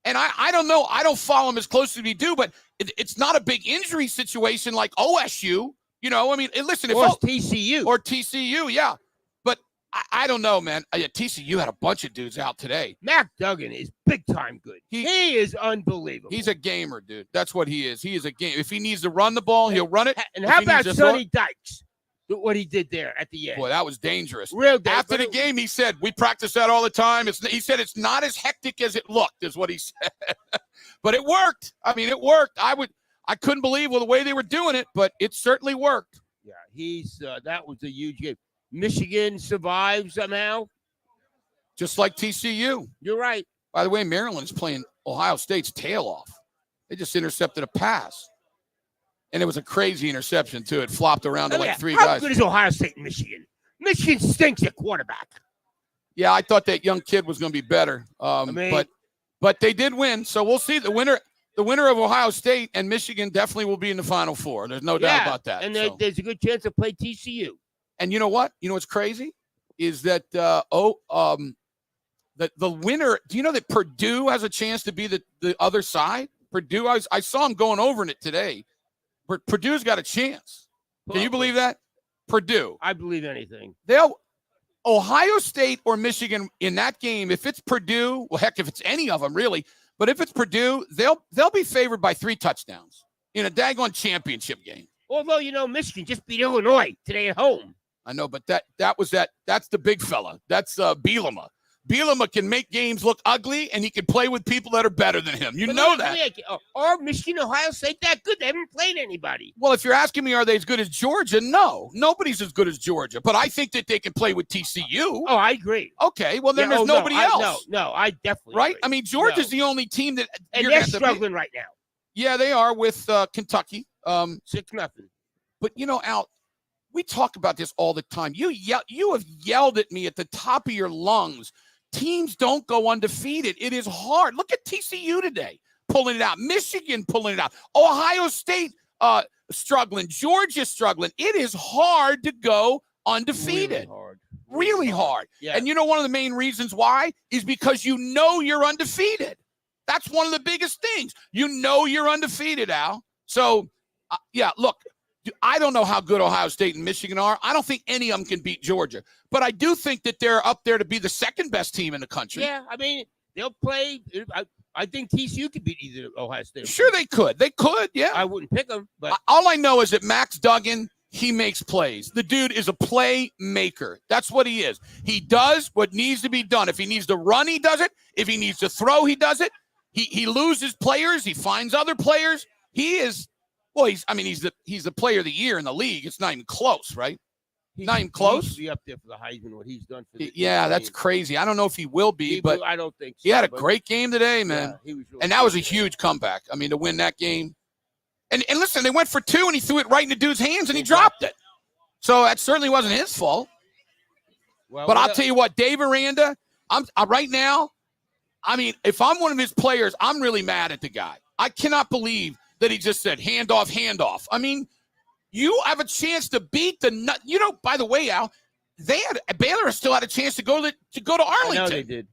And I don't know. I don't follow them as closely as we do, but it's not a big injury situation like OSU. Listen. Or TCU. Or TCU, yeah. But I don't know, man. TCU had a bunch of dudes out today. Mac Duggan is big time good. He is unbelievable. He's a gamer, dude. That's what he is. He is a game. If he needs to run the ball, he'll run it. And how about Sonny Dykes? What he did there at the end. Boy, that was dangerous. Real dangerous. After the game, he said, we practice that all the time. He said it's not as hectic as it looked, is what he said. But it worked. It worked. I couldn't believe the way they were doing it, but it certainly worked. Yeah, that was a huge game. Michigan survived somehow. Just like TCU. You're right. By the way, Maryland's playing Ohio State's tail off. They just intercepted a pass. And it was a crazy interception, too. It flopped around to like 3 guys. How good is Ohio State and Michigan? Michigan stinks at quarterback. Yeah, I thought that young kid was going to be better. But they did win. So we'll see. The winner of Ohio State and Michigan definitely will be in the Final Four. There's no doubt about that. And there's a good chance to play TCU. And you know what? You know what's crazy? Is that the winner, do you know that Purdue has a chance to be the other side? Purdue, I saw him going over in it today. Purdue's got a chance. Can you believe that? Purdue. I believe anything. Ohio State or Michigan in that game, if it's Purdue, well, heck, if it's any of them, really, but if it's Purdue, they'll be favored by 3 touchdowns in a daggone championship game. Although, Michigan just beat Illinois today at home. I know, but that's the big fella. That's Bielema. Bielema can make games look ugly, and he can play with people that are better than him. You know that. Are Michigan, Ohio State that good? They haven't played anybody. Well, if you're asking me, are they as good as Georgia? No. Nobody's as good as Georgia. But I think that they can play with TCU. Oh, I agree. Okay, well, then there's nobody else. No, I definitely Right? agree. Georgia's the only team that – And they're struggling right now. Yeah, they are with Kentucky. 6-0. But, Al, we talk about this all the time. You have yelled at me at the top of your lungs. Teams don't go undefeated. It is hard. Look at TCU today, pulling it out. Michigan pulling it out. Ohio State struggling. Georgia struggling. It is hard to go undefeated. Really hard. Yeah. And one of the main reasons why is because you're undefeated. That's one of the biggest things. You're undefeated, Al. So Yeah, look, I don't know how good Ohio State and Michigan are. I don't think any of them can beat Georgia. But I do think that they're up there to be the second best team in the country. Yeah, I mean, they'll play. I think TCU could beat either Ohio State. Sure, they could. They could, yeah. I wouldn't pick them. But all I know is that Max Duggan, he makes plays. The dude is a playmaker. That's what he is. He does what needs to be done. If he needs to run, he does it. If he needs to throw, he does it. He loses players. He finds other players. He is, well, he's the player of the year in the league. It's not even close, right? Not even close. He should be up there for the Heisman, what he's done for the Yeah, that's crazy. I don't know if he will be, but I don't think so. He had a great game today, man. Yeah, he was really and that was a huge comeback. I mean, to win that game. And listen, they went for 2, and he threw it right in the dude's hands, and he dropped it. So that certainly wasn't his fault. Well, but I'll tell you what, Dave Aranda, I'm right now, I mean, if I'm one of his players, I'm really mad at the guy. I cannot believe that he just said, hand off, hand off. I mean, you have a chance to beat the nut. You know, by the way, Al, Baylor still had a chance to go to Arlington. I know they did.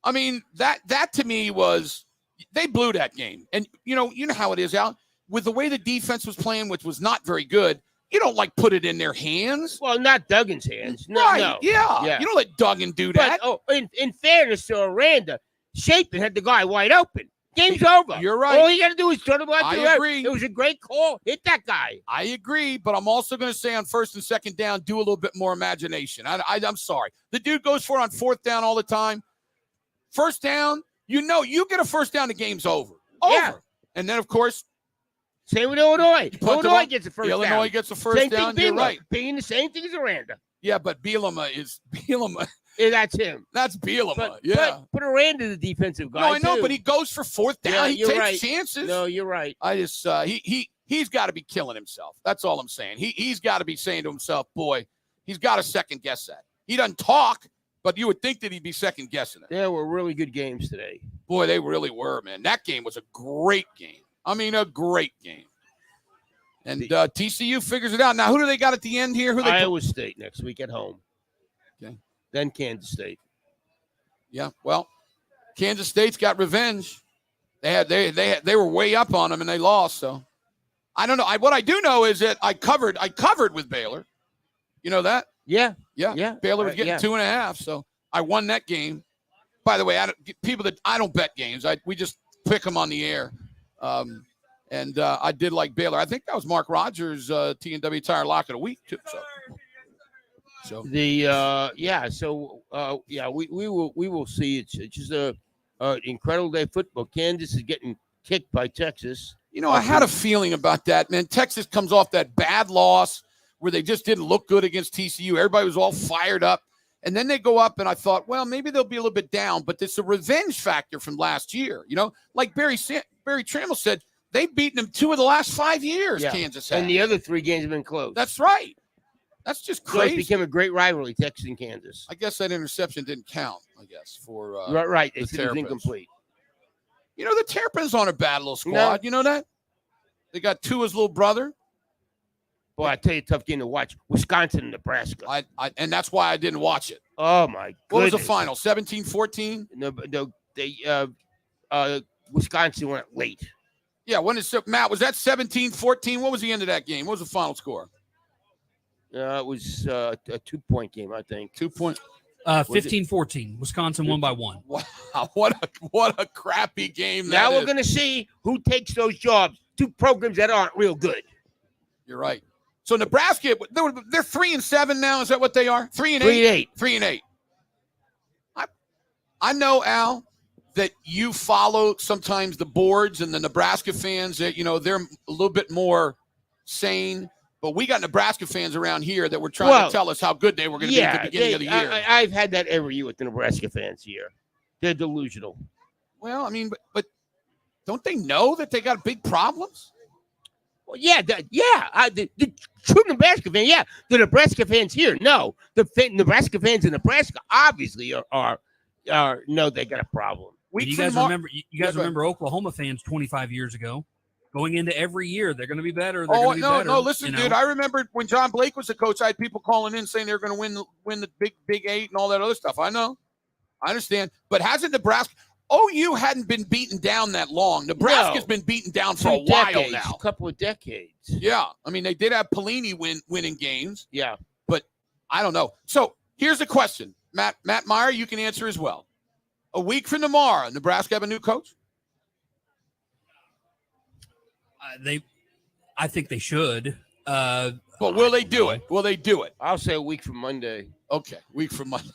I mean, that to me was, they blew that game. And you know how it is, Al, with the way the defense was playing, which was not very good. You don't put it in their hands. Well, not Duggan's hands. No, right? No. Yeah. You don't let Duggan do that. But in fairness to Aranda, Shapen had the guy wide open. Game's over. You're right. All you got to do is turn him on. I agree. It was a great call. Hit that guy. I agree, but I'm also going to say on first and second down, do a little bit more imagination. I'm sorry. The dude goes for it on fourth down all the time. First down, you get a first down, the game's over. Yeah. And then, of course, same with Illinois. Illinois gets a first down. Illinois gets a first down. You're right. Being the same thing as Aranda. Yeah, but Bielema. Yeah, that's him. That's Bielema. But Aranda, the defensive guy. No, I know, too. but he goes for fourth down. Yeah, he you're takes right. chances. No, you're right. I just he's got to be killing himself. That's all I'm saying. He's got to be saying to himself, boy, he's got to second guess that. He doesn't talk, but you would think that he'd be second guessing it. There were really good games today. Boy, they really were, man. That game was a great game. I mean, a great game. And TCU figures it out. Now, who do they got at the end here? Iowa State next week at home. Okay. Then Kansas State. Yeah, well, Kansas State's got revenge. They were way up on them and they lost. So I don't know. What I do know is that I covered with Baylor. You know that? Yeah. Baylor was getting 2.5, so I won that game. By the way, I don't bet games. We just pick them on the air. And I did like Baylor. I think that was Mark Rogers' T&W Tire Lock of the Week too. So we will see. It's just a incredible day of football. Kansas is getting kicked by Texas. You know, I had a feeling about that, man. Texas comes off that bad loss where they just didn't look good against TCU. Everybody was all fired up. And then they go up, and I thought, well, maybe they'll be a little bit down. But it's a revenge factor from last year. You know, like Barry Trammell said, they've beaten them 2 of the last 5 years, Kansas has. And the other 3 games have been close. That's right. That's just crazy. So it became a great rivalry, Texas and Kansas. I guess that interception didn't count, for right. The It was incomplete. You know, the Terrapins aren't a bad little squad. No. You know that? They got Tua's little brother. Boy, I tell you, tough game to watch. Wisconsin and Nebraska. And that's why I didn't watch it. Oh, my goodness. What was the final, 17-14? No, Wisconsin went late. Yeah, Matt, was that 17-14? What was the end of that game? What was the final score? It was a 2-point game, I think. 2 point. 15-14. Wisconsin won by 1. Wow, what a crappy game now we're going to see who takes those jobs. 2 programs that aren't real good. You're right. So Nebraska, they're 3-7 now. Is that what they are? 3-8. 3-8. 3-8. I know, Al, that you follow sometimes the boards and the Nebraska fans. That they're a little bit more sane. But we got Nebraska fans around here that were trying to tell us how good they were going to be at the beginning of the year. I've had that every year with the Nebraska fans here. They're delusional. Well, I mean, but don't they know that they got big problems? Well, the true Nebraska fan, the Nebraska fans here, no. The Nebraska fans in Nebraska obviously are know they got a problem. You guys remember Oklahoma fans 25 years ago? Going into every year, they're going to be better. No, listen, dude. I remember when John Blake was the coach, I had people calling in saying they're going to win the Big 8 and all that other stuff. I know. I understand. But hasn't Nebraska OU hadn't been beaten down that long. Nebraska's been beaten down for a while now. A couple of decades. Yeah. I mean, they did have Pelini winning games. Yeah. But I don't know. So here's the question. Matt Meyer, you can answer as well. A week from tomorrow, Nebraska have a new coach? I think they should. But will they do it? Will they do it? I'll say a week from Monday. Okay, week from Monday.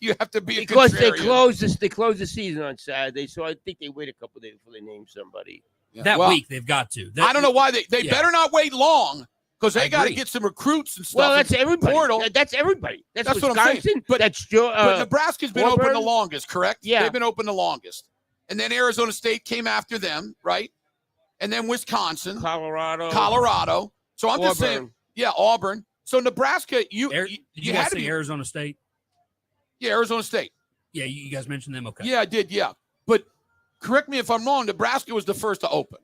You have to be because contrarian. they close the season on Saturday, so I think they wait a couple of days before they name somebody. Yeah. That week they've got to. I don't know why they better not wait long because they got to get some recruits and stuff. Well, that's everybody. Portal. That's everybody. That's what Wisconsin. I'm saying. But that's but Nebraska's been Auburn. open the longest, correct? Yeah, they've been open the longest, and then Arizona State came after them, right? And then Wisconsin, Colorado. So I'm just saying, Auburn. So Nebraska, you had to say Arizona State. Yeah, Arizona State. Yeah, you guys mentioned them. Okay. Yeah, I did. Yeah, but correct me if I'm wrong. Nebraska was the first to open.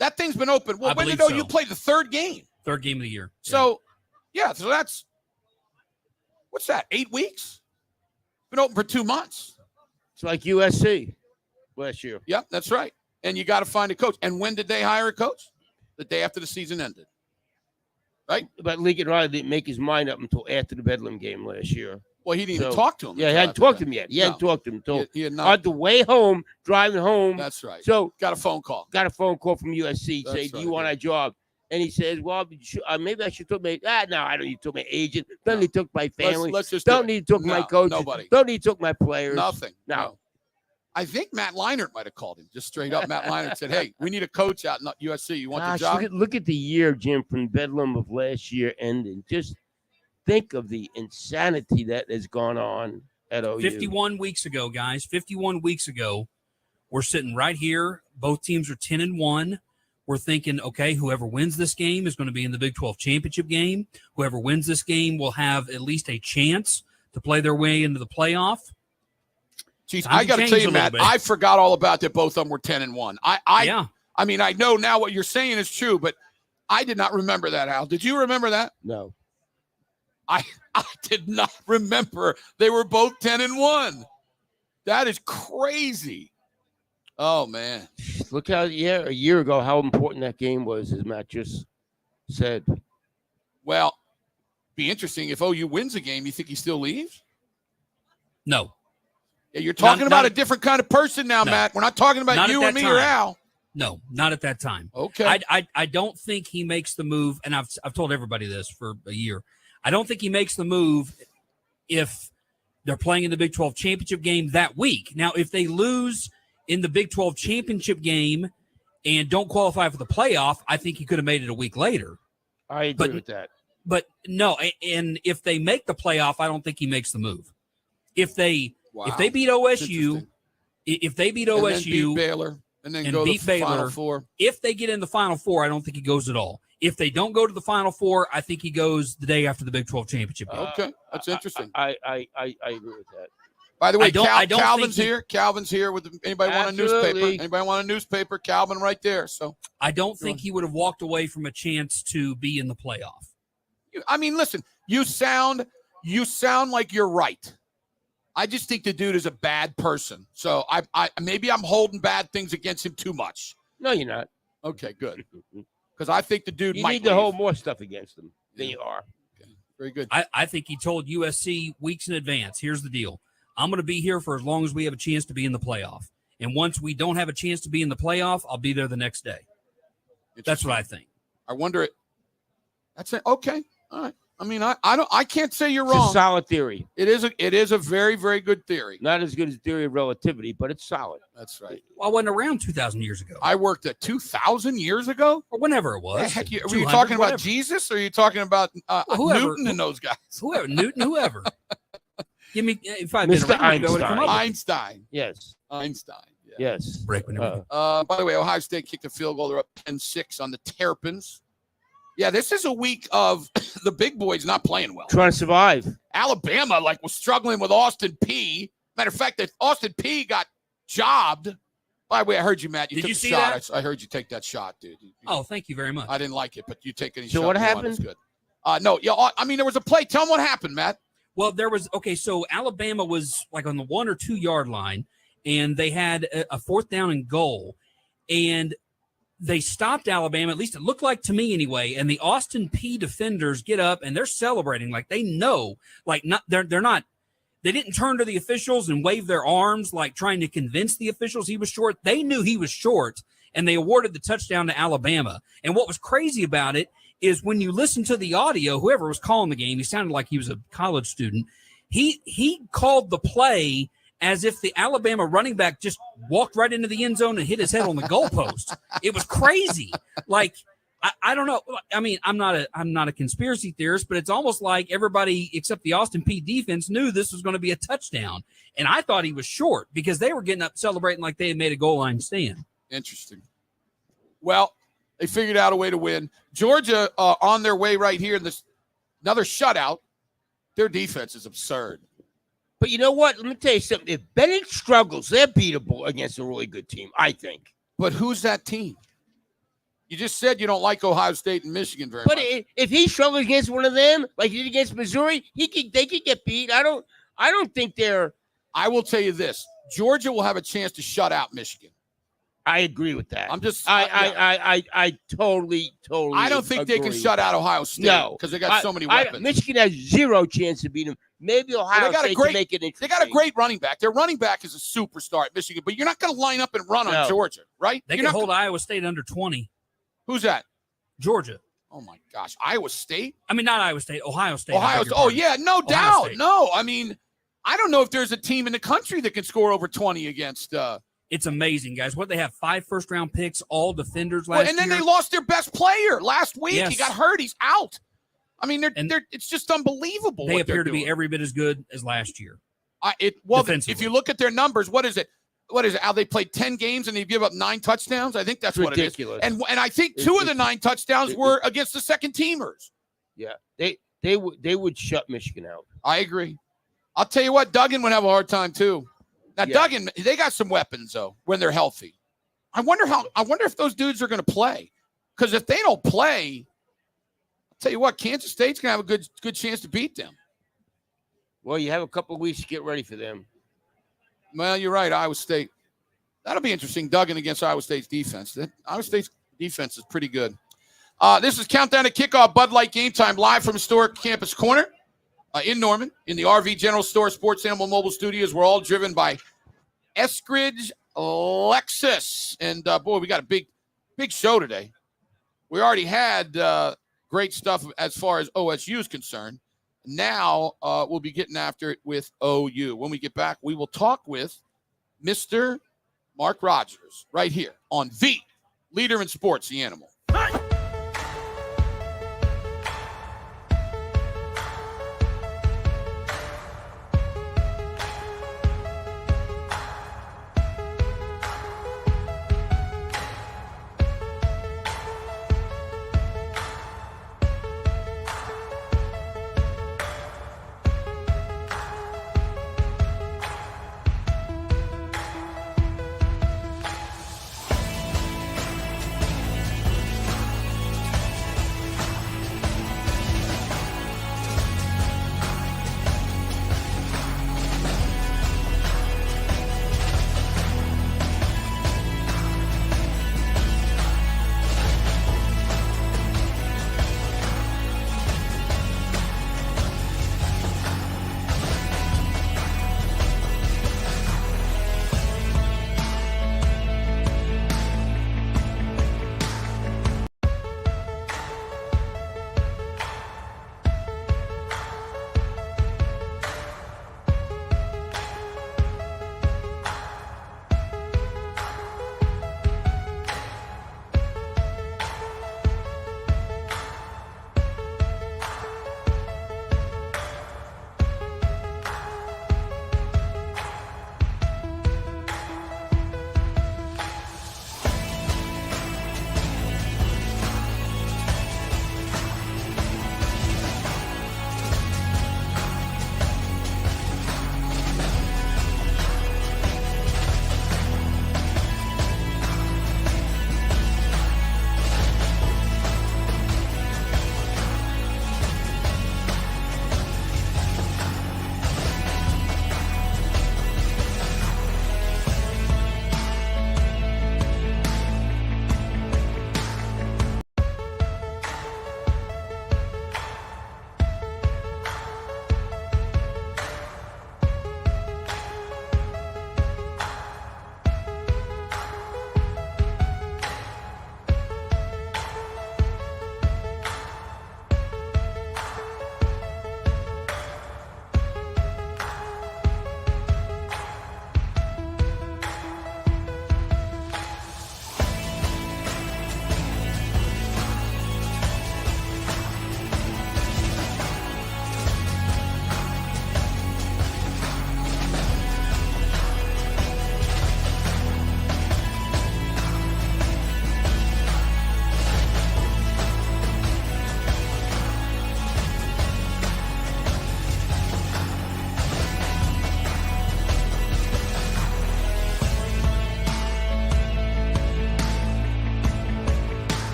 That thing's been open. Well, when did you play the third game? Third game of the year. So, so that's what's that? 8 weeks. Been open for 2 months. It's like USC last year. Yep, that's right. And you got to find a coach. And when did they hire a coach? The day after the season ended. Right? But Lincoln Riley didn't make his mind up until after the Bedlam game last year. Well, he didn't even talk to him. Yeah, he hadn't talked to him yet. He hadn't talked to him until he had on the way home, driving home. That's right. So got a phone call. Got a phone call from USC saying, "Do you want a job?" And he says, "Well, maybe I should talk to my no, I don't need to talk to my agent. Don't need to talk to my family. Let's just don't need to talk to my coach. Nobody. Don't need to talk to my players. Nothing. No. I think Matt Leinart might have called him just straight up. Matt Leinart said, "Hey, we need a coach out in USC. You want the job?" Look at the year, Jim, from Bedlam of last year ending. Just think of the insanity that has gone on at OU. 51 weeks ago, guys. 51 weeks ago, we're sitting right here. Both teams are 10-1. We're thinking, okay, whoever wins this game is going to be in the Big 12 championship game. Whoever wins this game will have at least a chance to play their way into the playoff. Jeez, I got to tell you, Matt, I forgot all about that both of them were 10-1. I mean, I know now what you're saying is true, but I did not remember that, Al. Did you remember that? No. I did not remember they were both 10-1. That is crazy. Oh, man. Look how, a year ago, how important that game was, as Matt just said. Well, be interesting. If OU wins a game, you think he still leaves? No. Yeah, you're talking about a different kind of person now, no. Matt. We're not talking about you or me or Al. No, not at that time. Okay. I don't think he makes the move, and I've told everybody this for a year. I don't think he makes the move if they're playing in the Big 12 championship game that week. Now, if they lose in the Big 12 championship game and don't qualify for the playoff, I think he could have made it a week later. I agree with that. But no, and if they make the playoff, I don't think he makes the move. If they beat OSU, if they beat OSU, beat Baylor, and then go to the Final Four. If they get in the Final Four, I don't think he goes at all. If they don't go to the Final Four, I think he goes the day after the Big 12 championship game. Okay, that's interesting. I agree with that. By the way, I don't Calvin's think here. Calvin's here with anybody want a newspaper? Anybody want a newspaper? Calvin right there. So I don't think he would have walked away from a chance to be in the playoff. I mean, listen, you sound like you're right. I just think the dude is a bad person. So I maybe I'm holding bad things against him too much. No, you're not. Okay, good. Because I think the dude you might need to hold more stuff against him than you are. Okay. Very good. I think he told USC weeks in advance, here's the deal. I'm going to be here for as long as we have a chance to be in the playoff. And once we don't have a chance to be in the playoff, I'll be there the next day. That's what I think. I wonder it. That's it. Okay. All right. I mean, I can't say you're wrong. It's a solid theory. It is a very, very good theory. Not as good as theory of relativity, but it's solid. That's right. Well, I wasn't around 2,000 years ago. I worked at 2,000 years ago? Or whenever it was. Heck, were you talking about Jesus or are you talking about Newton and those guys? Whoever, Newton, whoever. Give me, if I've been Mr. around, Einstein. Yes. Einstein. Yeah. Yes. Breakman. By the way, Ohio State kicked a field goal. They're up 10-6 on the Terrapins. Yeah, this is a week of the big boys not playing well. Trying to survive. Alabama, was struggling with Austin Peay. Matter of fact, that Austin Peay got jobbed. By the way, I heard you, Matt. Did took you the see shot. that? I heard you take that shot, dude. Oh, thank you very much. I didn't like it, but you take any shot. So what happened? It's good. No, I mean, there was a play. Tell them what happened, Matt. Well, so Alabama was on the 1 or 2 yard line, and they had a 4th down and goal, and they stopped Alabama. At least it looked like to me anyway. And the Austin P defenders get up and they're celebrating like they know, like they're not. They didn't turn to the officials and wave their arms like trying to convince the officials he was short. They knew he was short, and they awarded the touchdown to Alabama. And what was crazy about it is when you listen to the audio, whoever was calling the game, he sounded like he was a college student. He called the play as if the Alabama running back just walked right into the end zone and hit his head on the goalpost. It was crazy. Like, I don't know. I mean, I'm not a conspiracy theorist, but it's almost like everybody except the Austin P defense knew this was going to be a touchdown. And I thought he was short because they were getting up celebrating like they had made a goal line stand. Interesting. Well, they figured out a way to win. Georgia on their way right here in this another shutout. Their defense is absurd. But you know what? Let me tell you something. If Bennett struggles, they're beatable against a really good team, I think. But who's that team? You just said you don't like Ohio State and Michigan very much. But if he struggles against one of them, like he did against Missouri, they could get beat. I don't think they're. I will tell you this: Georgia will have a chance to shut out Michigan. I agree with that. I'm just. I totally. I don't think they can shut out Ohio State. No, because they got so many weapons. Michigan has zero chance to beat them. Maybe Ohio State can make it interesting. They got a great running back. Their running back is a superstar at Michigan, but you're not going to line up and run on Georgia, right? They can hold Iowa State under 20. Who's that? Georgia. Oh, my gosh. Iowa State? I mean, not Iowa State. Ohio State. Oh, yeah, no doubt. No, I mean, I don't know if there's a team in the country that can score over 20 against It's amazing, guys. What they have 5 first-round picks, all defenders last year. And then they lost their best player last week. Yes. He got hurt. He's out. I mean, it's just unbelievable. They appear to be every bit as good as last year. If you look at their numbers, what is it? How they played 10 games and they give up 9 touchdowns? I think that's ridiculous. What it is. And I think 2 of the 9 touchdowns were against the second teamers. Yeah, they would shut Michigan out. I agree. I'll tell you what, Duggan would have a hard time too. Now, Duggan, they got some weapons though when they're healthy. I wonder if those dudes are going to play. Because if they don't play, I'll tell you what, Kansas State's going to have a good chance to beat them. Well, you have a couple of weeks to get ready for them. Well, you're right, Iowa State. That'll be interesting, Duggan against Iowa State's defense. Iowa State's defense is pretty good. This is Countdown to Kickoff, Bud Light Game Time, live from Historic Campus Corner in Norman, in the RV General Store Sports Animal Mobile Studios. We're all driven by Eskridge Lexus. And, boy, we got a big show today. We already had great stuff as far as OSU is concerned. Now we'll be getting after it with OU. When we get back, we will talk with Mr. Mark Rogers right here on the Leader in Sports, The Animal.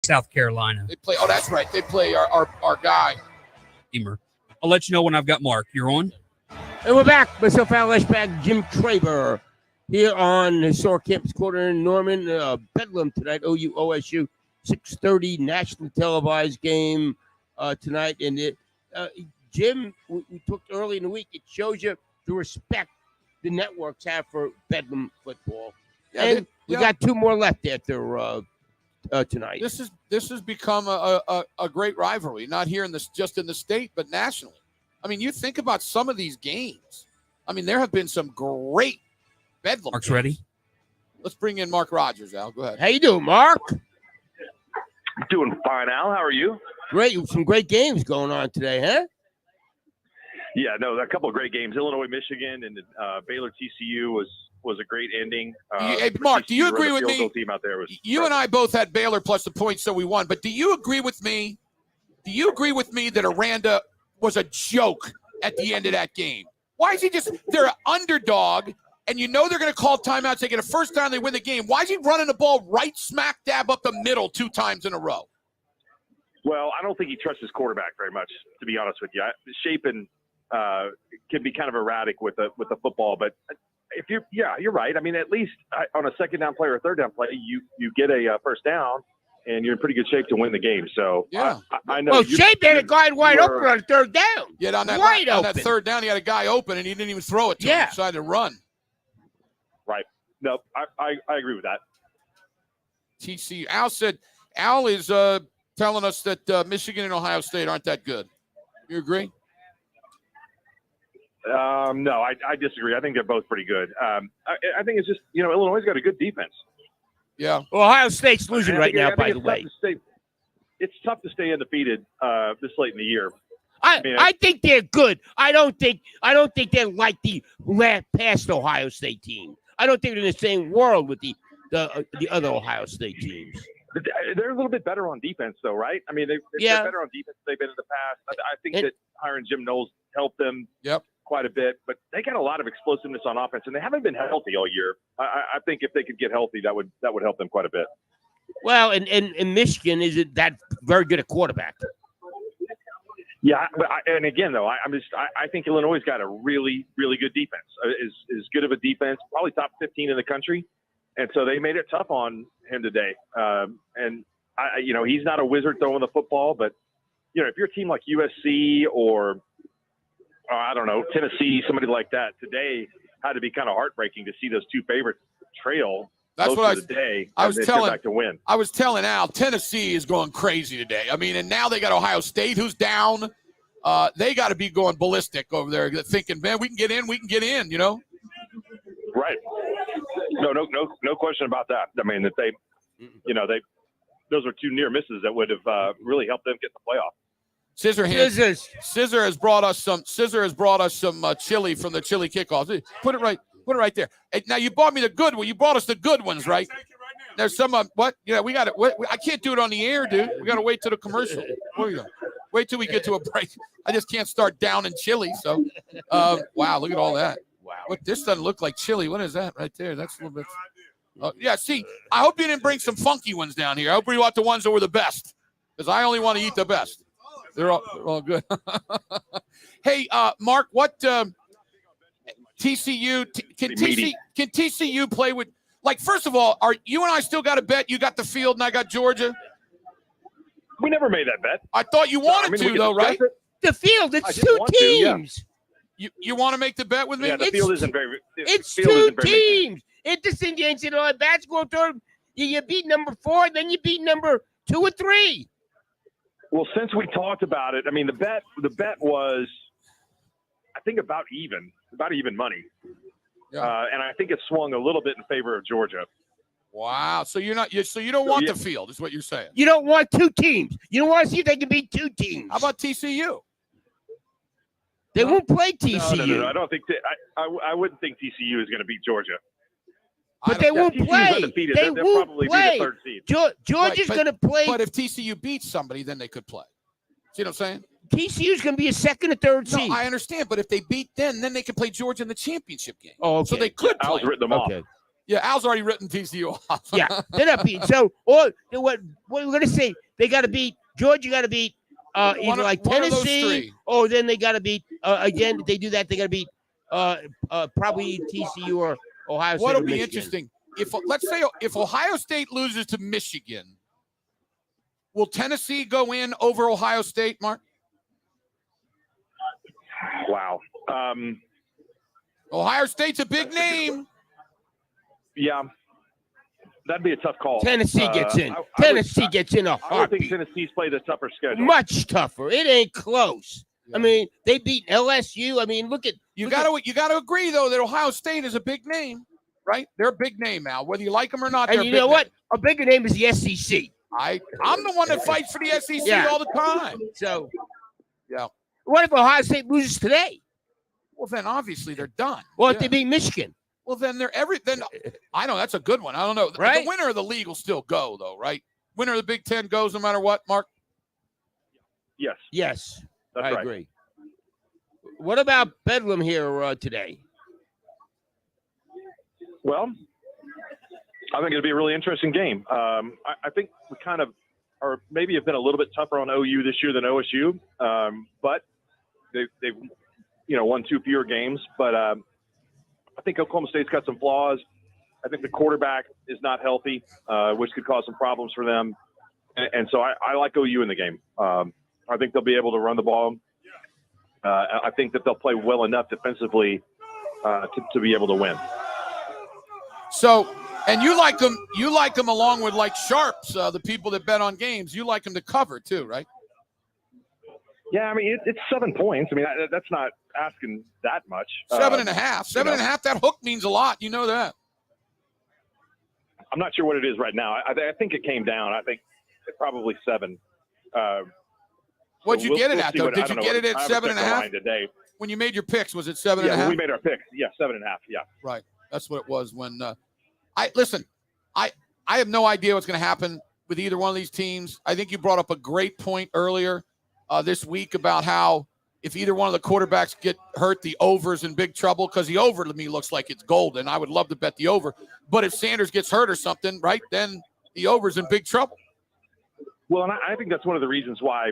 South Carolina. They play. Oh, that's right. They play our guy. Beamer. I'll let you know when I've got Mark. You're on. And we're back. Myself, Al Eschbach, Jim Traber, here on Historic Campus Corner in Norman. Bedlam tonight, OU OSU, 6:30 nationally televised game tonight. And Jim, we talked early in the week. It shows you the respect the networks have for Bedlam football. Yeah, and we got 2 more left after tonight. This has become a great rivalry, not here just in the state, but nationally. I mean, you think about some of these games. I mean, there have been some great Bedlam. Mark's games. ready. Let's bring in Mark Rogers, Al. Go ahead. How you doing, Mark? Doing fine, Al. How are you? Great. Some great games going on today, huh? Yeah, no, a couple of great games. Illinois, Michigan, and Baylor TCU was a great ending. Hey, Mark, do you agree with me? Team out there was you and I both had Baylor plus the points, so we won. But do you agree with me? Do you agree with me that Aranda was a joke at the end of that game? Why is he they're an underdog, and you know they're going to call timeouts. They get a first down, they win the game. Why is he running the ball right smack dab up the middle 2 times in a row? Well, I don't think he trusts his quarterback very much, to be honest with you. Shapen can be kind of erratic with the football, but if you're right. I mean, at least on a second down play or a third down play, you get a first down, and you're in pretty good shape to win the game. So yeah, I know. Well, Shape had a guy wide open on 3rd down. Yeah, on that open. That 3rd down, he had a guy open, and he didn't even throw it to him. He decided to run. Right. No, I agree with that. TC Al is telling us that Michigan and Ohio State aren't that good. You agree? No, I disagree. I think they're both pretty good. I think it's just, Illinois got a good defense. Yeah. Well, Ohio State's losing right now, by the way. It's tough to stay undefeated this late in the year. I think they're good. I don't think they're like the past Ohio State team. I don't think they're in the same world with the other Ohio State teams. They're a little bit better on defense, though, right? I mean, they're better on defense than they've been in the past. I think that hiring Jim Knowles helped them quite a bit, but they got a lot of explosiveness on offense, and they haven't been healthy all year. I think if they could get healthy, that would help them quite a bit. Well, and Michigan isn't that very good at quarterback. Yeah, but again, though, I think Illinois got a really, really good defense. Is good of a defense, probably top 15 in the country, and so they made it tough on him today. And he's not a wizard throwing the football, but if you're a team like USC or I don't know, Tennessee, somebody like that, today had to be kind of heartbreaking to see those 2 favorites trail. That's what I was telling. Back to win. I was telling Al, Tennessee is going crazy today. I mean, and now they got Ohio State, who's down. They got to be going ballistic over there, thinking, man, we can get in. Right. No question about that. I mean, that those were 2 near misses that would have really helped them get the playoff. Scissor has brought us some chili from the chili kickoff. Put it right there. Hey, now you bought me the good one. You brought us the good ones, right? There's some what? Yeah, we got it. I can't do it on the air, dude. We got to wait till the commercial. Where you go? Wait till we get to a break. I just can't start downing chili. So, wow, look at all that. Wow. What, this doesn't look like chili. What is that right there? That's a little bit. Yeah. See, I hope you didn't bring some funky ones down here. I hope you brought the ones that were the best, because I only want to eat the best. They're all good. Hey, Mark, what TCU can TCU play with? Like, first of all, are you and I still got a bet? You got the field and I got Georgia. We never made that bet. I thought you wanted to, though, right? The field, it's 2 teams. You want to make the bet with me? Yeah, the field isn't very. It's 2 teams. It's in the NCAA basketball tournament. You beat number 4, then you beat number 2 or 3. Well, since we talked about it, I mean, the bet was, I think, about even money. Yeah. And I think it swung a little bit in favor of Georgia. Wow. So you don't want the field, is what you're saying. You don't want 2 teams. You don't want to see if they can beat 2 teams. How about TCU? They won't play TCU. No. I don't think I wouldn't think TCU is going to beat Georgia. But they won't play. They'll probably play. be the 3rd seed. Georgia's going to play. But if TCU beats somebody, then they could play. See what I'm saying? TCU's going to be a 2nd or 3rd seed. No, I understand. But if they beat then they can play Georgia in the championship game. Oh, okay. So they could play. Al's written them off. Yeah, Al's already written TCU off. Yeah, they're not beating. So, or what we're going to say, they got to beat Georgia. Got to beat either like Tennessee, or then they got to beat again. If they do that, they got to beat probably TCU or Ohio State. What'll be interesting if let's say if Ohio State loses to Michigan, will Tennessee go in over Ohio State, Mark? Wow. Ohio State's a big name. Yeah, that'd be a tough call. Tennessee gets in. Tennessee gets in a heartbeat. I would think Tennessee's played a tougher schedule. Much tougher. It ain't close. I mean, they beat LSU. I mean, look at you. Got to agree though that Ohio State is a big name, right? They're a big name now, whether you like them or not. And you know what? A bigger name is the SEC. I'm the one that fights for the SEC all the time. So, yeah. What if Ohio State loses today? Well, then obviously they're done. Well, if they beat Michigan. Well, then then I know that's a good one. I don't know. Right? The winner of the league will still go, though, right? Winner of the Big Ten goes no matter what, Mark? Yes. Yes. That's I right. agree. What about Bedlam here today? Well, I think it'll be a really interesting game. I think we kind of are maybe have been a little bit tougher on OU this year than OSU, but they've won 2 fewer games. But I think Oklahoma State's got some flaws. I think the quarterback is not healthy, which could cause some problems for them. And so I like OU in the game. I think they'll be able to run the ball. I think that they'll play well enough defensively to be able to win. So, and you like them along with like sharps, the people that bet on games. You like them to cover too, right? Yeah, I mean, it's 7 points. I mean, that's not asking that much. 7.5. 7.5, that hook means a lot. You know that. I'm not sure what it is right now. I think it came down. I think it's probably 7. What'd you get it at, though? Did you get it at 7.5? Today. When you made your picks, was it 7.5? Yeah, when we made our picks. Yeah, 7.5. Yeah. Right. That's what it was when I have no idea what's going to happen with either one of these teams. I think you brought up a great point earlier this week about how if either one of the quarterbacks get hurt, the over's in big trouble because the over to me looks like it's golden. I would love to bet the over. But if Sanders gets hurt or something, right, then the over's in big trouble. Well, and I think that's one of the reasons why,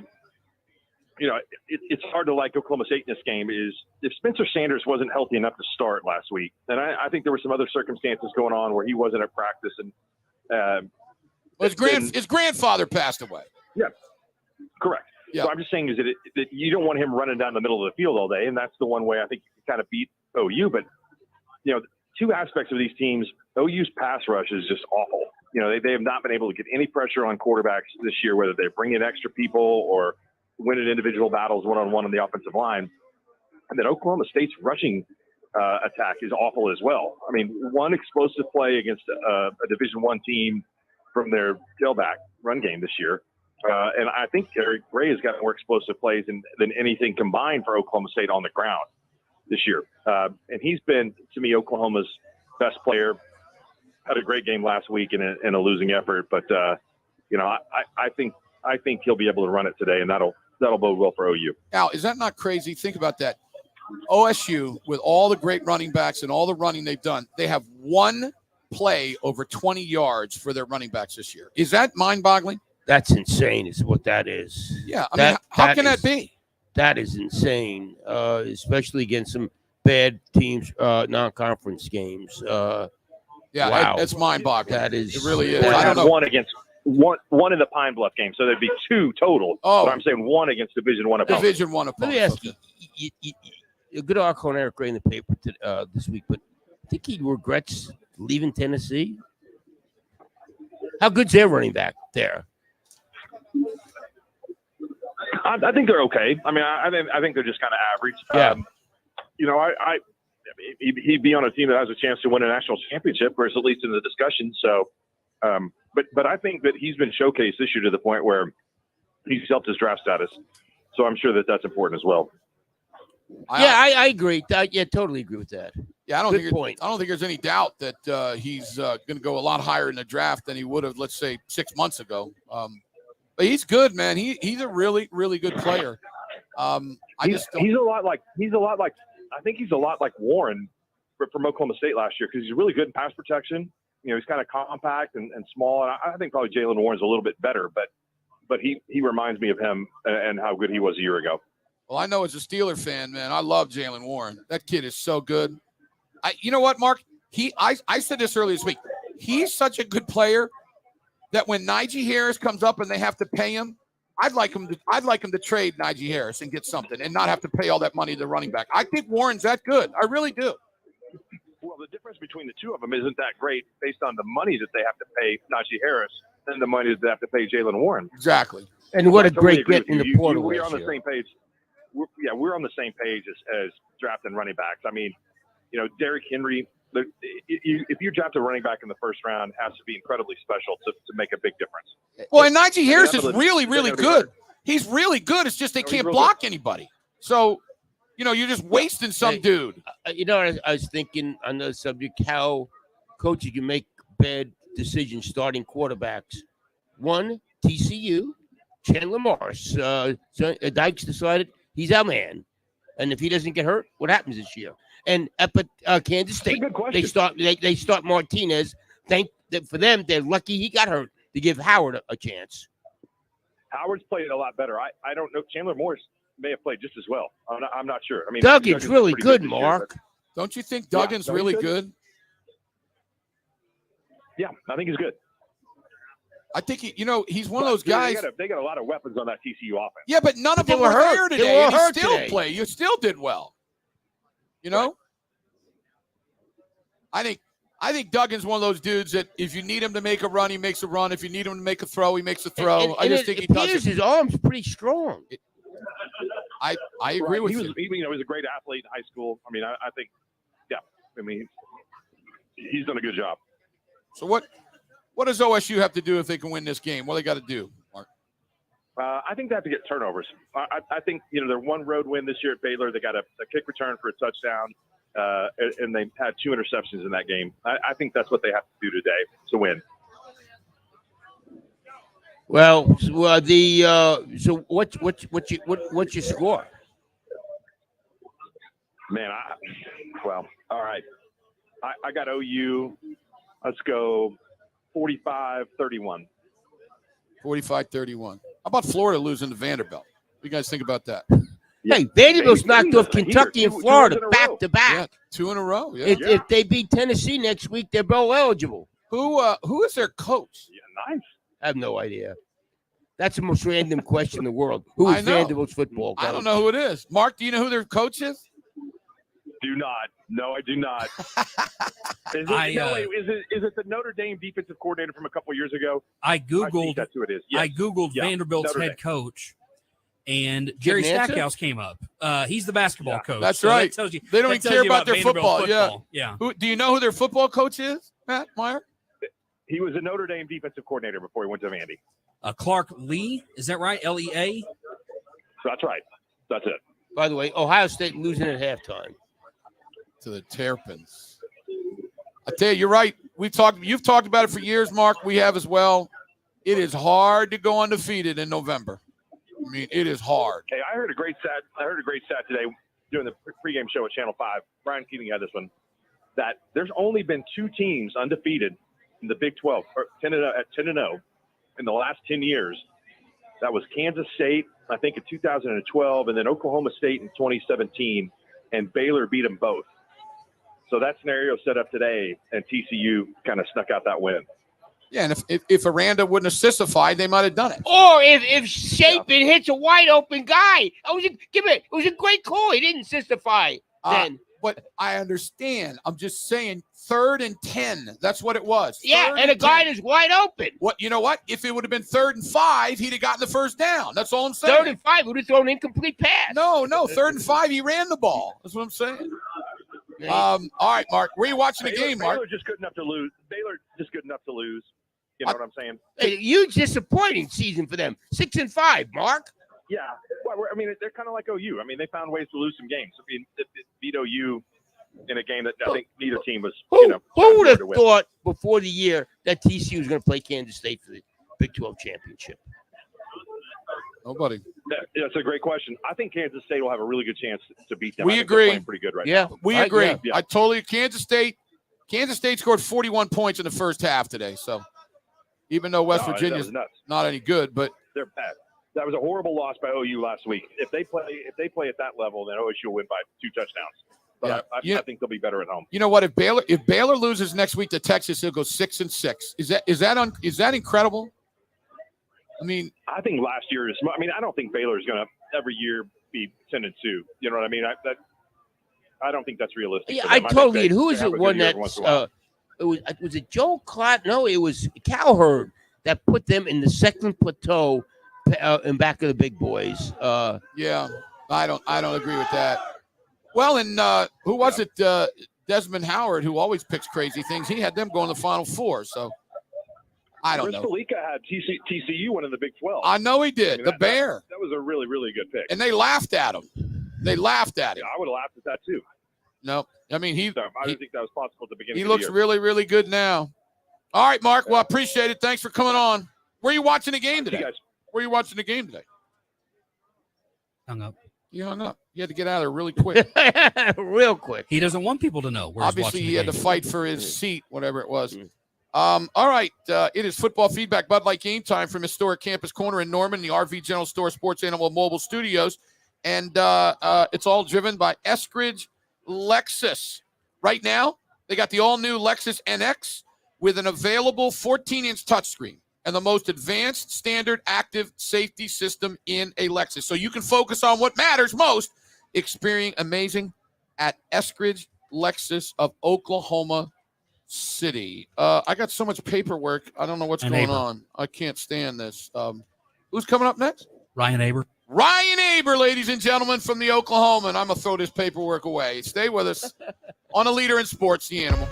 it's hard to like Oklahoma State in this game is if Spencer Sanders wasn't healthy enough to start last week, and I think there were some other circumstances going on where he wasn't at practice. And his grandfather passed away. Yeah, correct. Yeah. So I'm just saying is that you don't want him running down the middle of the field all day, and that's the one way I think you can kind of beat OU. But, 2 aspects of these teams, OU's pass rush is just awful. They have not been able to get any pressure on quarterbacks this year, whether they bring in extra people or winning individual battles one-on-one on the offensive line. And then Oklahoma State's rushing attack is awful as well. I mean, one explosive play against a Division I team from their tailback run game this year. And I think Eric Gray has got more explosive plays than anything combined for Oklahoma State on the ground this year. And he's been, to me, Oklahoma's best player. Had a great game last week in a losing effort. But, I think he'll be able to run it today, and that'll bode well for OU. Al, is that not crazy? Think about that. OSU, with all the great running backs and all the running they've done, they have one play over 20 yards for their running backs this year. Is that mind-boggling? That's insane is what that is. Yeah, I mean, how can that be? That is insane, especially against some bad teams, non-conference games. Yeah, wow. It's mind-boggling. That is. It really is. I don't know. One against one in the Pine Bluff game, so there'd be 2 total. Oh, but I'm saying 1 against Division I opponents. Division I opponents. Let me ask you, a good article on Eric Gray in the paper this week, but I think he regrets leaving Tennessee. How good's their running back there? I think they're okay. I mean, I think they're just kind of average. Yeah. He'd be on a team that has a chance to win a national championship, or it's at least in the discussion. So, but I think that he's been showcased this year to the point where he's helped his draft status. So I'm sure that that's important as well. I agree. Totally agree with that. Yeah, I don't think there's any doubt that he's going to go a lot higher in the draft than he would have, let's say, 6 months ago. But he's good, man. He's a really, really good player. He's a lot like I think he's a lot like Warren from Oklahoma State last year, because he's really good in pass protection. You know, he's kind of compact and small. And I think probably Jalen Warren's a little bit better, but he reminds me of him and how good he was a year ago. Well, I know as a Steeler fan, man, I love Jalen Warren. That kid is so good. You know what, Mark? I said this earlier this week. He's such a good player that when Najee Harris comes up and they have to pay him, I'd like him to trade Najee Harris and get something and not have to pay all that money to the running back. I think Warren's that good. I really do. Well, the difference between the two of them isn't that great based on the money that they have to pay Najee Harris and the money that they have to pay Jalen Warren. Exactly. And what a totally great get in the portal. We're on the same page. We're on the same page as drafting running backs. I mean, you know, Derrick Henry, if you draft a running back in the first round, it has to be incredibly special to make a big difference. Well, and Najee Harris is really, really good. He's really good. It's just they can't block anybody. So, you know, you're just wasting some dude. You know, I was thinking on the subject how coaches can make bad decisions starting quarterbacks. One, TCU, Chandler Morris. Dykes decided he's our man. And if he doesn't get hurt, what happens this year? And up at Kansas State, they start Martinez. For them, they're lucky he got hurt to give Howard a chance. Howard's played a lot better. I don't know. Chandler Morris may have played just as well. I'm not sure. I mean, Duggan's really good, Mark. Don't you think Duggan's really good? Yeah, I think he's good. I think he's one of those guys. They got a lot of weapons on that TCU offense. Yeah, but none of them were there today. And he still played. You still did well. You know, right. I think Duggan's one of those dudes that if you need him to make a run, he makes a run. If you need him to make a throw, he makes a throw. I just think he does it. His arm's pretty strong. I agree with you. He was a great athlete in high school. I mean, I think, yeah. I mean, he's done a good job. So what does OSU have to do if they can win this game? What do they got to do, Mark? I think they have to get turnovers. I think, their one road win this year at Baylor, they got a kick return for a touchdown, and they had 2 interceptions in that game. I think that's what they have to do today to win. Well, so what's your score? Man, all right. I got OU. Let's go 45-31. 45-31. How about Florida losing to Vanderbilt? What do you guys think about that? Hey, Vanderbilt's knocked off Kentucky and Florida back to back. Yeah, 2 in a row. Yeah. If they beat Tennessee next week, they're bowl eligible. Who is their coach? Yeah, nice. I have no idea. That's the most random question in the world. Who is Vanderbilt's football coach? I don't know who it is. Mark, do you know who their coach is? Do not. No, I do not. Is it the Notre Dame defensive coordinator from a couple years ago? I Googled. That's who it is. Yes. I Googled Vanderbilt's head coach, and Jerry Stackhouse came up. He's the basketball coach. That's right. That tells you, they don't even care about their football. Yeah. Do you know who their football coach is, Matt Meyer? He was a Notre Dame defensive coordinator before he went to Vandy. Clark Lee. Is that right? LEA? That's right. That's it. By the way, Ohio State losing at halftime to the Terrapins. I tell you, you're right. You've talked about it for years, Mark. We have as well. It is hard to go undefeated in November. I mean, it is hard. Hey, I heard a great stat today doing the pregame show at Channel 5. Brian Keating had this one. That there's only been 2 teams undefeated in the Big 12 or 10-0 in the last 10 years. That was Kansas State, I think, in 2012, and then Oklahoma State in 2017, and Baylor beat them both. So that scenario set up today, and TCU kind of snuck out that win. Yeah, and if Aranda wouldn't have sissified, they might have done it. Or if Chapin hits a wide open guy, it was a great call. He didn't sissify then. But I understand. I'm just saying 3rd and 10. That's what it was. Yeah, and a guy that's wide open. You know what? If it would have been 3rd and 5, he'd have gotten the first down. That's all I'm saying. 3rd and 5 would have thrown an incomplete pass. No. 3rd and 5, he ran the ball. That's what I'm saying. All right, Mark. Were you watching the game, Mark? Baylor just good enough to lose. You know what I'm saying? A huge disappointing season for them. 6 and 5, Mark. Yeah. Well, I mean, they're kind of like OU. I mean, they found ways to lose some games. I mean, it beat OU in a game that I think neither team was. Who would have thought before the year that TCU was going to play Kansas State for the Big 12 championship? Nobody. That's a great question. I think Kansas State will have a really good chance to beat them. We I think they're agree. playing pretty good right Yeah. now. We agree. Yeah. I totally. Kansas State scored 41 points in the first half today. So even though West No, Virginia's that was nuts. not any good, but They're bad. That was a horrible loss by OU last week. If they play at that level, then OSU will win by 2 touchdowns. But Yeah. I think they'll be better at home. you know what? If Baylor loses next week to Texas, he'll go 6-6. Is that incredible? I mean, I think last year is. I mean, I don't think Baylor is going to every year be 10-2. You know what I mean? I don't think that's realistic. Yeah, for I them. totally. think Who they is have it? a One good year every that's once in a while. was it Joe Clark? No, it was Cowherd that put them in the second plateau in back of the big boys. yeah, I don't agree with that. Well, and who was it? Desmond Howard, who always picks crazy things. He had them going to the Final Four. So I don't Chris know. Felica had TCU winning the Big 12. I know he did. I mean, The Bear. That was a really, really good pick. And they laughed at him. They laughed at him. Yeah, I would have laughed at that too. No, I mean I didn't think that was possible at the beginning. he of the looks year. really, really good now. All right, Mark. Well, I appreciate it. Thanks for coming on. Where are you watching the game today? You guys. Where are you watching the game today? Hung up. You hung up. You had to get out of there really quick. Real quick. He doesn't want people to know where Obviously, he's watching he had the to game. fight for his seat, whatever it was. All right. It is football feedback, Bud Light Game Time from historic Campus Corner in Norman, the RV General Store Sports Animal Mobile Studios. And it's all driven by Eskridge Lexus. Right now, they got the all-new Lexus NX with an available 14-inch touchscreen and the most advanced standard active safety system in a Lexus. So you can focus on what matters most, experiencing amazing at Eskridge Lexus of Oklahoma City. I got so much paperwork. I don't know what's going on. I can't stand this. Who's coming up next? Ryan Aber. Ryan Aber, ladies and gentlemen, from the Oklahoma. And I'm going to throw this paperwork away. Stay with us on A Leader in Sports, The Animal.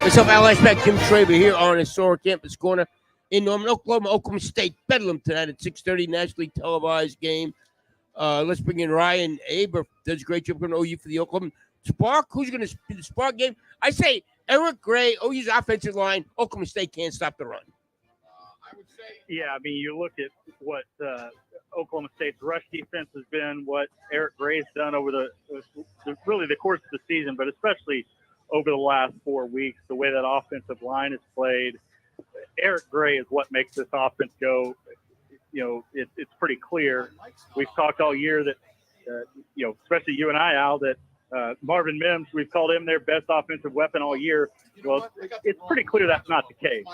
What's up, Al Eschbach, Jim Traber here on Historic Campus Corner in Norman, Oklahoma. Oklahoma State Bedlam tonight at 6:30, nationally televised game. Let's bring in Ryan Aber. Does a great job on OU for the Oklahoma Spark. Who's going to be the Spark game? I say Eric Gray, OU's offensive line. Oklahoma State can't stop the run. Yeah, I mean, you look at what Oklahoma State's rush defense has been, what Eric Gray's done over the course of the season, but especially over the last 4 weeks, the way that offensive line is played. Eric Gray is what makes this offense go. It's pretty clear. We've talked all year that, especially you and I, Al, that Marvin Mims, we've called him their best offensive weapon all year. Well, it's pretty clear that's not the case.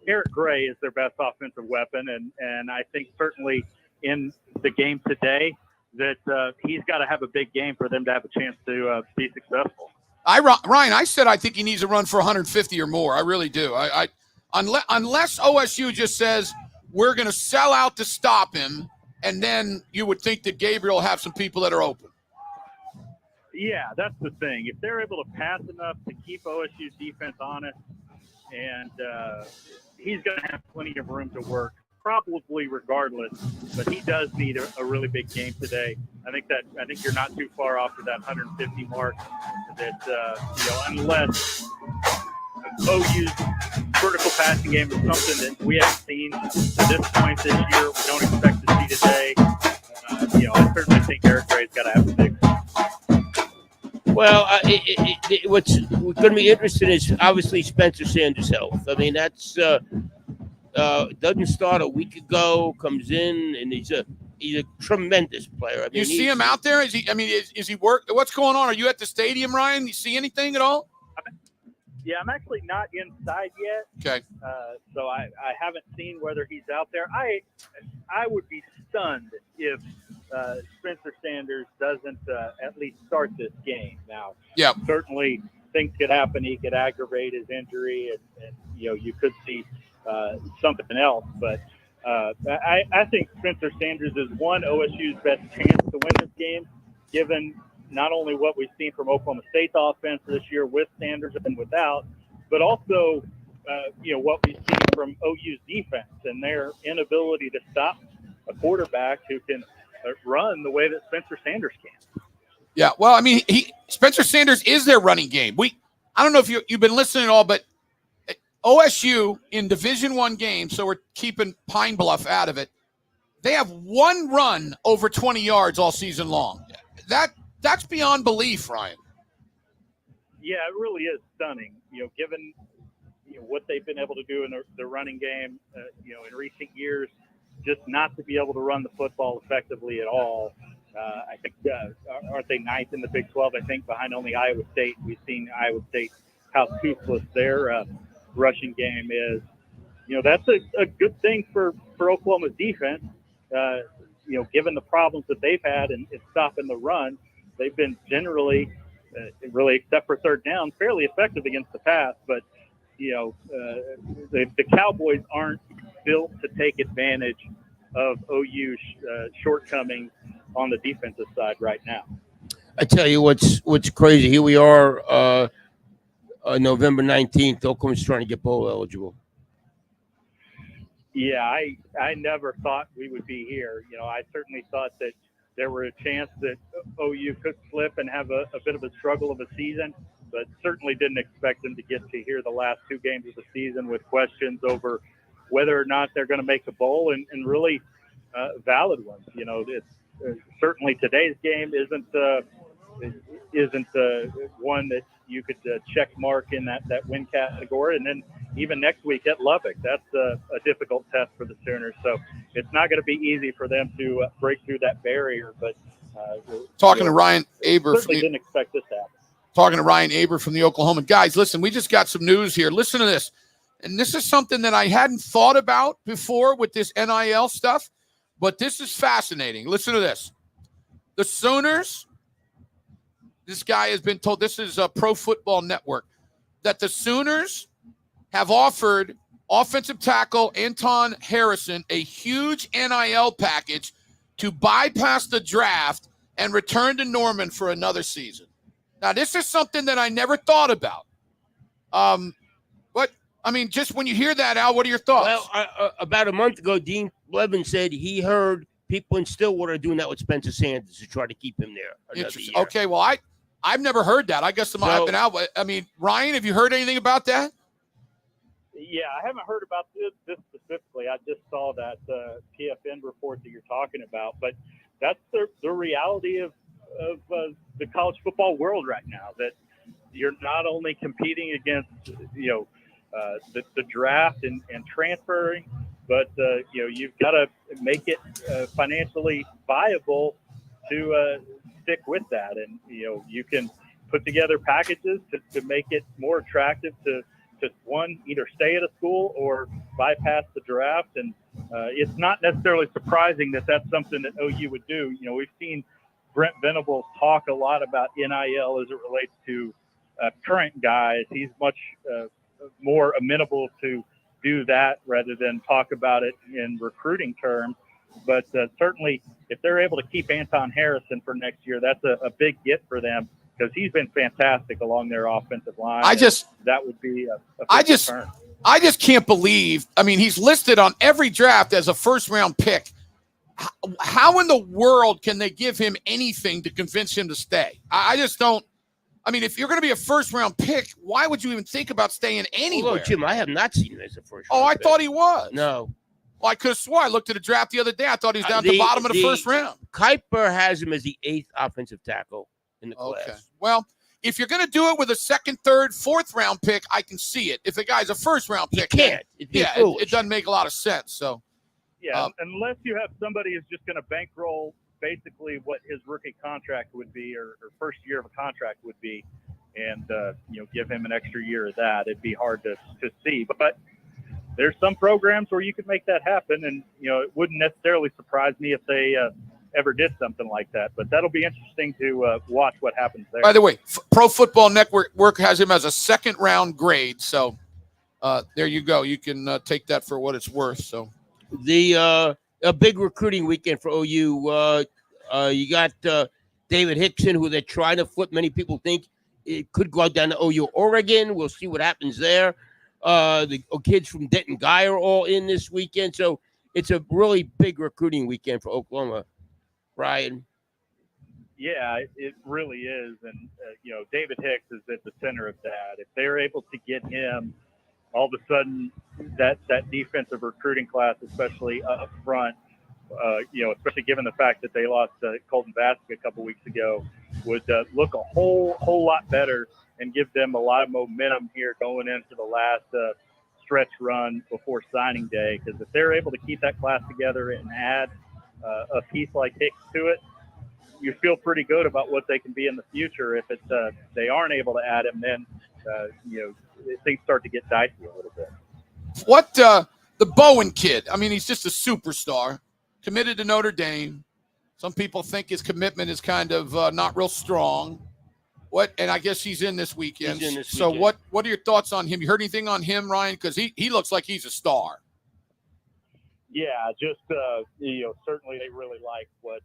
Eric Gray is their best offensive weapon, and I think certainly in the game today that he's got to have a big game for them to have a chance to be successful. Ryan, I said I think he needs to run for 150 or more. I really do. Unless OSU just says we're going to sell out to stop him, and then you would think that Gabriel will have some people that are open. Yeah, that's the thing. If they're able to pass enough to keep OSU's defense honest, and he's going to have plenty of room to work, probably regardless. But he does need a really big game today. I think you're not too far off of that 150 mark. That unless OU's vertical passing game is something that we haven't seen to this point this year, we don't expect to see today. I certainly think Eric Gray's got to have a big. Well, what's going to be interesting is obviously Spencer Sanders' health. I mean, that's doesn't start a week ago, comes in, and he's a tremendous player. I mean, you see him out there? Is he? I mean, is he work? What's going on? Are you at the stadium, Ryan? You see anything at all? Yeah, I'm actually not inside yet. Okay. So I haven't seen whether he's out there. I would be stunned if Spencer Sanders doesn't at least start this game. Now, certainly things could happen. He could aggravate his injury, and you could see something else. But I think Spencer Sanders is OSU's best chance to win this game, given not only what we've seen from Oklahoma State's offense this year with Sanders and without, but also, what we've seen from OU's defense and their inability to stop a quarterback who can run the way that Spencer Sanders can. Yeah, well, I mean, Spencer Sanders is their running game. I don't know if you've been listening at all, but OSU in Division I games, so we're keeping Pine Bluff out of it, they have one run over 20 yards all season long. That's beyond belief, Ryan. Yeah, it really is stunning. Given what they've been able to do in the running game, in recent years, just not to be able to run the football effectively at all. I think aren't they ninth in the Big 12? I think behind only Iowa State. We've seen Iowa State how toothless their rushing game is. That's a good thing for Oklahoma's defense. Given the problems that they've had in stopping the run. They've been generally, really except for third down, fairly effective against the pass. But, the Cowboys aren't built to take advantage of OU's shortcomings on the defensive side right now. I tell you what's crazy. Here we are, November 19th. Oklahoma's trying to get bowl eligible. Yeah, I never thought we would be here. I certainly thought that there were a chance that OU could slip and have a bit of a struggle of a season, but certainly didn't expect them to get to here the last two games of the season with questions over whether or not they're going to make the bowl and really valid ones. It's certainly today's game isn't one that you could check mark in that win category. And then even next week at Lubbock, that's a difficult test for the Sooners. So it's not going to be easy for them to break through that barrier. But talking to Ryan Aber, didn't expect this to happen. Talking to Ryan Aber from the Oklahoma guys. Listen, we just got some news here. Listen to this, and this is something that I hadn't thought about before with this NIL stuff, but this is fascinating. Listen to this. The Sooners. This guy has been told, this is a Pro Football Network, that the Sooners have offered offensive tackle Anton Harrison a huge NIL package to bypass the draft and return to Norman for another season. Now, this is something that I never thought about. I mean, just when you hear that, Al, what are your thoughts? Well, about a month ago, Dean Blevins said he heard people in Stillwater doing that with Spencer Sanders to try to keep him there another year. Okay, well, I've never heard that. I guess I've been out. I mean, Ryan, have you heard anything about that? Yeah, I haven't heard about this specifically. I just saw that PFN report that you're talking about. But that's the reality of the college football world right now, that you're not only competing against, the draft and transferring, but, you've got to make it financially viable to stick with that. And, you can put together packages to make it more attractive to one, either stay at a school or bypass the draft. And it's not necessarily surprising that that's something that OU would do. We've seen Brent Venables talk a lot about NIL as it relates to current guys. He's much more amenable to do that rather than talk about it in recruiting terms. But certainly if they're able to keep Anton Harrison for next year, that's a big get for them, because he's been fantastic along their offensive line. That would be a big return. I just can't believe. I mean, he's listed on every draft as a first-round pick. How in the world can they give him anything to convince him to stay? I just don't. I mean, if you're going to be a first-round pick, why would you even think about staying anywhere? Although, Jim, I have not seen him as a first-round Oh, I pick. thought he was. No. Well, I could have swore I looked at the draft the other day. I thought he was down at the bottom of the first round. Kuiper has him as the 8th offensive tackle in the class. Okay. Well, if you're going to do it with a second, third, fourth-round pick, I can see it. If the guy's a first-round pick, you can't. It doesn't make a lot of sense. So, yeah, unless you have somebody who's just going to bankroll basically what his rookie contract would be, or first year of a contract would be, and give him an extra year of that, it'd be hard to see. But there's some programs where you could make that happen, and it wouldn't necessarily surprise me if they ever did something like that. But that'll be interesting to watch what happens there. By the way, Pro Football Network has him as a second-round grade. So there you go. You can take that for what it's worth. So a big recruiting weekend for OU. You got David Hickson, who they're trying to flip. Many people think it could go down to OU Oregon. We'll see what happens there. The kids from Denton Guy are all in this weekend. So it's a really big recruiting weekend for Oklahoma. Ryan. Yeah, it really is. And, David Hicks is at the center of that. If they're able to get him, all of a sudden that defensive recruiting class, especially up front, especially given the fact that they lost Colton Vasek a couple weeks ago, would look a whole lot better and give them a lot of momentum here going into the last stretch run before signing day. Because if they're able to keep that class together and add a piece like Hicks to it, you feel pretty good about what they can be in the future. If it's they aren't able to add him, then things start to get dicey a little bit. What the Bowen kid? I mean, he's just a superstar, committed to Notre Dame. Some people think his commitment is kind of not real strong. And I guess he's in this weekend. So what are your thoughts on him? You heard anything on him, Ryan? Because he looks like he's a star. Yeah, just certainly they really like what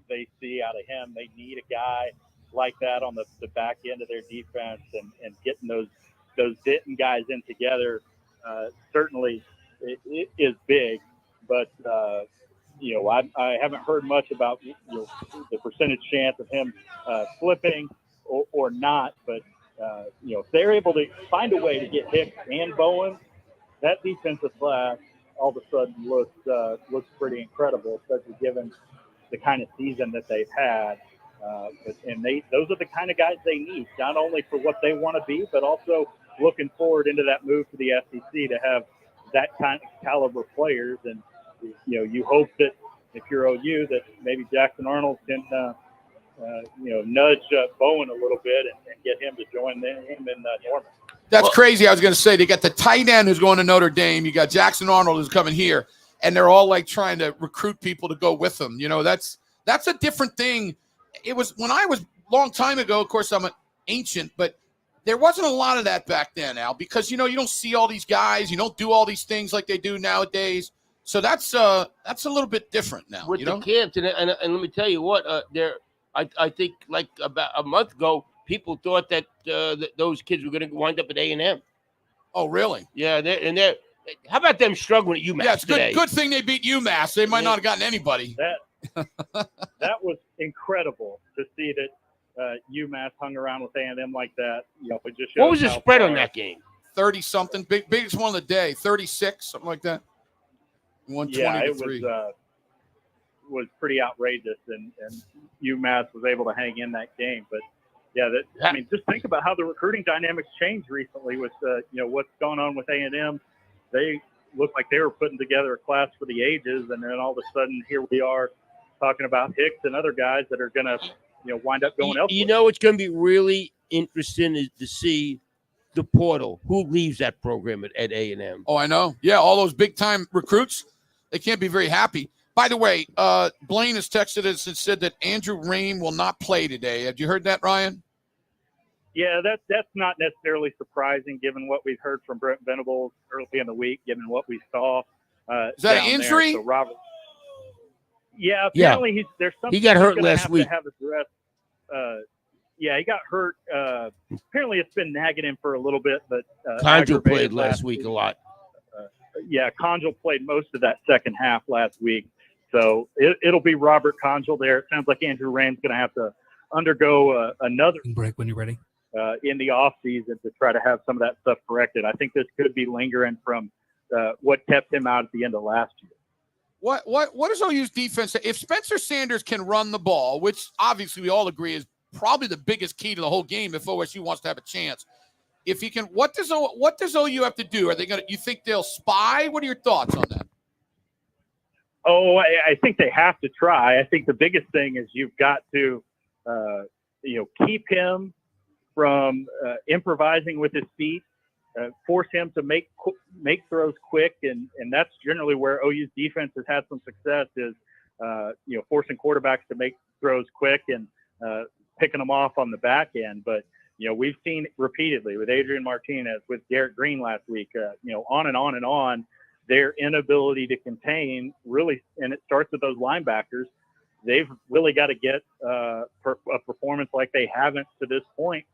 they see out of him. They need a guy like that on the back end of their defense, and getting those Denton guys in together certainly it is big. But I haven't heard much about the percentage chance of him flipping or not. But if they're able to find a way to get Hicks and Bowen, that defensive class all of a sudden looks pretty incredible, especially given the kind of season that they've had. And those are the kind of guys they need, not only for what they want to be, but also looking forward into that move to the SEC to have that kind of caliber players. And you hope that if you're OU, that maybe Jackson Arnold can nudge Bowen a little bit and get him to join him in Norman. That's crazy. I was going to say, they got the tight end who's going to Notre Dame. You got Jackson Arnold who's coming here, and they're all like trying to recruit people to go with them. That's a different thing. It was when I was a long time ago. Of course, I'm an ancient, but there wasn't a lot of that back then, Al, because you don't see all these guys, you don't do all these things like they do nowadays. So that's a little bit different now. With the camps, and let me tell you what, I think like about a month ago, people thought that those kids were going to wind up at A&M. Oh, really? Yeah, they're how about them struggling at UMass Yeah, it's today? good thing they beat UMass. They might not have gotten anybody. That was incredible to see that UMass hung around with A&M like that. It just What was shows the how spread on far- that game? 30-something. Biggest one of the day. 36, something like that. 120 Yeah, to it 3. was pretty outrageous, and UMass was able to hang in that game. But yeah, just think about how the recruiting dynamics changed recently with what's going on with A&M. They looked like they were putting together a class for the ages, and then all of a sudden here we are talking about Hicks and other guys that are going to wind up going elsewhere. You know what's going to be really interesting is to see the portal. Who leaves that program at A&M? Oh, I know. Yeah, all those big-time recruits, they can't be very happy. By the way, Blaine has texted us and said that Andrew Rain will not play today. Have you heard that, Ryan? Yeah, that's not necessarily surprising given what we've heard from Brent Venables early in the week, given what we saw. Is that down an injury? There. So Robert, apparently there's something he got hurt he's gonna last have week. To have addressed. He got hurt. Apparently it's been nagging him for a little bit, but Conjo played last week a lot. Conjo played most of that second half last week. So it'll be Robert Conjo there. It sounds like Andrew Rain's going to have to undergo another break when you're ready in the off season to try to have some of that stuff corrected. I think this could be lingering from what kept him out at the end of last year. What does OU's defense? If Spencer Sanders can run the ball, which obviously we all agree is probably the biggest key to the whole game if OSU wants to have a chance. If he can, what does OU have to do? Are they going to? You think they'll spy? What are your thoughts on that? Oh, I think they have to try. I think the biggest thing is you've got to, keep him from improvising with his feet, force him to make throws quick, and that's generally where OU's defense has had some success is, forcing quarterbacks to make throws quick and picking them off on the back end. But we've seen repeatedly with Adrian Martinez, with Garrett Green last week, on and on and on. Their inability to contain really, and it starts with those linebackers. They've really got to get a performance like they haven't to this point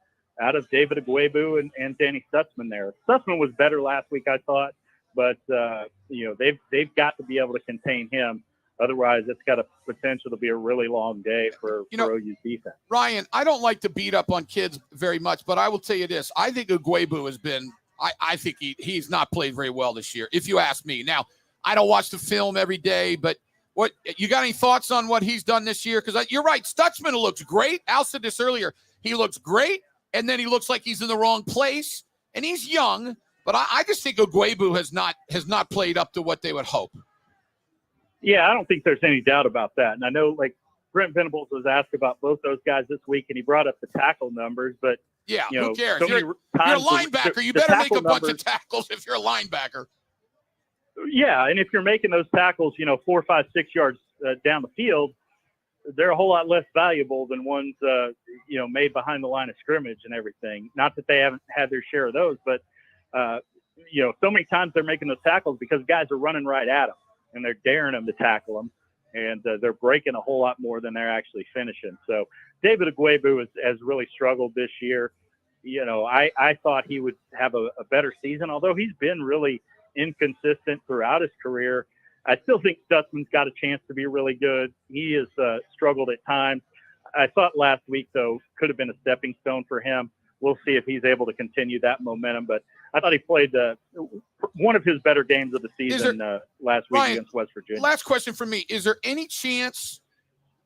out of David Agwebu and Danny Stutzman there. Stutzman was better last week, I thought, but they've got to be able to contain him. Otherwise, it's got a potential to be a really long day for OU's defense. Ryan, I don't like to beat up on kids very much, but I will tell you this. I think Agwebu has been I think he's not played very well this year, if you ask me. Now, I don't watch the film every day, but what you got any thoughts on what he's done this year? Because you're right, Stutzman looks great. Al said this earlier. He looks great, and then he looks like he's in the wrong place, and he's young. But I just think Agwebu has not played up to what they would hope. Yeah, I don't think there's any doubt about that. And I know, Brent Venables was asked about both those guys this week, and he brought up the tackle numbers, but yeah, who cares? So you're a linebacker. You better make a bunch of tackles if you're a linebacker. Yeah, and if you're making those tackles, 4, 5, 6 yards down the field, they're a whole lot less valuable than ones, made behind the line of scrimmage and everything. Not that they haven't had their share of those, but, so many times they're making those tackles because guys are running right at them, and they're daring them to tackle them. And they're breaking a whole lot more than they're actually finishing. So David Agwebu has really struggled this year. I thought he would have a better season, although he's been really inconsistent throughout his career. I still think Stutzman's got a chance to be really good. He has struggled at times. I thought last week, though, could have been a stepping stone for him. We'll see if he's able to continue that momentum. But I thought he played one of his better games of the season last week against West Virginia. Last question for me. Is there any chance,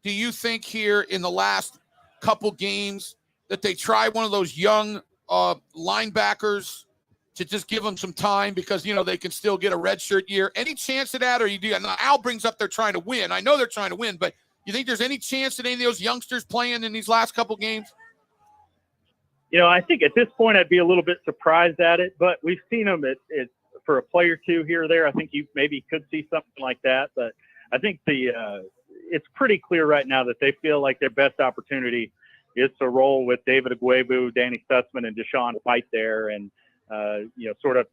do you think, here in the last couple games that they try one of those young linebackers to just give them some time because, they can still get a redshirt year? Any chance of that? Or you do? Now, Al brings up they're trying to win. I know they're trying to win, but you think there's any chance that any of those youngsters playing in these last couple games? I think at this point I'd be a little bit surprised at it, but we've seen them for a play or two here or there. I think you maybe could see something like that, but I think it's pretty clear right now that they feel like their best opportunity is to roll with David Agwebu, Danny Stutzman, and Deshaun White there, and sort of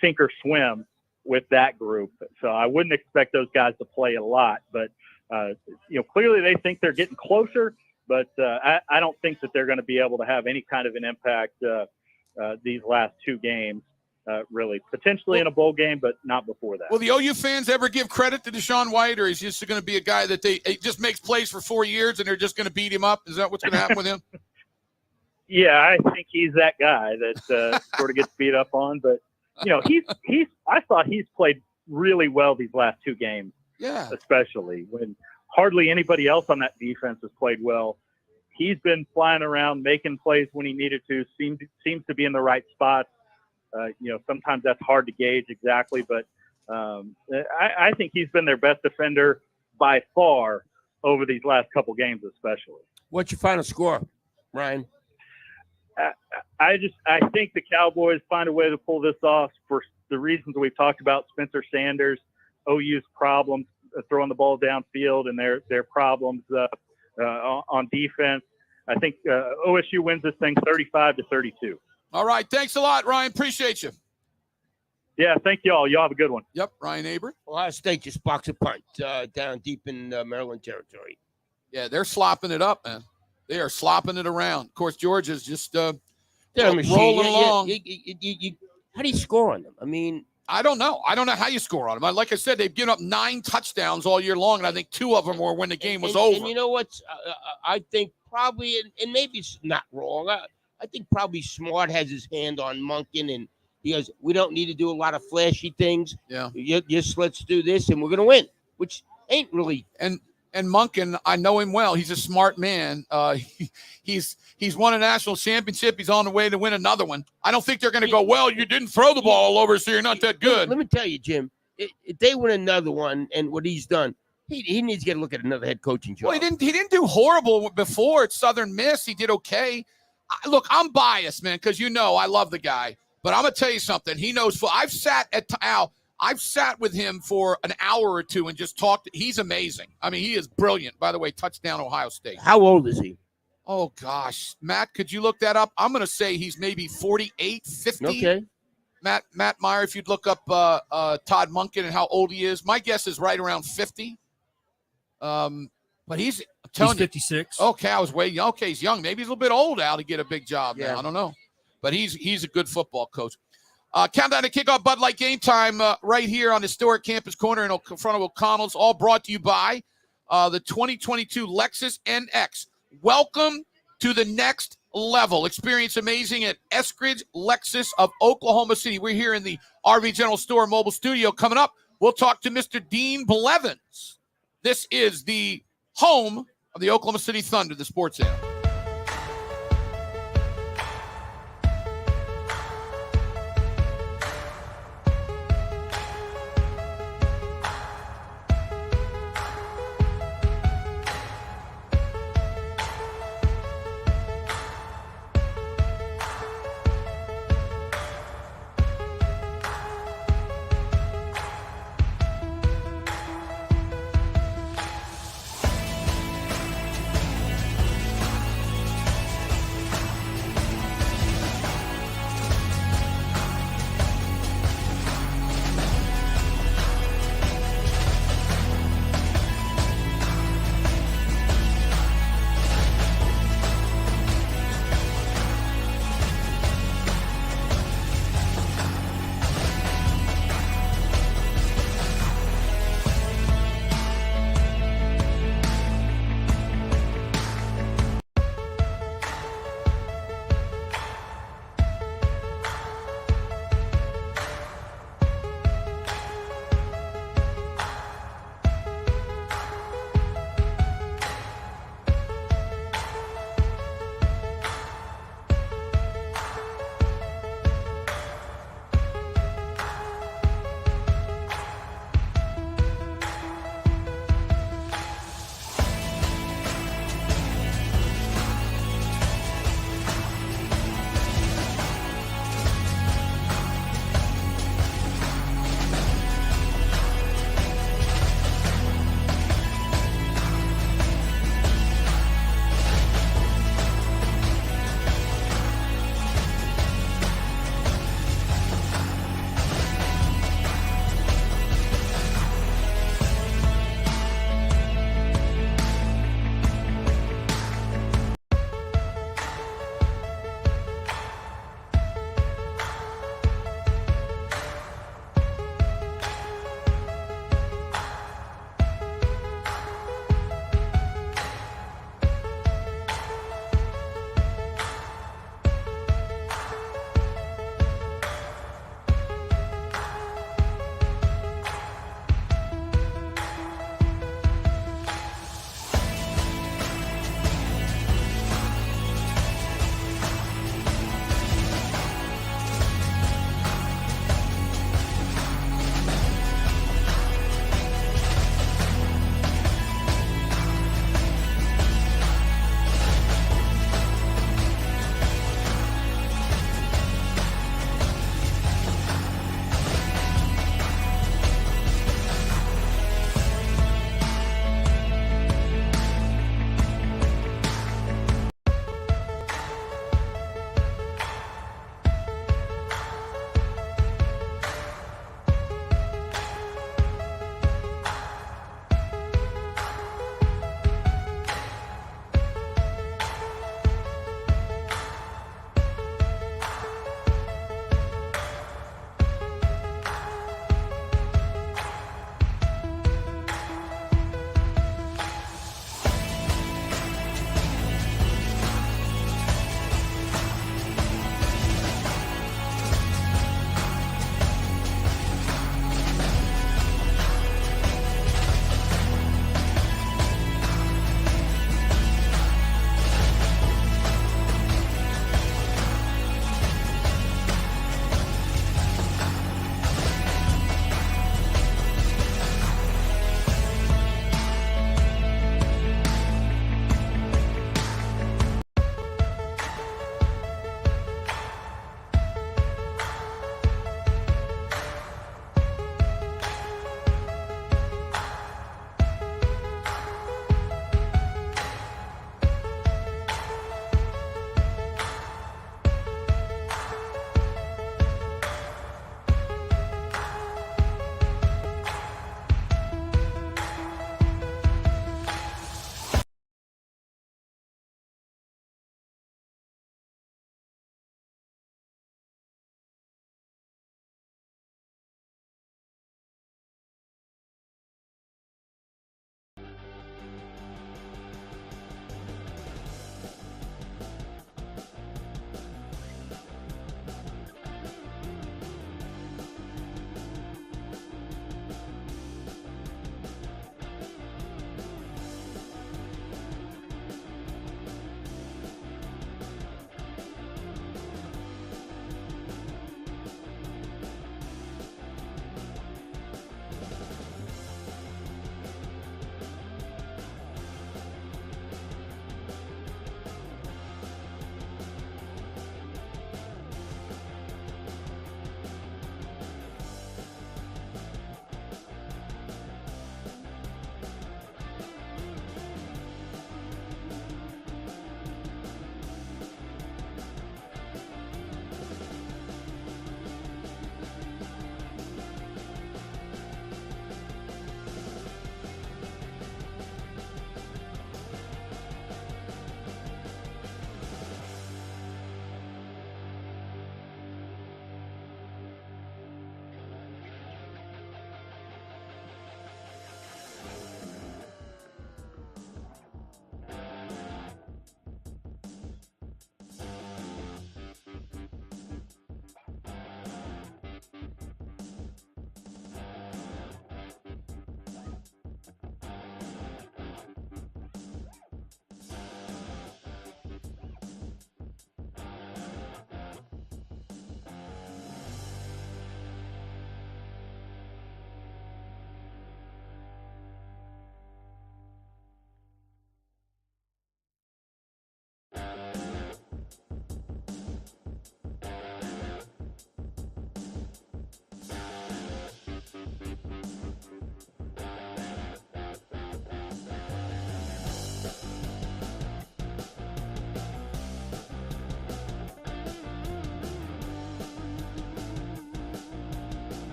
sink or swim with that group. So I wouldn't expect those guys to play a lot, but clearly they think they're getting closer. But I don't think that they're going to be able to have any kind of an impact these last two games. Really, potentially in a bowl game, but not before that. Will the OU fans ever give credit to Deshaun White, or is he just going to be a guy that he just makes plays for 4 years and they're just going to beat him up? Is that what's going to happen with him? Yeah, I think he's that guy that sort of gets beat up on. But I thought he's played really well these last two games. Yeah, especially when hardly anybody else on that defense has played well. He's been flying around, making plays when he needed to. Seems to be in the right spots. Sometimes that's hard to gauge exactly, but I think he's been their best defender by far over these last couple games, especially. What's your final score, Ryan? I think the Cowboys find a way to pull this off for the reasons we've talked about. Spencer Sanders, OU's problems throwing the ball downfield, and their problems on defense. I think OSU wins this thing 35-32. All right. Thanks a lot, Ryan. Appreciate you. Yeah, thank you all. Y'all have a good one. Yep, Ryan Aber. Ohio State just box a punt down deep in Maryland territory. Yeah, they're slopping it up, man. They are slopping it around. Of course, Georgia's just rolling along. How do you score on them? I mean, I don't know. I don't know how you score on them. Like I said, they've given up 9 touchdowns all year long, and I think 2 of them were when the game was over. And you know what? I think probably, and maybe it's not wrong, I think probably Smart has his hand on Monken, and he goes, we don't need to do a lot of flashy things. Yeah. Just let's do this, and we're going to win, which ain't really. And Monken, I know him well. He's a smart man. He's won a national championship. He's on the way to win another one. I don't think they're going to go, well, you didn't throw the ball all over, so you're not that good. Let me tell you, Jim, if they win another one and what he's done, he needs to get a look at another head coaching job. Well, he didn't do horrible before at Southern Miss. He did okay. Look, I'm biased, man, because I love the guy. But I'm going to tell you something. He knows. I've sat with him for an hour or two and just talked. He's amazing. I mean, he is brilliant. By the way, touchdown Ohio State. How old is he? Oh, gosh. Matt, could you look that up? I'm going to say he's maybe 48, 50. Okay. Matt Meyer, if you'd look up Todd Monken and how old he is, my guess is right around 50. But he's 56. Okay, I was way young. Okay, he's young. Maybe he's a little bit old now to get a big job now. I don't know. But he's a good football coach. Countdown to kickoff, Bud Light Game Time right here on historic Campus Corner in front of O'Connell's, all brought to you by the 2022 Lexus NX. Welcome to the next level. Experience amazing at Eskridge Lexus of Oklahoma City. We're here in the RV General Store mobile studio. Coming up, we'll talk to Mr. Dean Blevins. This is the home of the Oklahoma City Thunder, the sports animal.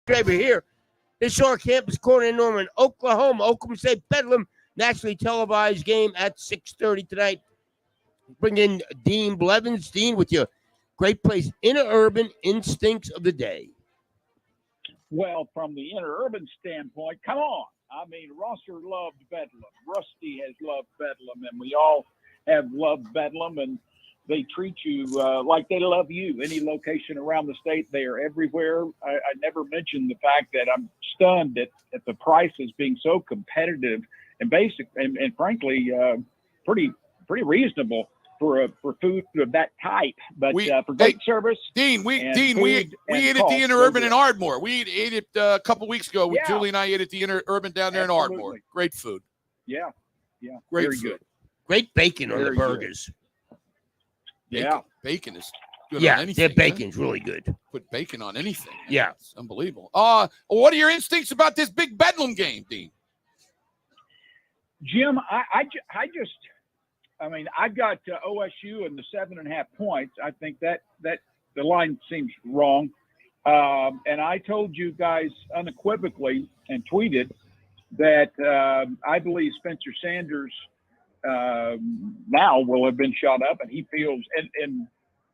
Traber here. This is our campus corner in Norman, Oklahoma. Oklahoma State Bedlam, nationally televised game at 6:30 tonight. Bring in Dean Blevins. Dean, with your great place, interurban instincts of the day. Well, from the interurban standpoint, come on. I mean, Rosser loved Bedlam. Rusty has loved Bedlam, and we all have loved Bedlam, and they treat you like they love you. Any location around the state, they are everywhere. I never mentioned the fact that I'm stunned at the prices being so competitive and basic, and frankly, pretty reasonable for food of that type. But for great service, Dean, we ate at the cost, Interurban in Ardmore. We ate it a couple weeks ago. Yeah. Julie and I ate at the Interurban down there in Ardmore. Great food. Yeah, Great very food. good. Great bacon on the Very burgers. Bacon. Bacon is good Yeah, on anything. their bacon's really good. Put bacon on anything. Yeah. It's unbelievable. What are your instincts about this big Bedlam game, Dean? Jim, I mean, I've got OSU and the 7.5 points. I think that the line seems wrong. And I told you guys unequivocally and tweeted that I believe Spencer Sanders now will have been shot up, and he feels, and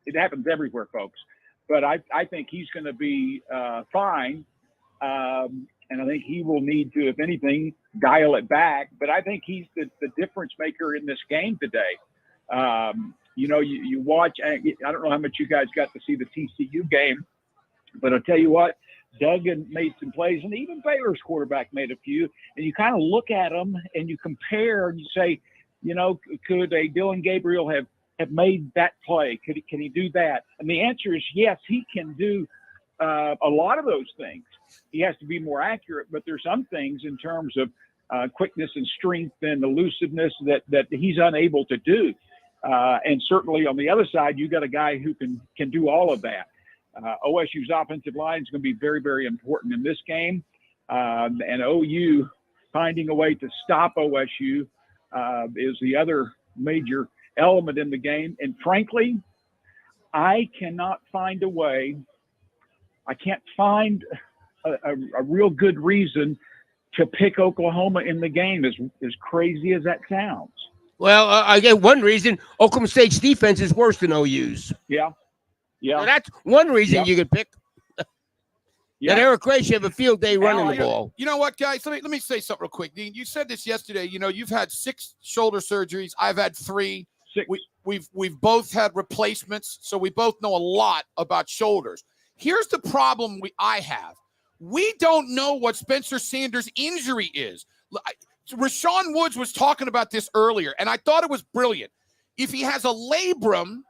it happens everywhere, folks. But I think he's going to be fine. And I think he will need to, if anything, dial it back. But I think he's the difference maker in this game today. You watch, I don't know how much you guys got to see the TCU game, but I'll tell you what, Duggan made some plays, and even Baylor's quarterback made a few. And you kind of look at them and you compare and you say, could a Dylan Gabriel have made that play? Can he do that? And the answer is yes, he can do a lot of those things. He has to be more accurate, but there's some things in terms of quickness and strength and elusiveness that he's unable to do. And certainly on the other side, you got a guy who can do all of that. OSU's offensive line is going to be very, very important in this game. And OU finding a way to stop OSU is the other major element in the game. And frankly, I cannot find a way. I can't find a real good reason to pick Oklahoma in the game, as crazy as that sounds. Well, I get one reason. Oklahoma State's defense is worse than OU's. Yeah. So that's one reason you could pick. That Eric Gray should have a field day running the ball. You know what, guys? Let me say something real quick. Dean, you said this yesterday. You've had 6 shoulder surgeries. I've had 3. 6. We've both had replacements, so we both know a lot about shoulders. Here's the problem I have. We don't know what Spencer Sanders' injury is. Rashaun Woods was talking about this earlier, and I thought it was brilliant. If he has a labrum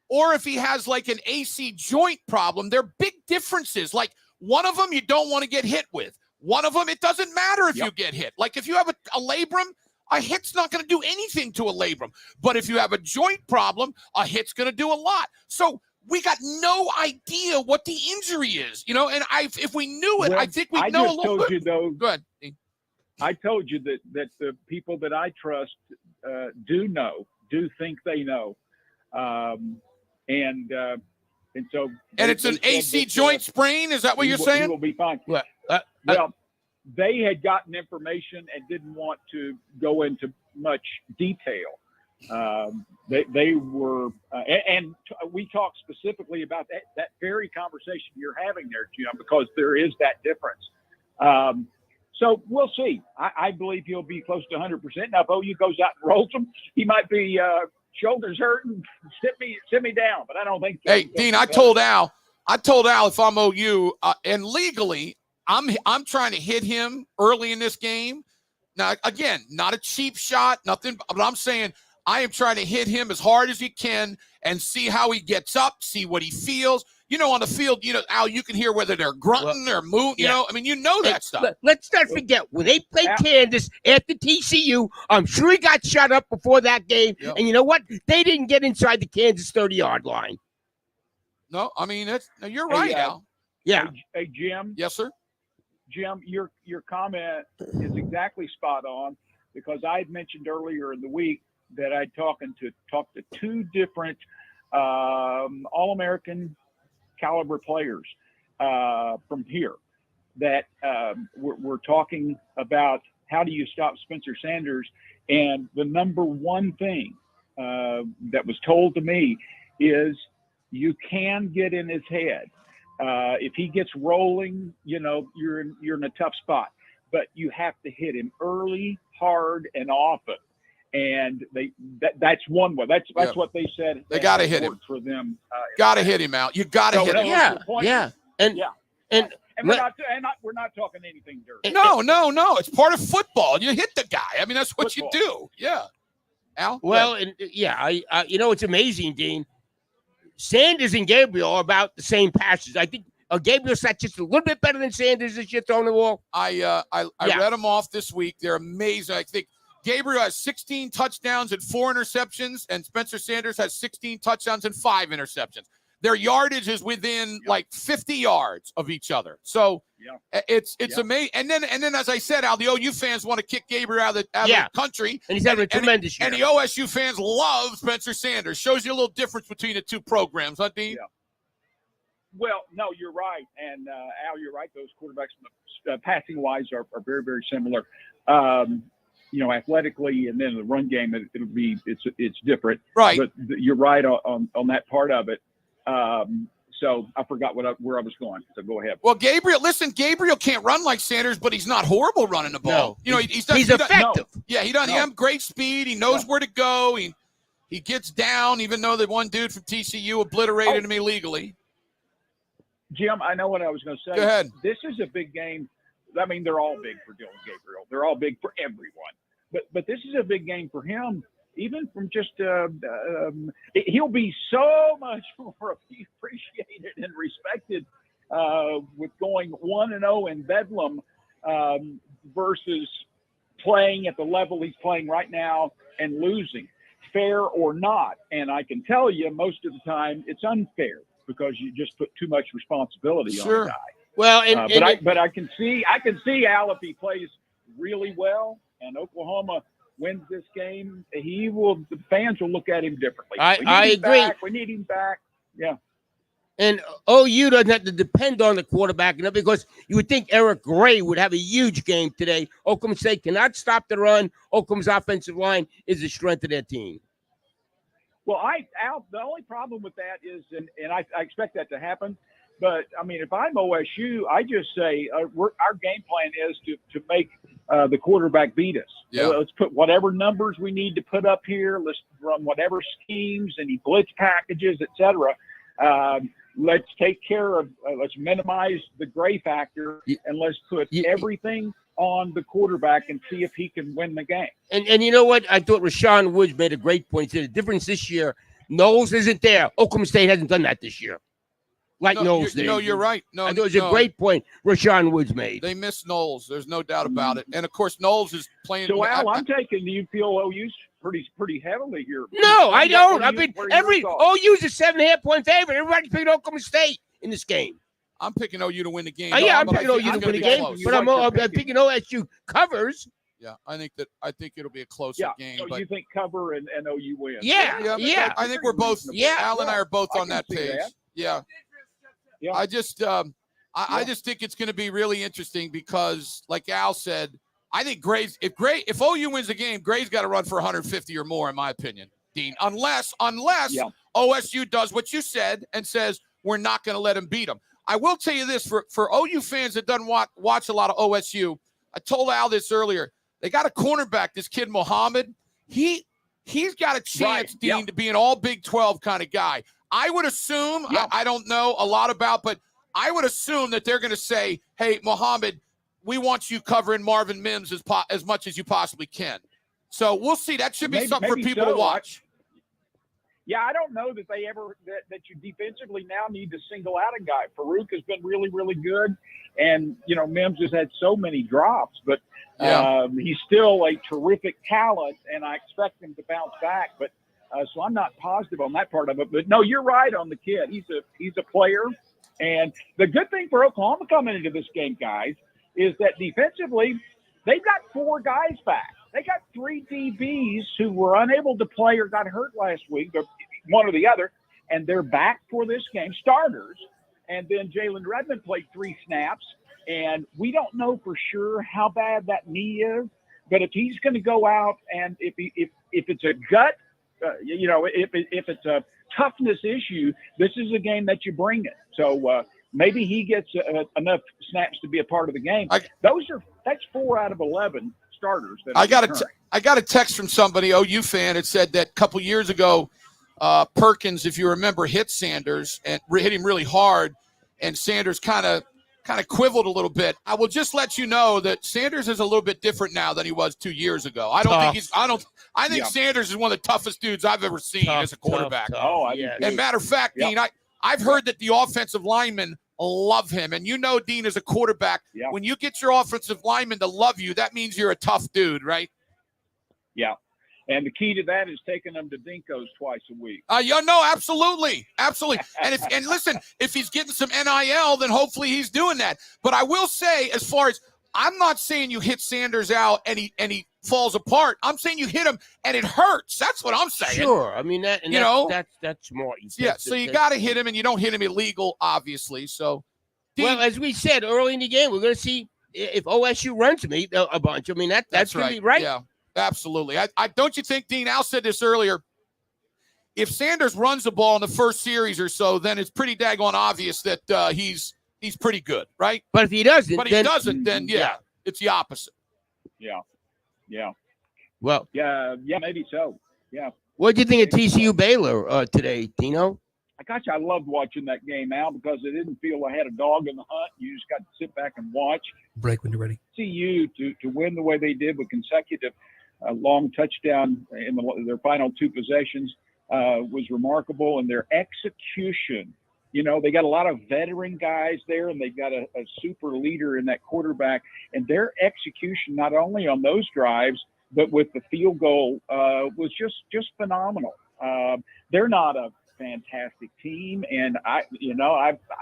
or if he has like an AC joint problem, they're big differences. Like one of them you don't want to get hit with. One of them, it doesn't matter if you get hit. Like if you have a labrum, a hit's not going to do anything to a labrum. But if you have a joint problem, a hit's going to do a lot. So we got no idea what the injury is, and if we knew it, I think we'd know a little bit. I just told you, though. Go ahead. I told you that the people that I trust do think they know. And so. And it's an AC joint sprain? Is that what you're saying? He will be fine. Well, they had gotten information and didn't want to go into much detail. They were, and we talked specifically about that very conversation you're having there, Jim, because there is that difference. So we'll see. I believe he'll be close to 100%. Now, if OU goes out and rolls him, he might be shoulders hurting, sit me down, but I don't think so. Hey, Dean, I told Al if I'm OU, and legally, I'm trying to hit him early in this game. Now, again, not a cheap shot, nothing, but I'm saying I am trying to hit him as hard as you can and see how he gets up, see what he feels. On the field, Al, you can hear whether they're grunting or moving, that stuff. Let's not forget, when they played Kansas at the TCU, I'm sure he got shut up before that game. Yep. And you know what? They didn't get inside the Kansas 30-yard line. No, I mean, you're right, Al. Yeah. Hey, Jim. Yes, sir. Jim, your comment is exactly spot on, because I had mentioned earlier in the week that I'd talked to 2 different All-American caliber players from here. that we're talking about how do you stop Spencer Sanders, and the number one thing that was told to me is you can get in his head. If he gets rolling, you're in a tough spot. But you have to hit him early, hard, and often. And that's one way. That's what they said. They got to hit him for them. Got to hit him out. You got to hit him. And we're not talking anything dirty. No. It's part of football. You hit the guy. I mean, that's what you do. Yeah. Al? Well, it's amazing, Dean. Sanders and Gabriel are about the same passes. I think Gabriel's just a little bit better than Sanders this year throwing the ball. I read them off this week. They're amazing. I think Gabriel has 16 touchdowns and 4 interceptions, and Spencer Sanders has 16 touchdowns and 5 interceptions. Their yardage is within like 50 yards of each other. So it's amazing. And then, as I said, Al, the OU fans want to kick Gabriel out of the country. And he's having a tremendous year. And the OSU fans love Spencer Sanders. Shows you a little difference between the two programs, huh, Dean? Yeah. Well, no, you're right. And Al, you're right. Those quarterbacks, passing-wise, are very, very similar. Athletically, and then the run game, it's different. Right. But you're right on that part of it. So I forgot where I was going. So go ahead. Well, Gabriel can't run like Sanders, but he's not horrible running the ball. No. He's effective. He has great speed. He knows where to go. He gets down, even though the one dude from TCU obliterated him illegally. Jim, I know what I was going to say. Go ahead. This is a big game. I mean, they're all big for Dylan Gabriel. They're all big for everyone. But this is a big game for him. Even from just he'll be so much more appreciated and respected with going 1-0 in Bedlam versus playing at the level he's playing right now and losing, fair or not. And I can tell you, most of the time it's unfair because you just put too much responsibility on the guy. Well, but I can see Al, if he plays really well and Oklahoma wins this game, the fans will look at him differently. I agree. We need him back. Yeah. And OU doesn't have to depend on the quarterback enough because you would think Eric Gray would have a huge game today. Oklahoma State cannot stop the run. Oklahoma's offensive line is the strength of their team. Well, Al, the only problem with that is, and I expect that to happen, but, I mean, if I'm OSU, I just say our game plan is to make the quarterback beat us. Yeah. Let's put whatever numbers we need to put up here. Let's run whatever schemes, any blitz packages, et cetera. Let's take care of let's minimize the gray factor, and let's put everything on the quarterback and see if he can win the game. And you know what? I thought Rashaun Woods made a great point. He said the difference this year, Knowles isn't there. Oklahoma State hasn't done that this year. Knowles did. No, you're right. No, it was a great point Rashaun Woods made. They miss Knowles. There's no doubt about it. And, of course, Knowles is playing. So, Al, I'm taking you feel OU's pretty heavily here. No, I don't. I mean, OU's a 7.5-point favorite. Everybody's picking Oklahoma State in this game. I'm picking OU to win the game. I'm picking OU to win the game, but I'm picking OSU covers. Yeah, I think it'll be a closer game. So you think cover and OU win? Yeah. I think we're both. Yeah, Al and I are both on that page. That. Yeah. Yeah. I just think it's going to be really interesting because, like Al said, I think if OU wins the game, Gray's got to run for 150 or more, in my opinion, Dean. Unless OSU does what you said and says we're not going to let him beat them. I will tell you this for OU fans that doesn't watch a lot of OSU. I told Al this earlier. They got a cornerback, this kid Muhammad. He's got a chance, Dean, to be an all Big 12 kind of guy. I would assume, I don't know a lot about, but I would assume that they're going to say, hey, Muhammad, we want you covering Marvin Mims as much as you possibly can. So we'll see. That should be something for people to watch. Yeah, I don't know that they ever that you defensively now need to single out a guy. Farouk has been really, really good, and Mims has had so many drops, but he's still a terrific talent, and I expect him to bounce back. But so I'm not positive on that part of it. But no, you're right on the kid. He's a player, and the good thing for Oklahoma coming into this game, guys, is that defensively they've got 4 guys back. They got 3 DBs who were unable to play or got hurt last week, one or the other, and they're back for this game, starters. And then Jalen Redmond played 3 snaps. And we don't know for sure how bad that knee is. But if he's going to go out and if it's a gut, if it's a toughness issue, this is a game that you bring it. So maybe he gets enough snaps to be a part of the game. That's 4 out of 11 starters. I got a text from somebody, OU fan. It said that a couple years ago, Perkins, if you remember, hit Sanders and hit him really hard, and Sanders kind of quiveled a little bit. I will just let you know that Sanders is a little bit different now than he was 2 years ago. I think Sanders is one of the toughest dudes I've ever seen as a quarterback. And matter of fact, Dean, I've heard that the offensive linemen love him. And Dean, as a quarterback, when you get your offensive linemen to love you, that means you're a tough dude, right? Yeah. And the key to that is taking them to Dinko's twice a week. Absolutely. And listen, if he's getting some NIL, then hopefully he's doing that. But I will say, as far as, I'm not saying you hit Sanders out and he falls apart. I'm saying you hit him and it hurts. That's what I'm saying. Sure. I mean, that's smart. So you got to hit him, and you don't hit him illegal, obviously. So, well, as we said early in the game, we're going to see if OSU runs me a bunch. I mean, that's going to be right. Yeah. Absolutely. I don't you think, Dean, Al said this earlier, if Sanders runs the ball in the first series or so, then it's pretty daggone obvious that he's pretty good, right? But if he doesn't, then it's the opposite. Yeah. Well, yeah, maybe so. Yeah. What did you think of TCU Baylor today, Dino? Gosh, I loved watching that game, Al, because it didn't feel I had a dog in the hunt. You just got to sit back and watch. Break when you're ready. TCU to win the way they did with consecutive long touchdown in their final 2 possessions was remarkable, and their execution. They got a lot of veteran guys there, and they've got a super leader in that quarterback, and their execution not only on those drives but with the field goal was just phenomenal. They're not a fantastic team, and I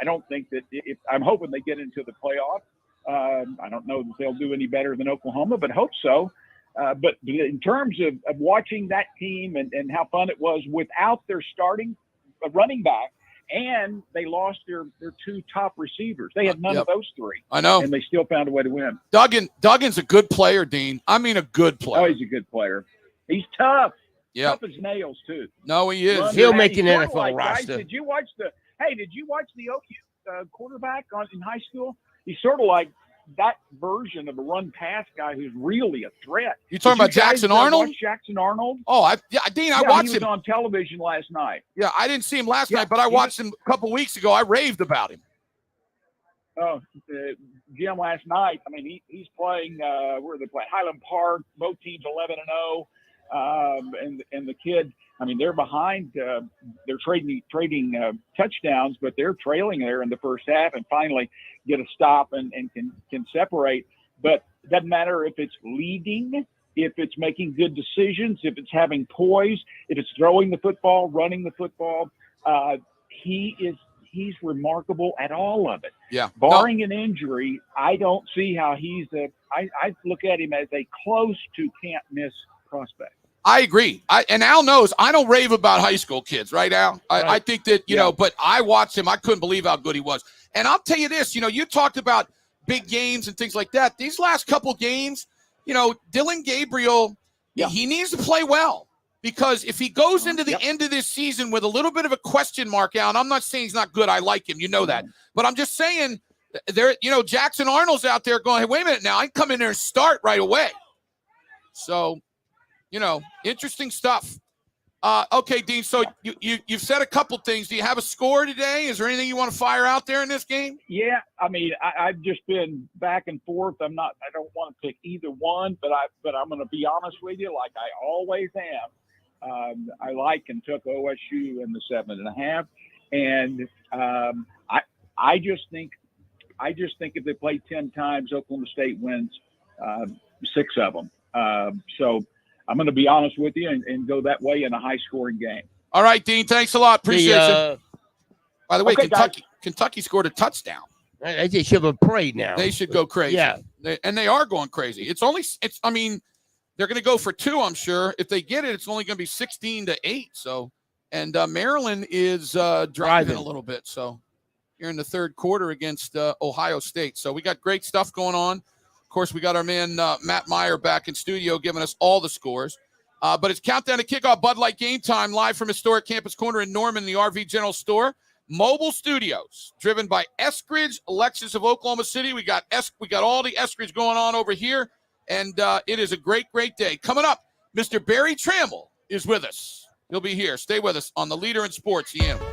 don't think that I'm hoping they get into the playoff. I don't know that they'll do any better than Oklahoma, but hope so. But in terms of watching that team and how fun it was without their starting running back, and they lost their 2 top receivers. They had none of those 3. I know. And they still found a way to win. Duggan's a good player, Dean. I mean, a good player. Oh, he's a good player. He's tough. Yeah. Tough as nails, too. No, he is. He'll make an NFL roster. Guys, did you watch the OU quarterback in high school? He's sort of like that version of a run-pass guy who's really a threat. You talking about Jackson Arnold? Jackson Arnold? Oh, Dean, I watched him. He was on television last night. Yeah, I didn't see him last night, but I watched him a couple weeks ago. I raved about him. Oh, Jim, last night. I mean, he's playing. Where are they playing? Highland Park. Both teams 11-0. And the kid. I mean, they're behind. They're trading touchdowns, but they're trailing there in the first half, and finally get a stop and can separate. But it doesn't matter if it's leading, if it's making good decisions, if it's having poise, if it's throwing the football, running the football. He's remarkable at all of it. Yeah. Barring an injury, I don't see how I look at him as a close to can't miss prospect. I agree. And Al knows I don't rave about high school kids, right, Al? I think that, but I watched him. I couldn't believe how good he was. And I'll tell you this, you talked about big games and things like that. These last couple games, Dylan Gabriel, he needs to play well. Because if he goes into the end of this season with a little bit of a question mark out, and I'm not saying he's not good. I like him. You know that. But I'm just saying, Jackson Arnold's out there going, hey, wait a minute now. I can come in there and start right away. So, interesting stuff. Okay, Dean, so you've said a couple things. Do you have a score today? Is there anything you want to fire out there in this game? Yeah, I mean, I've just been back and forth. I don't want to pick either one, but I'm going to be honest with you, like I always am. I like and took OSU in the 7.5, and I just think if they play 10 times, Oklahoma State wins 6 of them. So I'm going to be honest with you and go that way in a high-scoring game. All right, Dean. Thanks a lot. Appreciate you. By the way, Kentucky scored a touchdown. They should have a parade now. They should go crazy. Yeah, they are going crazy. I mean, they're going to go for 2. I'm sure if they get it, it's only going to be 16-8. So, and Maryland is driving a little bit. So, here in the third quarter against Ohio State. So we got great stuff going on. Of course, we got our man Matt Meyer back in studio giving us all the scores. But it's countdown to kickoff. Bud Light Game Time live from historic Campus Corner in Norman, the RV General Store. Mobile studios driven by Eskridge, Lexus of Oklahoma City. We got all the Eskridge going on over here, and it is a great day. Coming up, Mr. Barry Trammell is with us. He'll be here. Stay with us on the Leader in Sports, The Animal.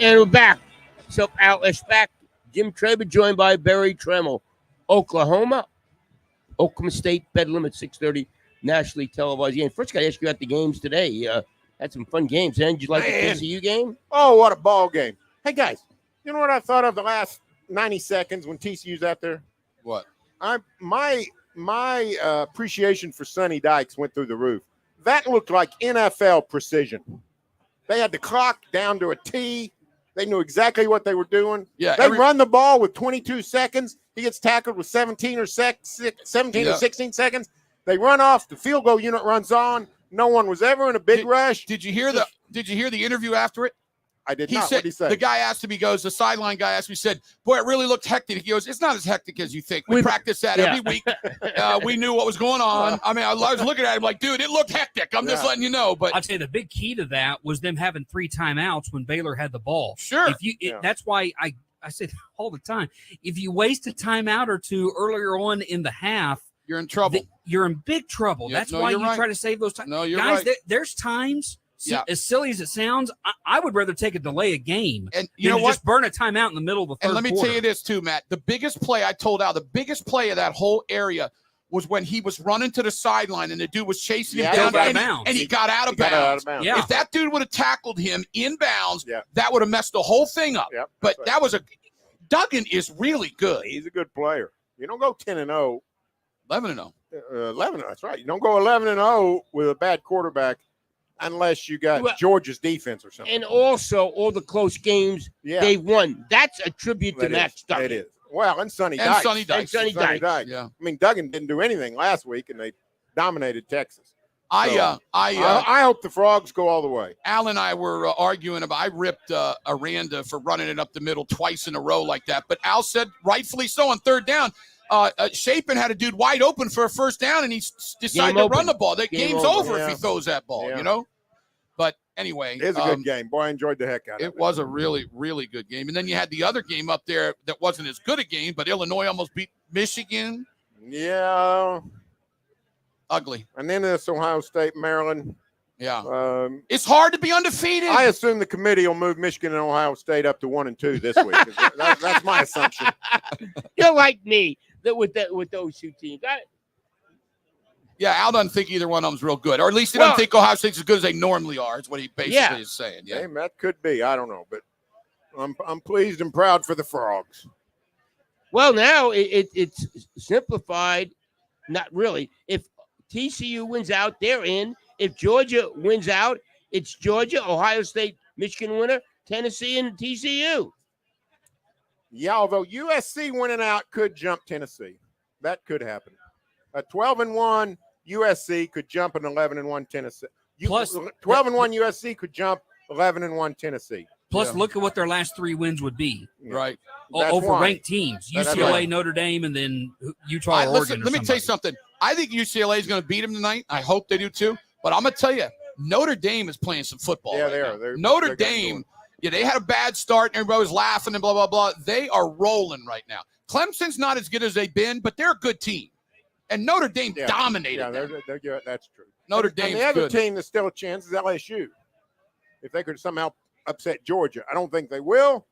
And we're back. What's up, Al Eschbach, Jim Traber, joined by Barry Trammell. Oklahoma State, Bedlam at 6:30, nationally televised game. First, got to ask you about the games today. Had some fun games. Did you like the TCU game? Oh, what a ball game. Hey, guys, you know what I thought of the last 90 seconds when TCU's out there? What? My appreciation for Sonny Dykes went through the roof. That looked like NFL precision. They had the clock down to a T. They knew exactly what they were doing. Yeah, they run the ball with 22 seconds. He gets tackled with 17 or 16 seconds. They run off. The field goal unit runs on. No one was ever in a big rush. Did you hear the interview after it? I did not. Said, what did he say? The guy asked him, the sideline guy asked me, said, boy, it really looked hectic. He goes, it's not as hectic as you think. We practice that every week. We knew what was going on. I mean, I was looking at him like, dude, it looked hectic. I'm just letting you know. But I'd say the big key to that was them having 3 timeouts when Baylor had the ball. Sure. That's why I say all the time, if you waste a timeout or two earlier on in the half, you're in trouble. You're in big trouble. Yeah, That's why you try to save those times. No, you're guys, right. There's times, as silly as it sounds, I would rather take a delay a game and you know what? Just burn a timeout in the middle of the third And let me quarter. tell you this too, Matt. The biggest play I told Al, the biggest play of that whole area was when he was running to the sideline and the dude was chasing him Yeah, down and he got out of bounds. Yeah. If that dude would have tackled him in bounds, that would have messed the whole thing up. But that was Duggan is really good. He's a good player. You don't go 10-0. 11-0. 11. That's right. You don't go 11-0 with a bad quarterback unless you got Georgia's defense or something. And also all the close games they won. That's a tribute to Max Duggan. It is. Well, and Sonny Dykes. And Sonny Dykes. Yeah. I mean, Duggan didn't do anything last week, and they dominated Texas. I hope the Frogs go all the way. Al and I were arguing about. I ripped Aranda for running it up the middle twice in a row like that. But Al said, rightfully so, on third down, Chapin had a dude wide open for a first down, and he decided to run the ball. The game's over if he throws that ball. You know. But anyway, it's a good game. Boy, I enjoyed the heck out of it. It was a really, really good game. And then you had the other game up there that wasn't as good a game, but Illinois almost beat Michigan. Yeah. Ugly. And then this Ohio State, Maryland. Yeah. It's hard to be undefeated. I assume the committee will move Michigan and Ohio State up to 1-2 this week. That's my assumption. You're like me with those two teams. Yeah, Al doesn't think either one of them's real good, or at least he doesn't think Ohio State's as good as they normally are. Is what he basically is saying. Yeah, hey, that could be. I don't know, but I'm pleased and proud for the Frogs. Well, now it's simplified. Not really. If TCU wins out, they're in. If Georgia wins out, it's Georgia, Ohio State, Michigan winner, Tennessee, and TCU. Yeah, although USC winning out could jump Tennessee. That could happen. A 12-1 USC could jump an 11-1 Tennessee. Plus 12-1 USC could jump 11-1 Tennessee. Plus, look at what their last 3 wins would be. Right. Over ranked teams. UCLA, Notre Dame, and then Utah or Oregon. Let me tell you something. I think UCLA is going to beat them tonight. I hope they do too. But I'm going to tell you, Notre Dame is playing some football. Yeah, right they now. are. Notre Dame, they had a bad start, and everybody was laughing and blah, blah, blah. They are rolling right now. Clemson's not as good as they've been, but they're a good team. And Notre Dame dominated them. They're good. That's true. Notre Dame's and the other good. team that's still a chance is LSU. If they could somehow upset Georgia. I don't think they will,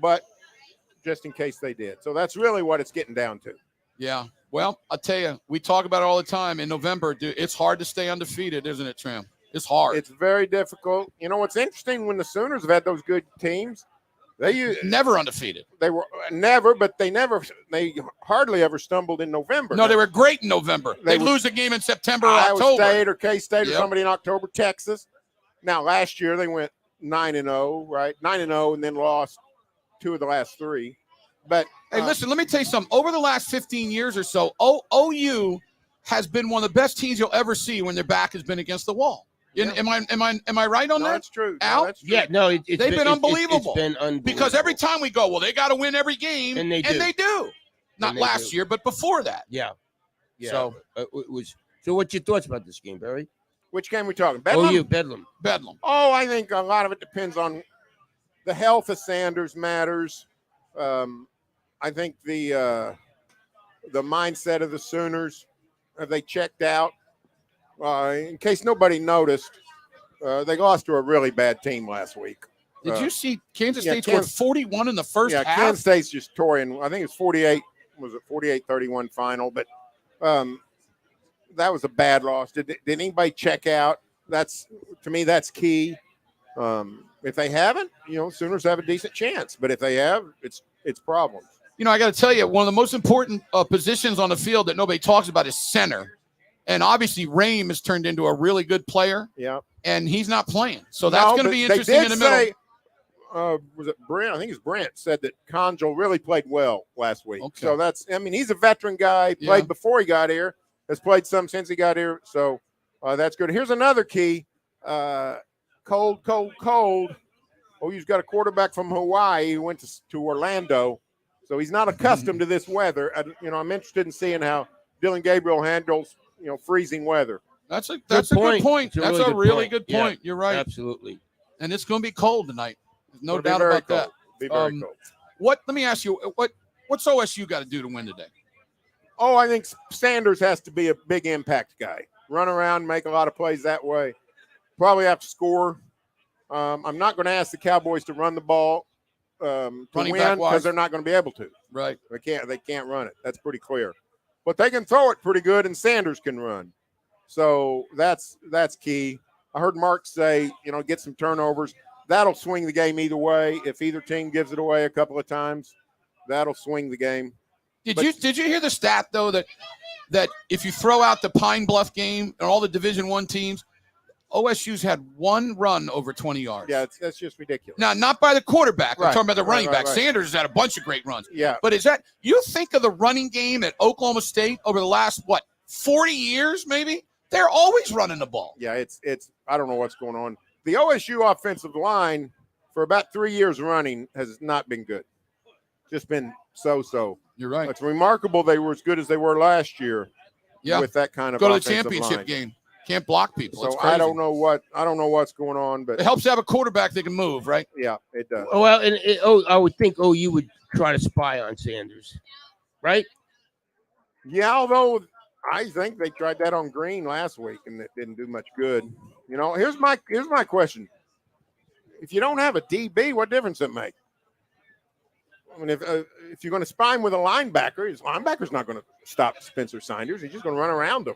but just in case they did. So that's really what it's getting down to. Yeah. Well, I'll tell you, we talk about it all the time. In November, dude, it's hard to stay undefeated, isn't it, Tram? It's hard. It's very difficult. You know what's interesting? When the Sooners have had those good teams, they never undefeated. They were never, but they hardly ever stumbled in November. No, they were great in November. They lose a game in September or Iowa October. State or K-State or somebody in October, Texas. Now, last year they went 9-0, right? 9-0 and then lost 2 of the last 3. But hey, listen, let me tell you something. Over the last 15 years or so, OU has been one of the best teams you'll ever see when their back has been against the wall. Yeah. Am I right on that? That's true. Al? No, that's true. Yeah, no, they've been unbelievable. It's been unbelievable. Because every time we go, well, they got to win every game, and they do. Not last year, but before that. Yeah. So it was. So, what's your thoughts about this game, Barry? Which game are we talking? Bedlam? OU, Bedlam. Bedlam. Oh, I think a lot of it depends on the health of Sanders matters. I think the mindset of the Sooners, have they checked out? In case nobody noticed, they lost to a really bad team last week. Did you see Kansas State scored 41 in the first half? Kansas State's just tore in. I think it's 48. Was it 48-31 final? But that was a bad loss. Did anybody check out? To me, that's key. If they haven't, Sooners have a decent chance. But if they have, it's problems. I got to tell you, one of the most important positions on the field that nobody talks about is center. And obviously, Rame has turned into a really good player. Yeah. And he's not playing. So that's going to be interesting in the middle. Was it Brent? I think it's Brent said that Conjal really played well last week. Okay. So he's a veteran guy, played before he got here, has played some since he got here. So that's good. Here's another key. Cold. OU's got a quarterback from Hawaii who went to Orlando. So he's not accustomed to this weather. I'm interested in seeing how Dylan Gabriel handles, freezing weather. That's a good point. That's a really good point. Yeah, you're right. Absolutely. And it's going to be cold tonight. There's no It'll be doubt very about cold. that. Be very cold. Let me ask you, what's OSU got to do to win today? Oh, I think Sanders has to be a big impact guy. Run around, make a lot of plays that way. Probably have to score. I'm not going to ask the Cowboys to run the ball to win because they're not going to be able to. Right. They can't run it. That's pretty clear. but they can throw it pretty good, and Sanders can run. So that's key. I heard Mark say, get some turnovers. That'll swing the game either way. If either team gives it away a couple of times, that'll swing the game. Did you hear the stat though that if you throw out the Pine Bluff game and all the Division I teams, OSU's had one run over 20 yards. Yeah, that's just ridiculous. Now, not by the quarterback. Right. I'm talking about the running back. Right. Sanders has had a bunch of great runs. Yeah. But you think of the running game at Oklahoma State over the last, 40 years maybe? They're always running the ball. Yeah, it's I don't know what's going on. The OSU offensive line for about 3 years running has not been good. Just been so-so. You're right. It's remarkable they were as good as they were last year. Yeah. With that kind of go to the offensive championship line. game. Can't block people. So I don't know what's going on, but it helps to have a quarterback that can move, right? Yeah, it does. Well, and I would think OU would try to spy on Sanders, right? Yeah, although I think they tried that on Green last week and it didn't do much good. Here's my question: if you don't have a DB, what difference does it make? I mean, if you're going to spy him with a linebacker, his linebacker's not going to stop Spencer Sanders. He's just going to run around him.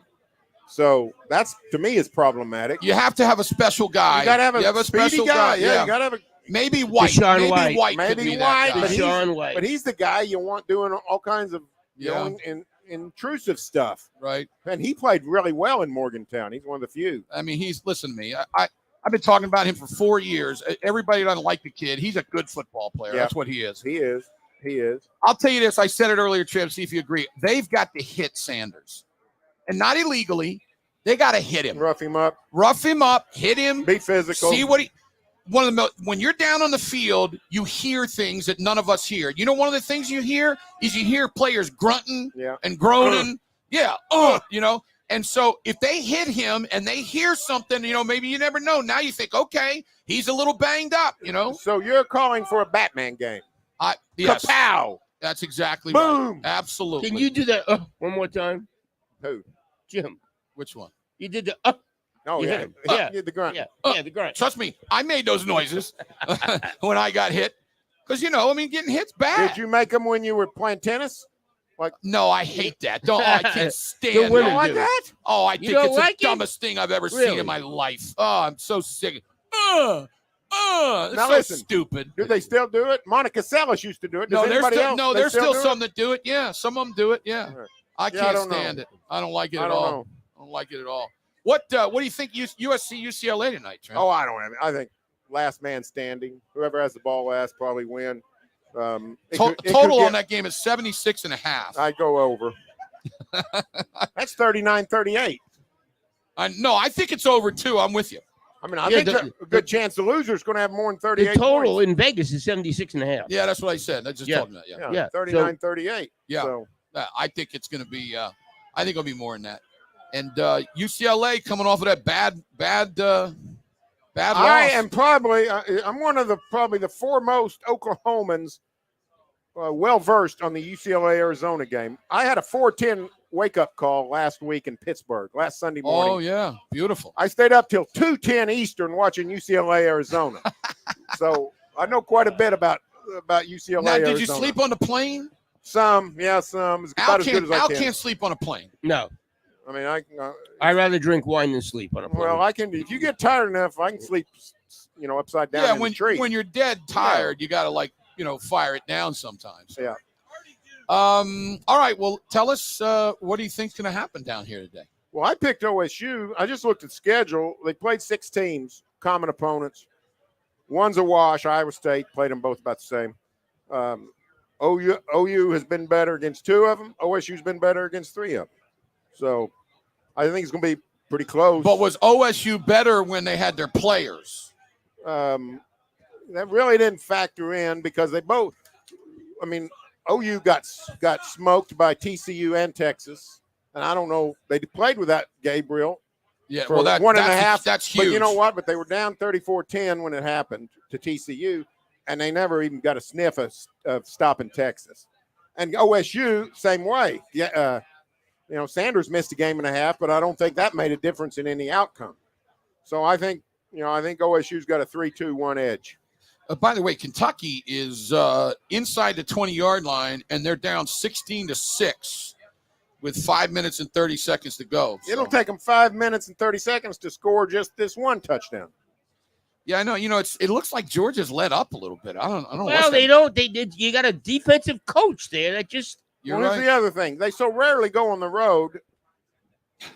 So that's, to me, is problematic. You have to have a special guy. You got to have a special guy. Yeah, you got to have a maybe White. Deshaun maybe White. White. maybe could be White, that guy. Deshaun White. but he's the guy you want doing all kinds of intrusive stuff. Right. And he played really well in Morgantown. He's one of the few. I mean, listen to me. I've been talking about him for 4 years. Everybody doesn't like the kid. He's a good football player. Yeah. That's what he is. He is. I'll tell you this. I said it earlier, Trev, see if you agree. They've got to hit Sanders. And not illegally. They got to hit him. Rough him up, hit him. be physical. See when you're down on the field, you hear things that none of us hear. One of the things you hear is you hear players grunting and groaning. And so if they hit him and they hear something, maybe you never know. Now you think, okay, he's a little banged up, So you're calling for a Batman game. Yes. Kapow! That's exactly Boom! right. Absolutely. Can you do that one more time? Who? Jim. Which one? You did the Oh, you yeah. hit him. Yeah. The grunt. Yeah, the grunt. Trust me, I made those noises when I got hit. Because, getting hit's bad. Did you make them when you were playing tennis? No, I hate that. I can't stand The it. women like do. that? Oh, I think don't it's like the it? dumbest thing I've ever seen Really? in my life. Oh, I'm so sick. It's Now so listen. stupid. Do they still do it? Monica Seles used to do it. Does No, there's anybody still, else? no, They there's still do some that do it. Yeah, some of them do it. Yeah, Right. I Yeah, I can't don't know. stand it. I don't like it I at don't all. know. I don't like it at all. What do you think USC UCLA tonight, Trent? Oh, I don't have it. I think last man standing. Whoever has the ball last probably win. Total on that game is 76.5. I go over. That's 39-38. No, I think it's over too. I'm with you. I mean, I think a good chance the loser's going to have more than 38 The total points. in Vegas is 76.5. Yeah, that's what I said. I just told him that. Yeah. Yeah. 39-38. Yeah. So, I think it's going to be. I think it'll be more than that. And UCLA coming off of that bad loss. I am probably. I'm one of the foremost Oklahomans, well versed on the UCLA Arizona game. I had a 4:10 wake up call last week in Pittsburgh last Sunday morning. Oh yeah, beautiful. I stayed up till 2:10 Eastern watching UCLA Arizona. So I know quite a bit about UCLA. Now, did Arizona. you sleep on the plane? Some. It's about as good as I Al can. can't sleep on a plane. No. I mean, I'd rather drink wine than sleep on a plane. well, I can. If you get tired enough, I can sleep. Upside down. Yeah, in the tree. when you're dead tired, you got to fire it down sometimes. Yeah. All right. Well, tell us what do you think's going to happen down here today? Well, I picked OSU. I just looked at the schedule. They played 6 teams, common opponents. One's a wash. Iowa State played them both about the same. OU has been better against 2 of them. OSU's been better against 3 of them. So I think it's going to be pretty close. But was OSU better when they had their players? That really didn't factor in because they both. I mean, OU got smoked by TCU and Texas, and I don't know. They played without Gabriel. Yeah, for well, that's 1.5. That's huge. But you know what? But they were down 34-10 when it happened to TCU, and they never even got a sniff of stopping Texas. And OSU, same way. Yeah, Sanders missed a game and a half, but I don't think that made a difference in any outcome. So I think OSU's got a 3-2-1 edge. By the way, Kentucky is inside the 20-yard line, and they're down 16-6 with 5 minutes and 30 seconds to go. So. It'll take them 5 minutes and 30 seconds to score just this one touchdown. Yeah, I know. You know, it looks like Georgia's let up a little bit. I don't know. Well, they don't. They did. You got a defensive coach there that just. You're Here's right. the other thing. They so rarely go on the road.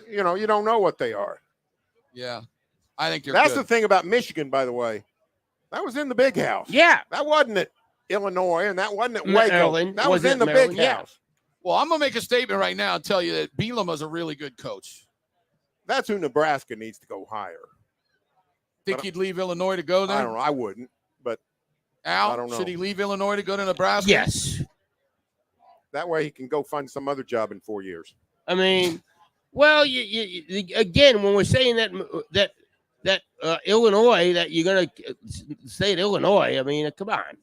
You know, you don't know what they are. Yeah, I think they're That's good. the thing about Michigan, by the way. That was in the big house. Yeah. That wasn't at Illinois, and that wasn't at Waco. Maryland. That was in the Maryland? big Yeah. house. Well, I'm going to make a statement right now and tell you that Bedlam is a really good coach. That's who Nebraska needs to go hire. Think he'd leave Illinois to go there? I don't know. I wouldn't, but Al, I don't know. should he leave Illinois to go to Nebraska? Yes. That way he can go find some other job in 4 years. I mean, well, again, when we're saying that Illinois, that you're gonna stay at Illinois, I mean, come on.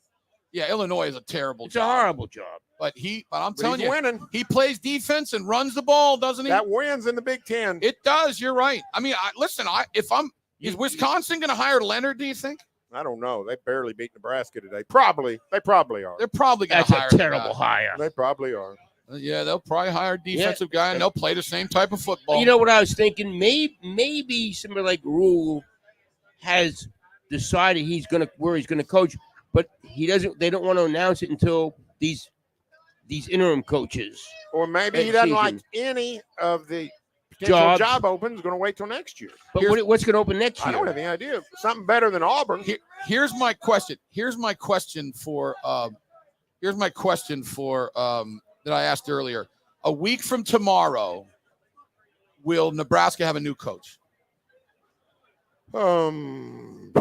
Yeah, Illinois is a terrible It's job. a horrible job. But I'm telling he's you, winning. he plays defense and runs the ball, doesn't he? That wins in the Big Ten. It does. You're right. I mean, is Wisconsin going to hire Leonard, do you think? I don't know. They barely beat Nebraska today. Probably. They probably are. They're probably going to That's hire a terrible the guy. hire. They probably are. Yeah, they'll probably hire a defensive guy, and they'll play the same type of football. You know what I was thinking? Maybe somebody like Rule has decided where he's gonna coach, but he doesn't. They don't want to announce it until these interim coaches. Or maybe he doesn't like any of the potential job opens. Going to wait till next year. But what's going to open next year? I don't have any idea. Something better than Auburn. Here's my question. Here's my question for that I asked earlier. A week from tomorrow, will Nebraska have a new coach? I'm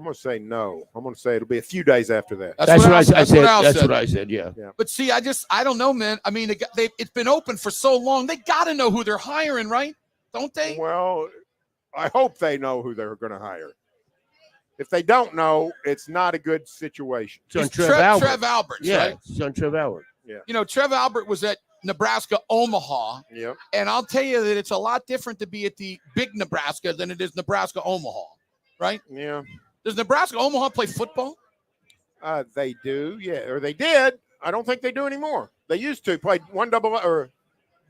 going to say no. I'm going to say it'll be a few days after that. That's what I said. That's what I said. Yeah. But see, I don't know, man. I mean, it's been open for so long. They got to know who they're hiring, right? Don't they? Well, I hope they know who they're going to hire. If they don't know, it's not a good situation. It's on Trev Alberts, yeah, right? It's on Trev Albert. Yeah. You know, Trev Albert was at Nebraska Omaha. Yep. And I'll tell you that it's a lot different to be at the big Nebraska than it is Nebraska Omaha, right? Yeah. Does Nebraska Omaha play football? They do, yeah, or they did. I don't think they do anymore. They used to play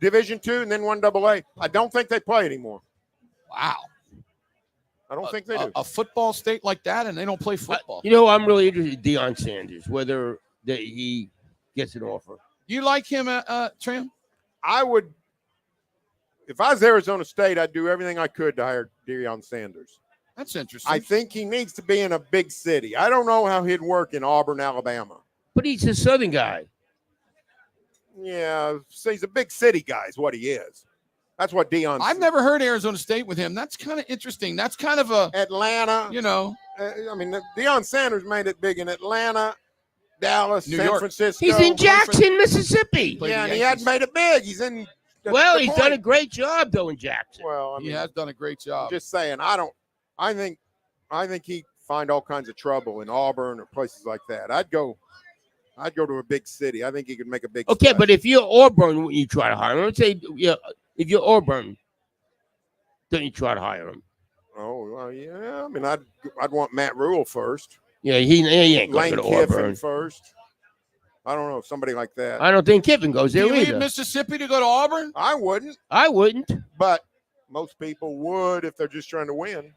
Division II and then 1AA. I don't think they play anymore. Wow. I don't think they do. A football state like that, and they don't play football. You know, I'm really interested in Deion Sanders, whether he gets an offer. You like him, Tram? I would. If I was Arizona State, I'd do everything I could to hire Deion Sanders. That's interesting. I think he needs to be in a big city. I don't know how he'd work in Auburn, Alabama. But he's a Southern guy. Yeah, so he's a big city guy is what he is. That's what Deion. I've never heard Arizona State with him. That's kind of interesting. That's kind of a Atlanta. You know, I mean, Deion Sanders made it big in Atlanta, Dallas, New San York. Francisco. He's in Jackson, Mississippi. Yeah, and he hadn't made it big. He's in. Well, he's done a great job though in Jackson. Well, I mean, he has done a great job. I'm just saying. I think he'd find all kinds of trouble in Auburn or places like that. I'd go to a big city. I think he could make a big. Okay, splash. but if you're Auburn, wouldn't you try to hire him? Let's say, yeah, if you're Auburn, don't you try to hire him? Oh, well, yeah. I mean, I'd want Matt Rule first. Yeah, he ain't going Lane to Kiffin Auburn first. I don't know, somebody like that. I don't think Kiffin goes Do there you leave either. Mississippi to go to Auburn? I wouldn't, I wouldn't. but most people would if they're just trying to win.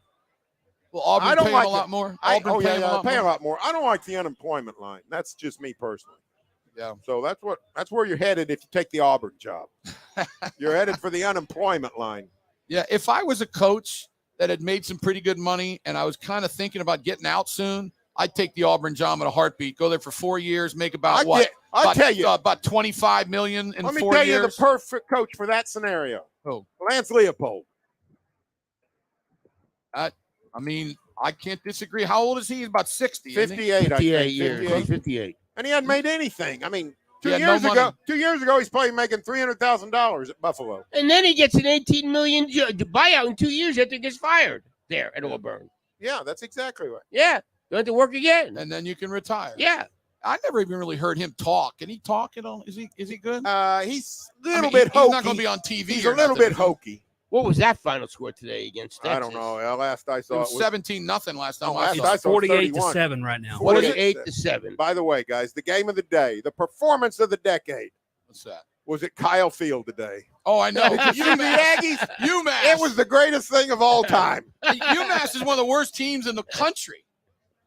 Well, Auburn I don't pay like him a lot more. Pay Auburn a lot more. I don't like the unemployment line. That's just me personally. Yeah. So that's where you're headed if you take the Auburn job. You're headed for the unemployment line. Yeah, if I was a coach that had made some pretty good money and I was kind of thinking about getting out soon, I'd take the Auburn job in a heartbeat. Go there for 4 years, make about about $25 million in 4 years. Let me tell you the perfect coach for that scenario. Who? Lance Leopold. I mean, I can't disagree. How old is he? He's about 60. 58, 58 years. 58. And he hadn't made anything. I mean, He 2 had years no ago, money. 2 years ago, he's probably making $300,000 at Buffalo. And then he gets an $18 million buyout in 2 years after he gets fired there at Auburn. Yeah, that's exactly right. Yeah, you have to work again. And then you can retire. Yeah. I never even really heard him talk. Can he talk at all? Is he good? He's a little bit hokey. He's not going to be on TV. He's or a little nothing. bit hokey. What was that final score today against Texas? I don't know. Last I It saw was 17-0 last time. last I I saw. saw 48-7 right now. 48-7. By the way, guys, the game of the day, the performance of the decade. What's that? was at Kyle Field today. Oh, I know. Did you see the Aggies? UMass. It was the greatest thing of all time. UMass is one of the worst teams in the country.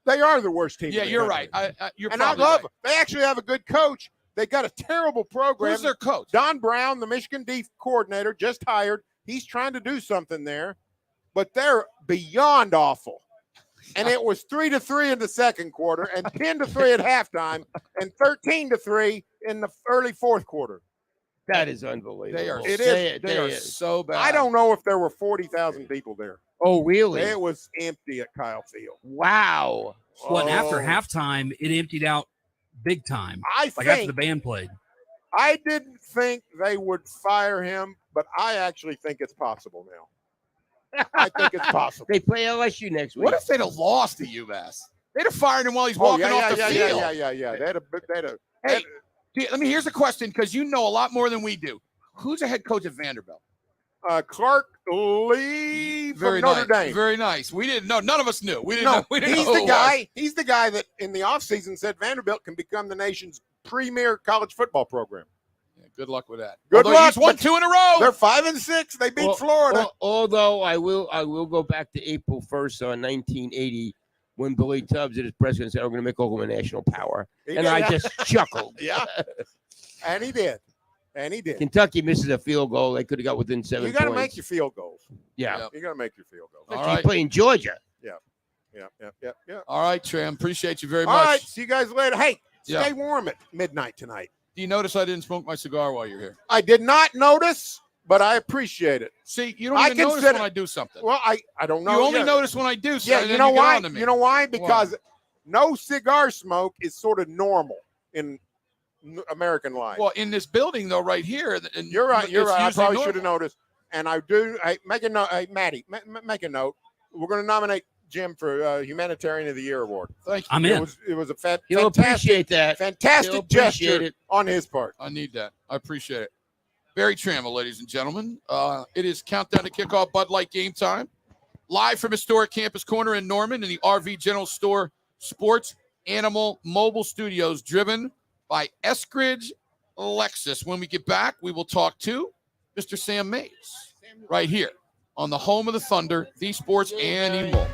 They are the worst team. Yeah, in the you're country. right. I And I love them. They actually have a good coach. They got a terrible program. Who's their coach? Don Brown, the Michigan D coordinator, just hired. He's trying to do something there, but they're beyond awful. And it was 3-3 in the second quarter, and 10-3 at halftime, and 13-3 in the early fourth quarter. That is unbelievable. They are. They are so bad. I don't know if there were 40,000 people there. Oh, really? It was empty at Kyle Field. Wow. Well, and after Oh. halftime, it emptied out big time. I Like after think the band played. I didn't think they would fire him, but I actually think it's possible now. I think it's possible. They play LSU next week. What if they'd have lost to UMass? They'd have fired him while he's walking off the field. Yeah. Hey, here's a question because you know a lot more than we do. Who's the head coach at Vanderbilt? Clark Lee from Very Notre nice. Dame. Very nice. We didn't know. None of us knew. We didn't No, know. We didn't he's know who the it guy. was. He's the guy that in the offseason said Vanderbilt can become the nation's premier college football program. Yeah, good luck with that. Good Although luck. he's won but 2 in a row. They're 5-6. They beat Florida. Although I will go back to April 1st on 1980 when Billy Tubbs at his press conference said, "We're going to make Oklahoma a national power," and I just chuckled. Yeah, and he did. And he did. Kentucky misses a field goal. They could have got within 7 You points. got to make your field goals. Yeah. You got to make your field goals. All You're right. playing Georgia. Yeah. All right, Tram. Appreciate you very All much. right. See you guys later. Hey, Yeah. stay warm at midnight tonight. Do you notice I didn't smoke my cigar while you're here? I did not notice, but I appreciate it. See, you don't even notice when I do something. Well, I don't know. You only Yeah. notice when I do something. Yeah, and you then know get why? on to me. You know why? Because no cigar smoke is sort of normal in American life. Well, in this building, though, right here. And You're right. You're it's right. I usually probably should have normal. noticed. And I do. Hey, make a note. Hey, Maddie, make a note. We're going to nominate Jim for Humanitarian of the Year award. Thank you. I'm in. It was a He'll fantastic, appreciate that. fantastic He'll appreciate gesture it. on his part. I need that. I appreciate it. Barry Trammell, ladies and gentlemen. It is countdown to kickoff Bud Light game time. Live from historic Campus Corner in Norman in the RV General Store Sports Animal Mobile Studios, driven by Eskridge Lexus. When we get back, we will talk to Mr. Sam Mays right here on the home of the Thunder, the Sports Animal.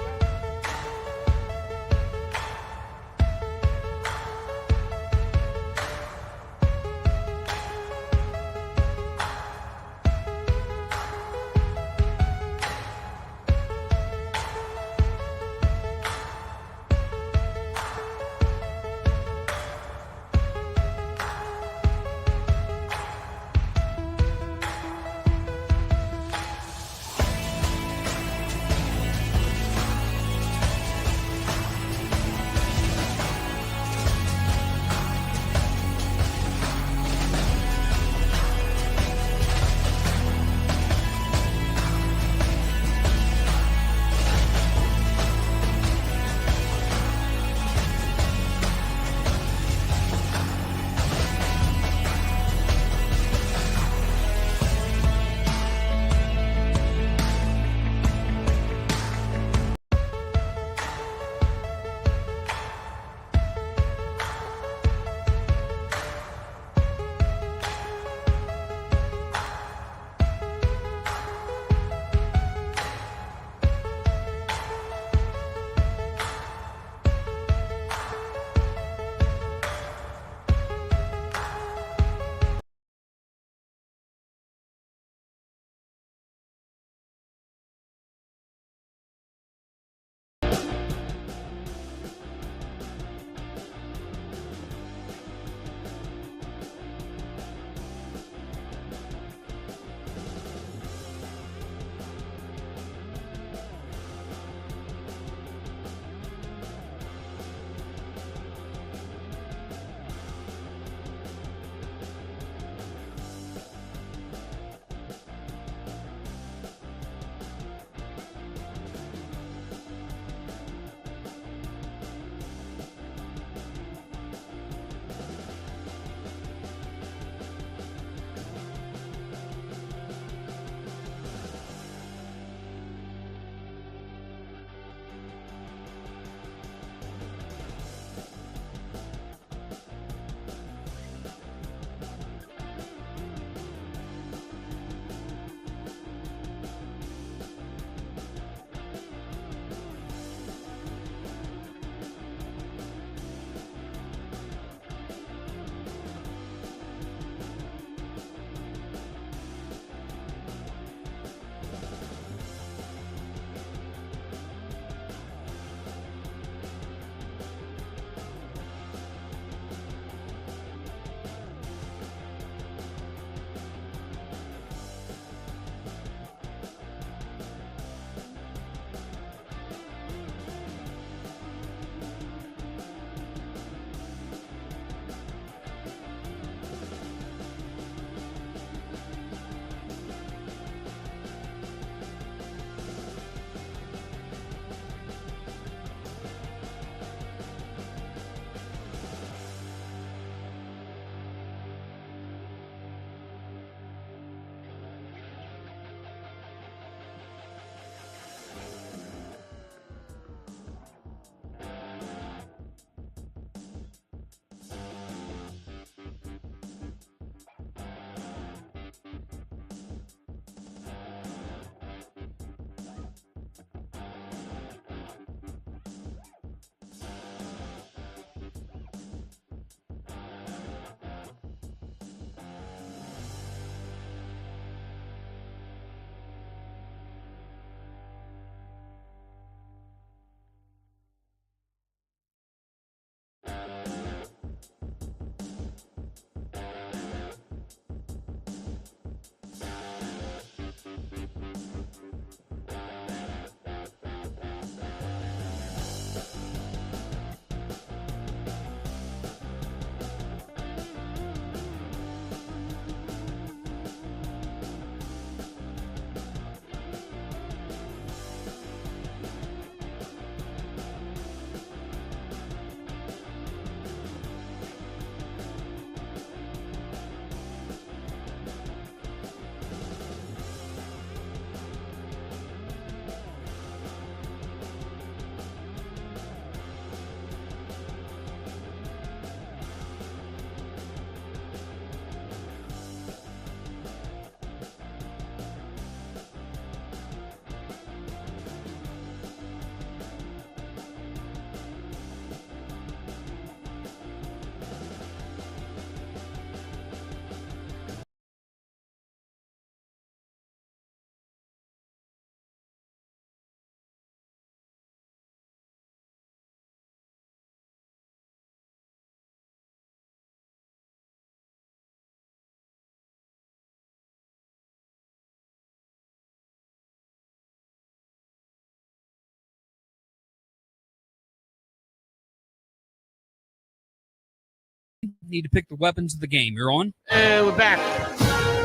need to pick the weapons of the game. You're on. And we're back.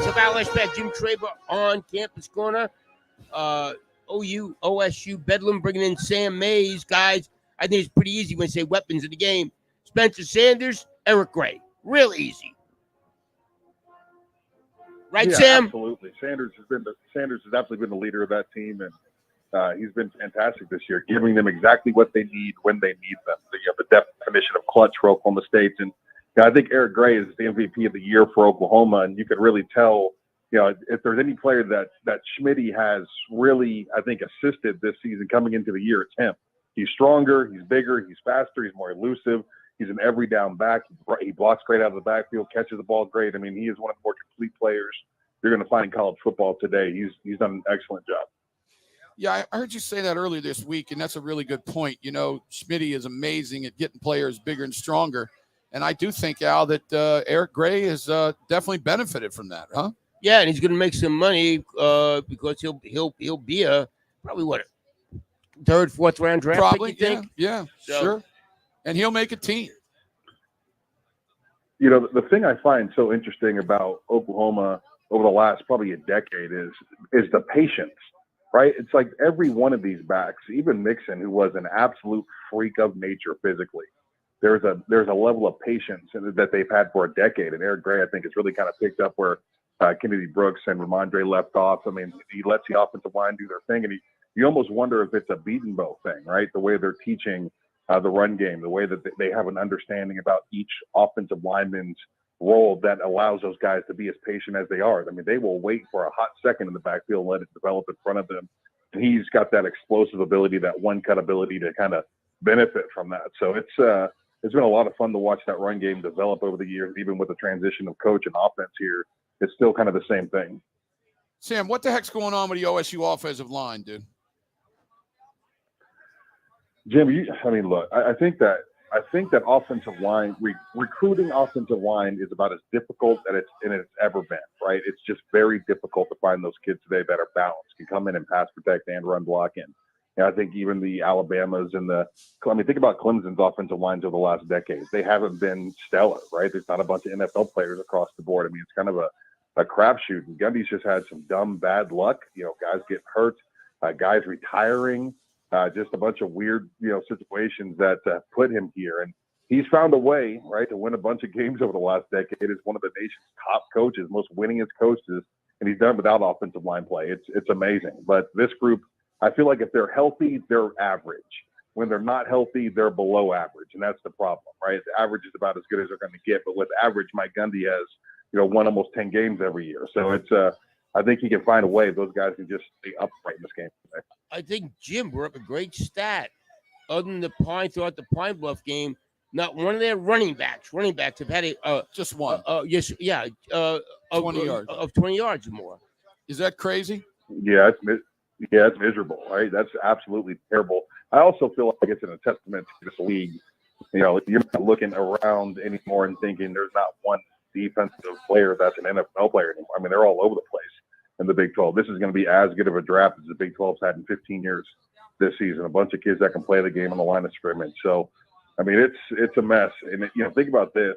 So Al Eschbach, Jim Traber on Campus Corner. OSU, Bedlam bringing in Sam Mays. Guys, I think it's pretty easy when you say weapons of the game. Spencer Sanders, Eric Gray. Real easy. Right, yeah, Sam? Absolutely. Sanders has definitely been the leader of that team, and he's been fantastic this year, giving them exactly what they need when they need them. The definition of clutch for Oklahoma State, and I think Eric Gray is the MVP of the year for Oklahoma, and you could really tell, if there's any player that Schmitty has really, I think, assisted this season coming into the year, it's him. He's stronger, he's bigger, he's faster, he's more elusive. He's an every down back. He blocks great out of the backfield, catches the ball great. I mean, he is one of the more complete players you're going to find in college football today. He's done an excellent job. Yeah, I heard you say that earlier this week, and that's a really good point. Schmitty is amazing at getting players bigger and stronger. And I do think, Al, that Eric Gray has definitely benefited from that, huh? Yeah, and he's going to make some money because he'll be a probably third, fourth round draft Probably, pick, you think? Yeah, So- sure. And he'll make a team. The thing I find so interesting about Oklahoma over the last probably a decade is the patience, right? It's like every one of these backs, even Mixon, who was an absolute freak of nature physically, there's a level of patience that they've had for a decade. And Eric Gray, I think, has really kind of picked up where Kennedy Brooks and Ramondre left off. I mean, he lets the offensive line do their thing, and you almost wonder if it's a beaten bow thing, right? The way they're teaching the run game, the way that they have an understanding about each offensive lineman's role that allows those guys to be as patient as they are. I mean, they will wait for a hot second in the backfield and let it develop in front of them. And he's got that explosive ability, that one-cut ability to kind of benefit from that. So it's been a lot of fun to watch that run game develop over the years, even with the transition of coach and offense here. It's still kind of the same thing. Sam, what the heck's going on with the OSU offensive line, dude? Jim, look, I think that offensive line, recruiting offensive line is about as difficult as it's ever been, right? It's just very difficult to find those kids today that are balanced, can come in and pass protect and run block in. And I think even the Alabamas and think about Clemson's offensive lines over the last decade. They haven't been stellar, right? There's not a bunch of NFL players across the board. I mean, it's kind of a crapshoot. And Gundy's just had some dumb, bad luck. Guys getting hurt, guys retiring. Just a bunch of weird, situations that put him here. And he's found a way, right, to win a bunch of games over the last decade. He's one of the nation's top coaches, most winningest coaches, and he's done it without offensive line play. It's amazing. But this group, I feel like if they're healthy, they're average. When they're not healthy, they're below average, and that's the problem, right? The average is about as good as they're going to get. But with average, Mike Gundy has, won almost 10 games every year. So it's I think he can find a way. Those guys can just stay upright in this game today. I think Jim brought up a great stat. Other than the throughout the Pine Bluff game, not one of their running backs have had just one. 20 yards of 20 yards or more. Is that crazy? Yeah, it's miserable, right? That's absolutely terrible. I also feel like it's a testament to this league. You're not looking around anymore and thinking there's not one defensive player that's an NFL player anymore. I mean, they're all over the place in the Big 12. This is going to be as good of a draft as the Big 12's had in 15 years this season. A bunch of kids that can play the game on the line of scrimmage. So, I mean, it's a mess. And, think about this.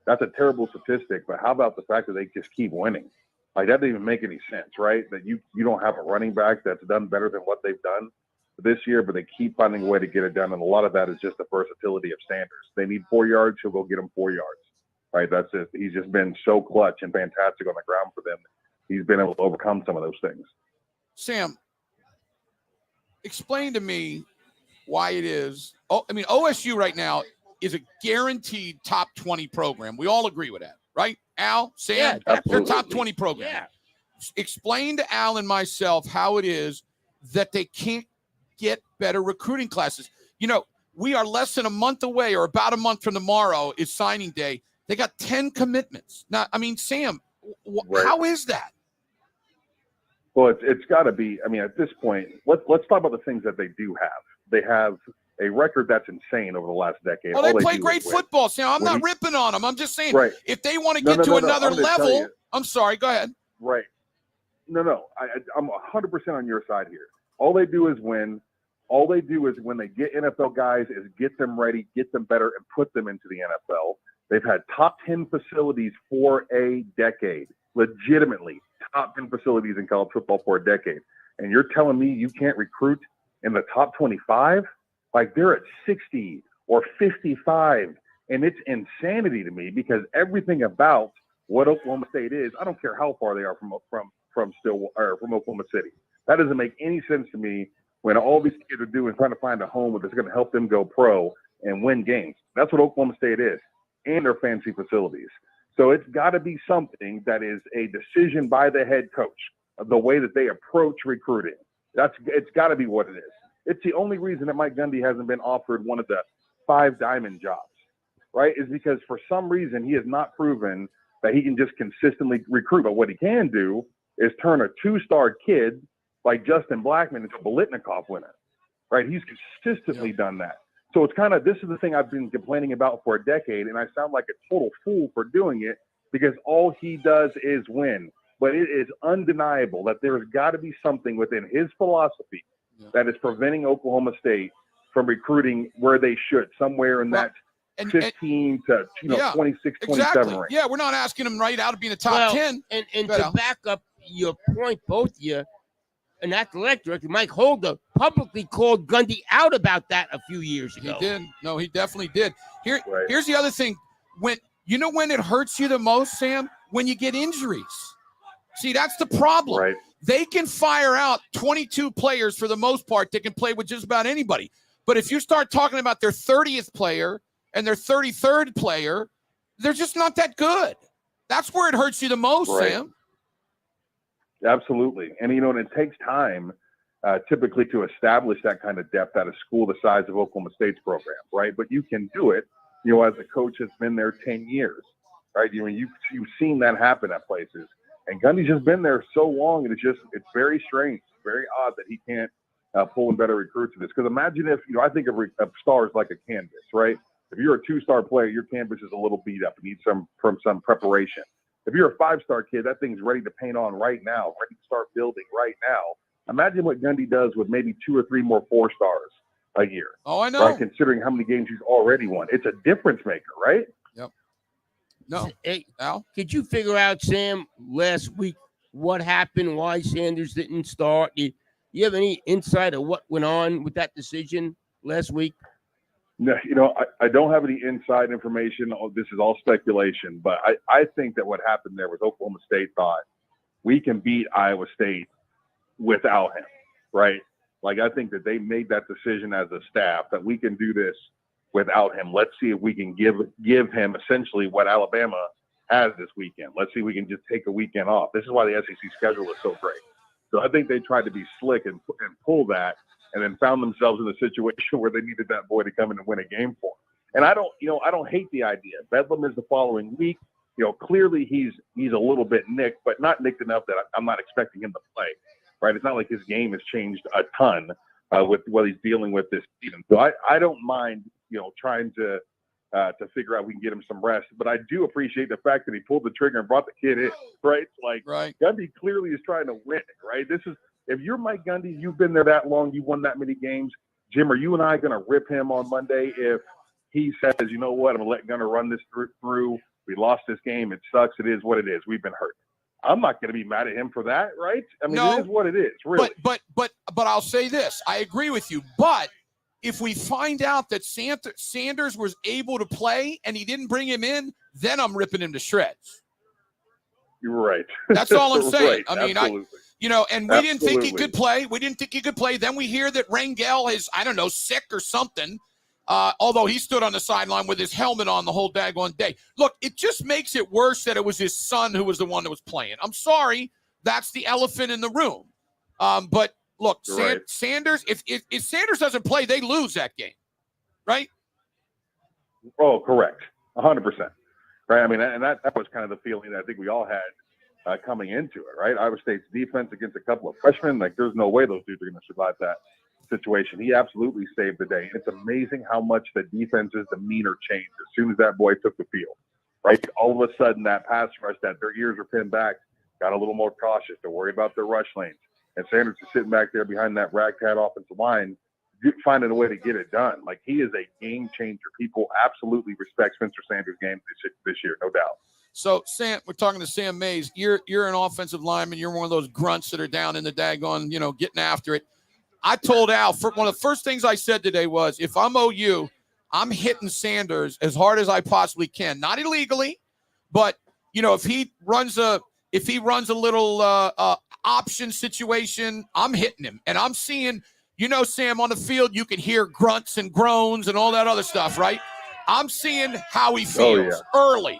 That's a terrible statistic, but how about the fact that they just keep winning? Like, that doesn't even make any sense, right? That you don't have a running back that's done better than what they've done this year, but they keep finding a way to get it done. And a lot of that is just the versatility of Sanders. They need 4 yards, he'll go get them 4 yards, right? That's it. He's just been so clutch and fantastic on the ground for them. He's been able to overcome some of those things. Sam, explain to me why it is. OSU right now is a guaranteed top 20 program. We all agree with that, right? Al, Sam, they're top 20 program. Yeah. Explain to Al and myself how it is that they can't get better recruiting classes. We are less than a month away, or about a month from tomorrow is signing day. They got 10 commitments. Now, Sam, how is that? Well, it's got to be. At this point, let's talk about the things that they do have. They have a record that's insane over the last decade. Well, they play great football, Sam. I'm not ripping on them. I'm just saying, if they want to get to another level, I'm sorry. Go ahead. Right. No. I'm 100% on your side here. All they do is win. All they do is when they get NFL guys is get them ready, get them better, and put them into the NFL. They've had top 10 facilities for a decade, legitimately top 10 facilities in college football for a decade. And you're telling me you can't recruit in the top 25? Like they're at 60 or 55. And it's insanity to me because everything about what Oklahoma State is, I don't care how far they are from Oklahoma City. That doesn't make any sense to me when all these kids are doing trying to find a home that's going to help them go pro and win games. That's what Oklahoma State is, and their fancy facilities. So it's got to be something that is a decision by the head coach of the way that they approach recruiting. It's got to be what it is. It's the only reason that Mike Gundy hasn't been offered one of the 5 diamond jobs, right? Is because for some reason he has not proven that he can just consistently recruit. But what he can do is turn a 2-star kid like Justin Blackman into a Bolitnikoff winner, right? He's consistently done that. So it's kind of, this is the thing I've been complaining about for a decade, and I sound like a total fool for doing it because all he does is win. But it is undeniable that there's got to be something within his philosophy that is preventing Oklahoma State from recruiting where they should, somewhere in that 15 to 26, 27 exactly. range. Yeah, we're not asking him right out to be in the top 10. And to back up your point, both of you, an athletic director, Mike Holder, publicly called Gundy out about that a few years ago. He did. No, he definitely did. Here's the other thing. When it hurts you the most, Sam? When you get injuries. See, that's the problem. Right. They can fire out 22 players for the most part that can play with just about anybody. But if you start talking about their 30th player and their 33rd player, they're just not that good. That's where it hurts you the most, Right. Sam. Absolutely. And, and it takes time typically to establish that kind of depth at a school the size of Oklahoma State's program, right? But you can do it, as a coach that's been there 10 years, right? You've seen that happen at places. And Gundy's just been there so long, and it's very strange, very odd that he can't pull in better recruits to this. Because imagine if, I think of stars like a canvas, right? If you're a 2-star player, your canvas is a little beat up. You need some preparation. If you're a 5-star kid, that thing's ready to paint on right now, ready to start building right now. Imagine what Gundy does with maybe 2 or 3 more 4-stars a year. Oh, I know. Right? Considering how many games he's already won. It's a difference maker, right? Yep. No. Hey, Al? Could you figure out, Sam, last week what happened, why Sanders didn't start? Do you have any insight of what went on with that decision last week? No, I don't have any inside information. This is all speculation, but I think that what happened there was Oklahoma State thought we can beat Iowa State without him, right? Like, I think that they made that decision as a staff that we can do this without him. Let's see if we can give him essentially what Alabama has this weekend. Let's see if we can just take a weekend off. This is why the SEC schedule is so great. So I think they tried to be slick and pull that, and then found themselves in a situation where they needed that boy to come in and win a game for them. And I don't hate the idea. Bedlam is the following week. Clearly he's a little bit nicked, but not nicked enough that I'm not expecting him to play, right? It's not like his game has changed a ton with what he's dealing with this season. So I don't mind, trying to figure out we can get him some rest. But I do appreciate the fact that he pulled the trigger and brought the kid in, right? Like, right. Gundy clearly is trying to win, right? If you're Mike Gundy, you've been there that long, you won that many games. Jim, are you and I going to rip him on Monday if he says, you know what, I'm going to let Gunner run this through. We lost this game. It sucks. It is what it is. We've been hurt. I'm not going to be mad at him for that, right? I mean, No, it is what it is, really. But I'll say this. I agree with you. But if we find out that Sanders was able to play and he didn't bring him in, then I'm ripping him to shreds. You're right. That's all I'm saying. Right. I mean, absolutely. And we didn't think he could play. We didn't think he could play. Then we hear that Rangel is, sick or something. Although he stood on the sideline with his helmet on the whole daggone day. Look, it just makes it worse that it was his son who was the one that was playing. I'm sorry. That's the elephant in the room. But look, Right. Sanders, if Sanders doesn't play, they lose that game. Right? Oh, correct. 100%. Right. I mean, and that was kind of the feeling that I think we all had coming into it, right? Iowa State's defense against a couple of freshmen, like there's no way those dudes are going to survive that situation. He absolutely saved the day. It's amazing how much the defense's demeanor changed as soon as that boy took the field, right? All of a sudden, that pass rush, that their ears were pinned back, got a little more cautious to worry about their rush lanes. And Sanders is sitting back there behind that ragtag offensive line, finding a way to get it done. Like, he is a game changer. People absolutely respect Spencer Sanders' game this year, no doubt. So, Sam, we're talking to Sam Mays. You're an offensive lineman. You're one of those grunts that are down in the daggone, getting after it. I told Al, one of the first things I said today was, if I'm OU, I'm hitting Sanders as hard as I possibly can. Not illegally, but, if he runs a little option situation, I'm hitting him. And I'm seeing, Sam, on the field, you can hear grunts and groans and all that other stuff, right? I'm seeing how he feels early.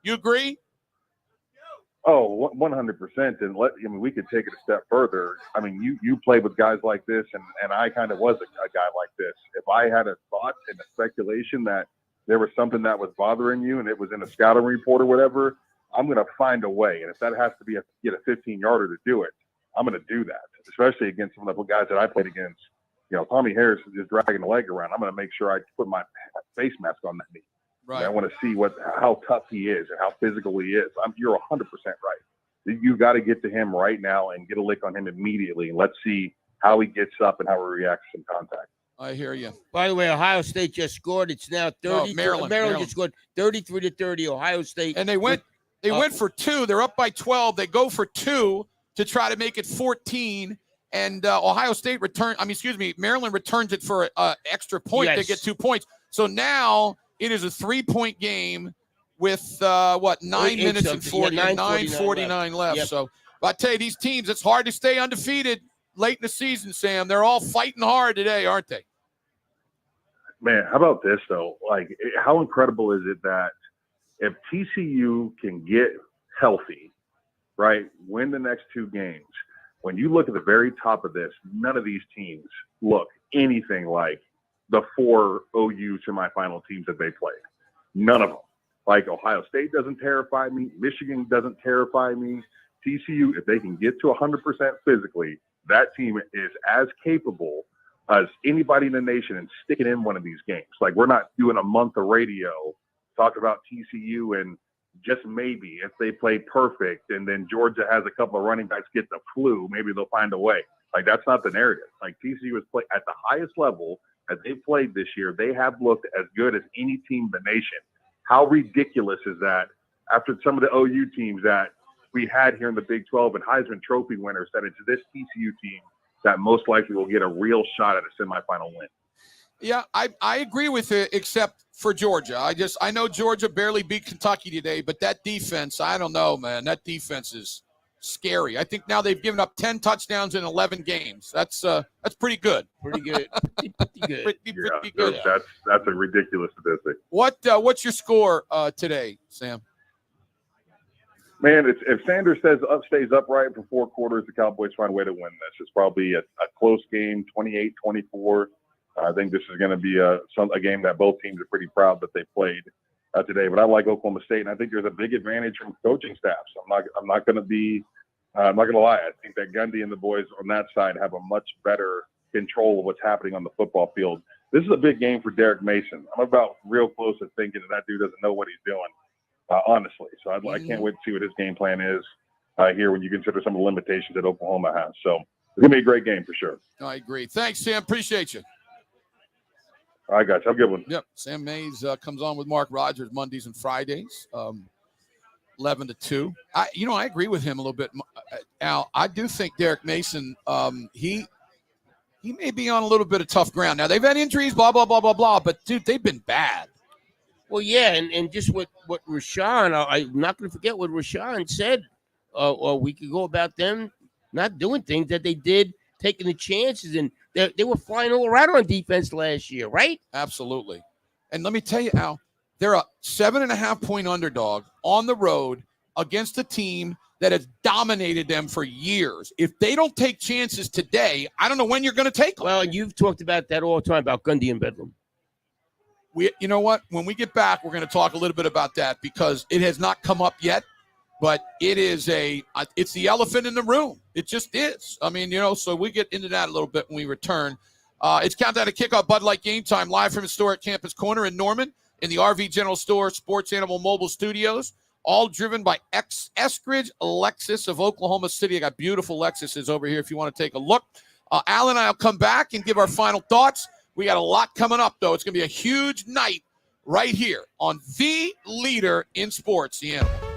You agree? Oh, 100%. And we could take it a step further. I mean, you played with guys like this, and I kind of was a guy like this. If I had a thought and a speculation that there was something that was bothering you and it was in a scouting report or whatever, I'm going to find a way. And if that has to be get a 15-yarder to do it, I'm going to do that, especially against some of the guys that I played against. Tommy Harris is just dragging the leg around. I'm going to make sure I put my face mask on that knee. Right. I want to see how tough he is and how physical he is. You're 100% right. You got to get to him right now and get a lick on him immediately. And let's see how he gets up and how he reacts in contact. I hear you. By the way, Ohio State just scored. It's now 30. Maryland just scored 33-30. Ohio State. And they went for 2. They're up by 12. They go for 2 to try to make it 14. And Maryland returns it for an extra point. They get 2 points. So now it is a 3-point game with 9 minutes and 9:49 left. Yep. So I tell you, these teams, it's hard to stay undefeated late in the season, Sam. They're all fighting hard today, aren't they? Man, how about this, though? Like, how incredible is it that if TCU can get healthy, right, win the next 2 games, when you look at the very top of this, none of these teams look anything like the 4 OU semifinal teams that they played. None of them. Like, Ohio State doesn't terrify me. Michigan doesn't terrify me. TCU, if they can get to 100% physically, that team is as capable as anybody in the nation and sticking in one of these games. Like, we're not doing a month of radio talking about TCU and just maybe if they play perfect and then Georgia has a couple of running backs get the flu, maybe they'll find a way. Like, that's not the narrative. Like, TCU has played at the highest level as they've played this year. They have looked as good as any team in the nation. How ridiculous is that after some of the OU teams that we had here in the Big 12 and Heisman Trophy winners, that it's this TCU team that most likely will get a real shot at a semifinal win? Yeah, I agree with it, except for Georgia. I know Georgia barely beat Kentucky today, but that defense, I don't know, man. That defense is scary. I think now they've given up 10 touchdowns in 11 games. That's pretty good. Pretty good. Pretty good. Pretty good. That's a ridiculous statistic. What's your score today, Sam? Man, if Sanders stays upright for 4 quarters, the Cowboys find a way to win this. It's probably a close game, 28-24. I think this is going to be a game that both teams are pretty proud that they played today. But I like Oklahoma State, and I think there's a big advantage from coaching staffs. I'm not going to lie. I think that Gundy and the boys on that side have a much better control of what's happening on the football field. This is a big game for Derek Mason. I'm about real close to thinking that dude doesn't know what he's doing, honestly. So I can't wait to see what his game plan is here when you consider some of the limitations that Oklahoma has. So it's going to be a great game for sure. I agree. Thanks, Sam. Appreciate you. All right, guys. Have a good one. Yep. Sam Mays comes on with Mark Rogers Mondays and Fridays, 11 to 2. I agree with him a little bit, Al. I do think Derek Mason, he may be on a little bit of tough ground. Now, they've had injuries, blah, blah, blah, blah, blah, but, dude, they've been bad. Well, yeah, and just what Rashaun, I'm not going to forget what Rashaun said a week ago about them not doing things that they did, taking the chances, and they were flying all around on defense last year, right? Absolutely. And let me tell you, Al, they're a 7.5-point underdog on the road against a team that has dominated them for years. If they don't take chances today, I don't know when you're going to take them. Well, you've talked about that all the time about Gundy and Bedlam. You know what? When we get back, we're going to talk a little bit about that because it has not come up yet, but it's the elephant in the room. It just is. I mean, so we get into that a little bit when we return. It's Countdown to Kickoff, Bud Light Game Time, live from the store at Campus Corner in Norman, in the RV General Store Sports Animal Mobile Studios, all driven by Eskridge Lexus of Oklahoma City. I got beautiful Lexuses over here if you want to take a look. Alan and I will come back and give our final thoughts. We got a lot coming up, though. It's going to be a huge night right here on the leader in sports, the Animal.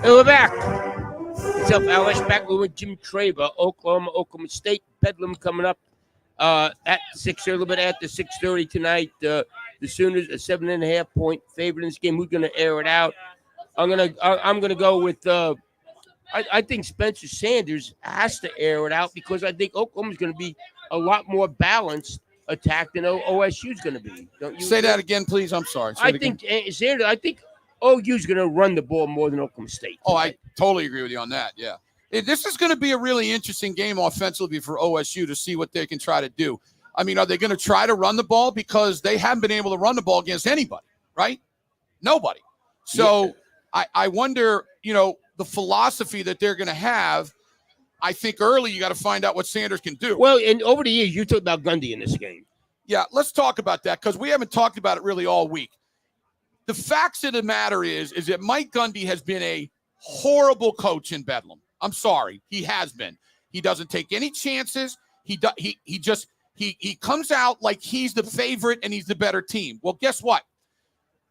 And we're back. Myself, Al Eschbach, we're with Jim Traber, Oklahoma State. Bedlam coming up at 6, a little bit after 6:30 tonight. The Sooners a 7.5-point favorite in this game. We're going to air it out. I'm gonna go with. I think Spencer Sanders has to air it out because I think Oklahoma's going to be a lot more balanced attack than OSU's going to be. Don't you say that again, please? I'm sorry. I think Sanders. I think OU's going to run the ball more than Oklahoma State. Oh, I totally agree with you on that. Yeah. This is going to be a really interesting game offensively for OSU to see what they can try to do. I mean, are they going to try to run the ball? Because they haven't been able to run the ball against anybody, right? Nobody. So I wonder, the philosophy that they're going to have. I think early you got to find out what Sanders can do. Well, and over the years, you talked about Gundy in this game. Yeah, let's talk about that because we haven't talked about it really all week. The facts of the matter is that Mike Gundy has been a horrible coach in Bedlam. I'm sorry, he has been. He doesn't take any chances. He comes out like he's the favorite and he's the better team. Well, guess what?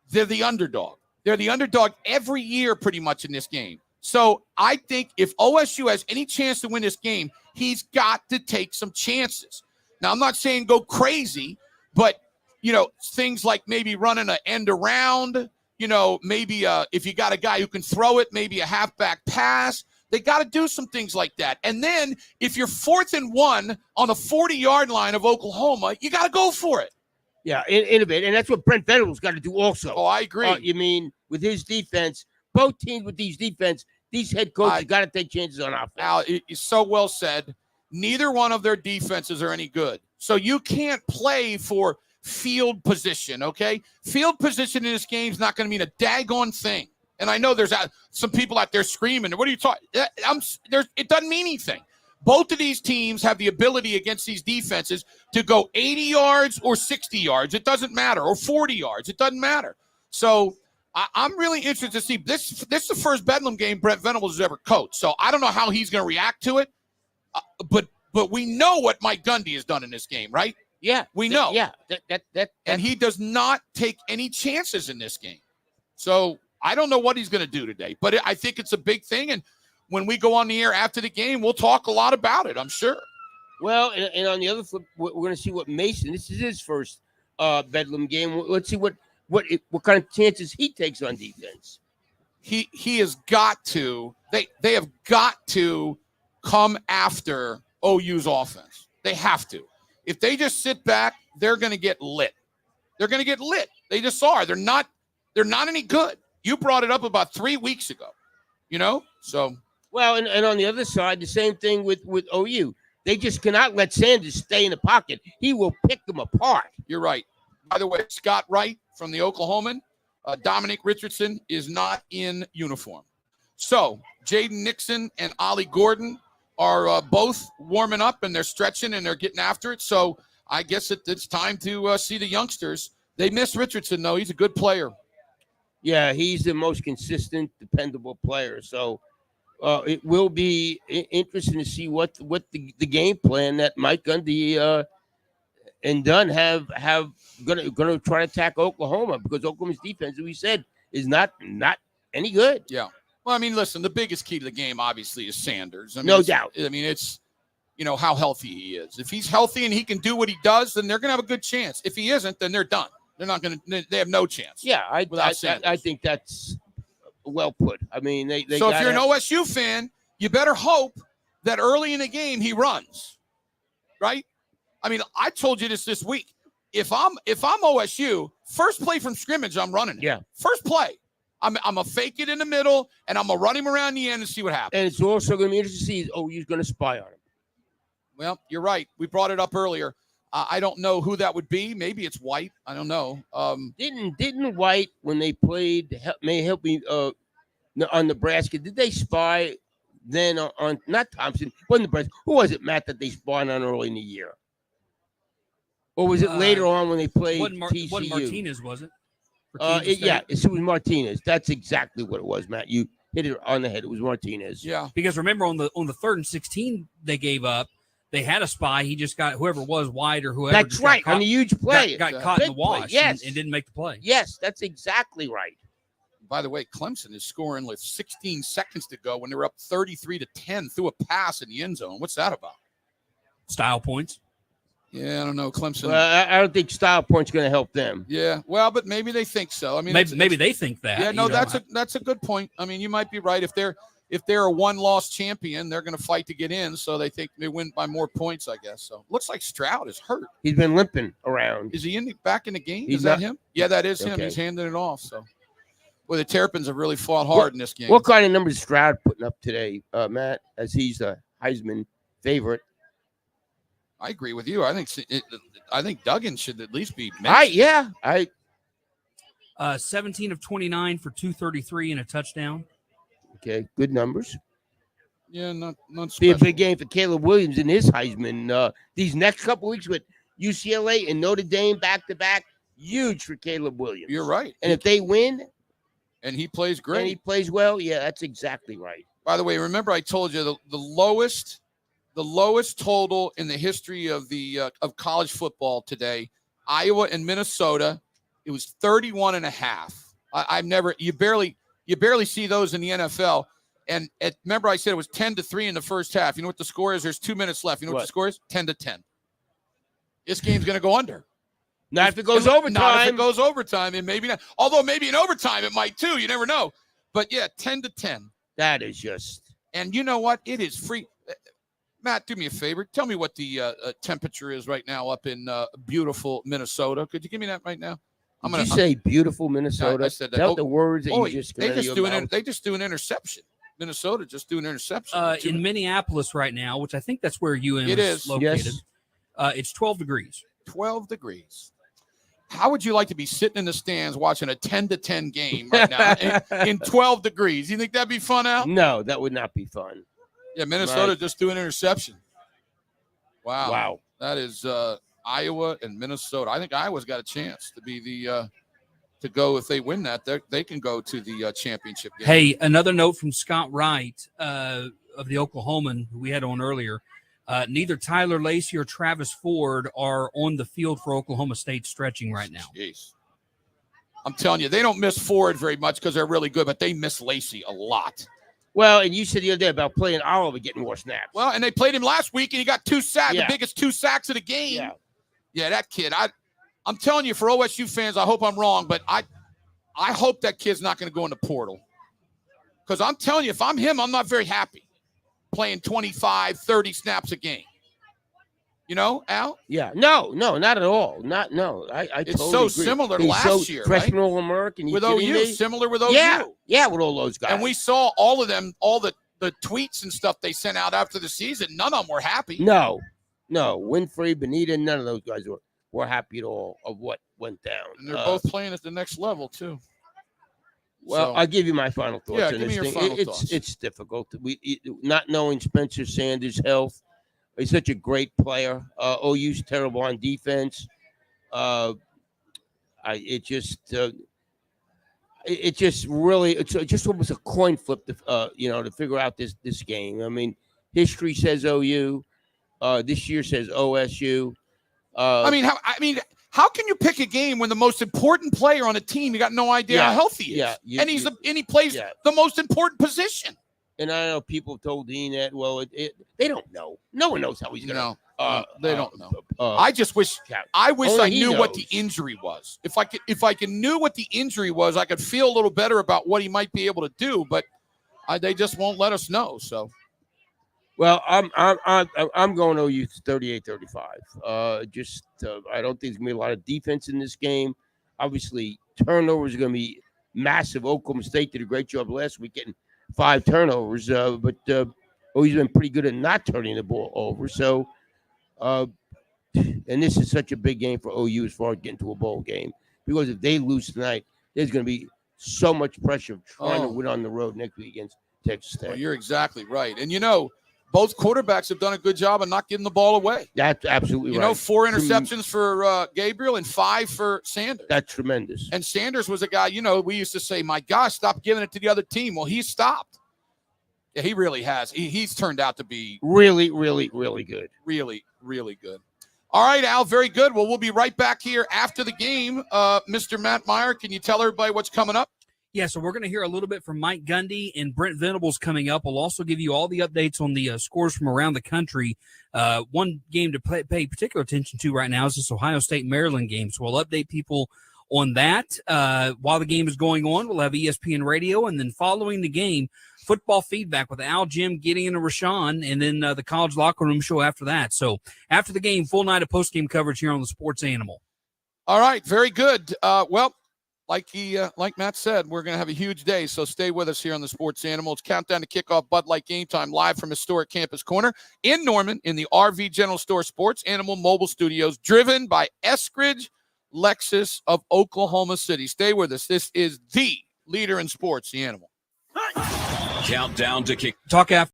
They're the underdog. They're the underdog every year pretty much in this game. So I think if OSU has any chance to win this game, he's got to take some chances. Now, I'm not saying go crazy, but, things like maybe running an end around, maybe if you got a guy who can throw it, maybe a halfback pass. They got to do some things like that. And then if you're 4th and 1 on the 40-yard line of Oklahoma, you got to go for it. Yeah, innovate. And that's what Brent Venables got to do also. Oh, I agree. You mean with his defense, both teams with these defense, these head coaches got to take chances on offense. Al, it's so well said. Neither one of their defenses are any good. So you can't play for field position, okay? Field position in this game is not going to mean a daggone thing. And I know there's some people out there screaming, what are you talking? It doesn't mean anything. Both of these teams have the ability against these defenses to go 80 yards or 60 yards. It doesn't matter. Or 40 yards. It doesn't matter. So I'm really interested to see. This is the first Bedlam game Brent Venables has ever coached. So I don't know how he's going to react to it. But we know what Mike Gundy has done in this game, right? Yeah. We know. Yeah. And he does not take any chances in this game. So I don't know what he's going to do today. But I think it's a big thing. And when we go on the air after the game, we'll talk a lot about it, I'm sure. Well, and on the other flip, we're going to see what Mason, this is his first Bedlam game. Let's see what kind of chances he takes on defense. He has got to, they have got to come after OU's offense. They have to. If they just sit back, they're going to get lit. They're going to get lit. They just are. They're not any good. You brought it up about 3 weeks ago, so. Well, and on the other side, the same thing with OU. They just cannot let Sanders stay in the pocket. He will pick them apart. You're right. By the way, Scott Wright from the Oklahoman, Dominic Richardson is not in uniform. So Jaden Nixon and Ollie Gordon are both warming up, and they're stretching, and they're getting after it. So I guess it's time to see the youngsters. They miss Richardson, though. He's a good player. Yeah, he's the most consistent, dependable player. So it will be interesting to see what the game plan that Mike Gundy and Dunn have going to try to attack Oklahoma, because Oklahoma's defense, as we said, is not any good. Yeah. Well, I mean, listen, the biggest key to the game, obviously, is Sanders. No doubt. I mean, it's, how healthy he is. If he's healthy and he can do what he does, then they're going to have a good chance. If he isn't, then they're done. They're not going to. They have no chance. Yeah, I think that's well put. I mean, they so if you're an OSU fan, you better hope that early in the game he runs, right? I mean, I told you this week. If I'm OSU, first play from scrimmage, I'm running it. Yeah, first play. I'm a fake it in the middle, and I'm gonna run him around the end and see what happens. And it's also going to be interesting to see OU's going to spy on him. Well, you're right. We brought it up earlier. I don't know who that would be. Maybe it's White. I don't know. Didn't White, when they played, may help me on Nebraska, did they spy then on not Thompson, but Nebraska? Who was it, Matt, that they spied on early in the year? Or was it later on when they played TCU? Wasn't Martinez, was it? Yeah, it was Martinez. That's exactly what it was, Matt. You hit it on the head. It was Martinez. Yeah. Because remember, on the 3rd and 16 they gave up, they had a spy. He just got whoever it was, White or whoever. That's right. On the huge play. Got caught in the wash and didn't make the play. Yes, that's exactly right. By the way, Clemson is scoring with 16 seconds to go when they're up 33-10 through a pass in the end zone. What's that about? Style points. Yeah, I don't know. Clemson. Well, I don't think style points going to help them. Yeah, well, but maybe they think so. I mean, maybe they think that. Yeah, no, that's a good point. I mean, you might be right. If they're a one-loss champion, they're going to fight to get in, so they think they win by more points, I guess. So looks like Stroud is hurt. He's been limping around. Is he back in the game? He's is that not- him? Yeah, that is him. Okay. He's handing it off. So, well, the Terrapins have really fought hard in this game. What kind of numbers is Stroud putting up today, Matt, as he's a Heisman favorite? I agree with you. I think Duggan should at least be mentioned. 17 of 29 for 233 and a touchdown. Okay, good numbers. Yeah, not Be a special. big game for Caleb Williams in his Heisman. These next couple weeks with UCLA and Notre Dame back-to-back, huge for Caleb Williams. You're right. And if they win, and he plays great, and he plays well, yeah, that's exactly right. By the way, remember I told you the lowest total in the history of of college football today, Iowa and Minnesota, it was 31.5. You barely see those in the NFL. And remember I said it was 10-3 in the first half. You know what the score is? There's 2 minutes left. You know what the score is? 10-10. This game's going to go under. Not if it goes overtime. Not if it goes overtime, and maybe not. Although maybe in overtime it might too. You never know. But yeah, 10-10. That is just. And you know what? It is free. Matt, do me a favor. Tell me what the temperature is right now up in beautiful Minnesota. Could you give me that right now? Did you say beautiful Minnesota? I said that. Tell the words that you just they just do an interception. Minnesota just do an interception. In Minneapolis right now, which I think that's where UM is located. Yes. It's 12 degrees. 12 degrees. How would you like to be sitting in the stands watching a 10-10 game right now in 12 degrees? You think that'd be fun, Al? No, that would not be fun. Yeah, Minnesota Right. just do an interception. Wow. Wow. That is Iowa and Minnesota. I think Iowa's got a chance to be to go if they win that. They can go to the championship game. Hey, another note from Scott Wright of the Oklahoman who we had on earlier. Neither Tyler Lacey or Travis Ford are on the field for Oklahoma State stretching right now. Jeez. I'm telling you, they don't miss Ford very much because they're really good, but they miss Lacey a lot. Well, and you said the other day about playing Oliver getting more snaps. Well, and they played him last week, and he got 2 sacks, Yeah. the biggest 2 sacks of the game. Yeah. Yeah, that kid. I'm telling you, for OSU fans, I hope I'm wrong, but I hope that kid's not going to go in the portal. Because I'm telling you, if I'm him, I'm not very happy playing 25, 30 snaps a game. You know, Al? Yeah. No, not at all. I It's totally so agree. similar to He's last year, freshman right? All-American. With OU, similar with OU. Yeah, with all those guys. And we saw all of them, all the tweets and stuff they sent out after the season. None of them were happy. No. Winfrey, Benita, none of those guys were happy at all of what went down. And they're both playing at the next level, too. Well, I'll give you my final thoughts on give this me your thing. final thoughts. It's difficult. Not knowing Spencer Sanders' health. He's such a great player. OU's terrible on defense. It just almost a coin flip to figure out this game. I mean, history says OU. This year says OSU. How can you pick a game when the most important player on a team, you got no idea how healthy he is? Yeah, and he plays the most important position. And I know people have told Dean that. Well, they don't know. No one knows how he's going to. They don't know. I just wish I knew what the injury was. If I knew what the injury was, I could feel a little better about what he might be able to do. But they just won't let us know. So, well, I'm going OU 38-35. I don't think there's gonna be a lot of defense in this game. Obviously, turnovers are going to be massive. Oklahoma State did a great job last week getting 5 turnovers, but OU's been pretty good at not turning the ball over. So, and this is such a big game for OU as far as getting to a bowl game, because if they lose tonight, there's going to be so much pressure of trying to win on the road next week against Texas Tech. Well, you're exactly right. And, both quarterbacks have done a good job of not giving the ball away. That's absolutely right. 4 interceptions for Gabriel and 5 for Sanders. That's tremendous. And Sanders was a guy, we used to say, my gosh, stop giving it to the other team. Well, he stopped. Yeah, he really has. He's turned out to be really, really, really good. Really, really good. All right, Al, very good. Well, we'll be right back here after the game. Mr. Matt Meyer, can you tell everybody what's coming up? Yeah, so we're going to hear a little bit from Mike Gundy and Brent Venables coming up. We'll also give you all the updates on the scores from around the country. One game to pay particular attention to right now is this Ohio State-Maryland game. So we'll update people on that while the game is going on. We'll have ESPN Radio, and then following the game, football feedback with Al, Jim, Gideon, and Rashaun, and then the college locker room show after that. So after the game, full night of post-game coverage here on the Sports Animal. All right, very good. Well, like Matt said, we're going to have a huge day, so stay with us here on the Sports Animal. It's countdown to kickoff Bud Light Game Time live from historic Campus Corner in Norman in the RV General Store Sports Animal Mobile Studios, driven by Eskridge Lexus of Oklahoma City. Stay with us. This is the leader in sports, the Animal. Countdown to kick. Talk after.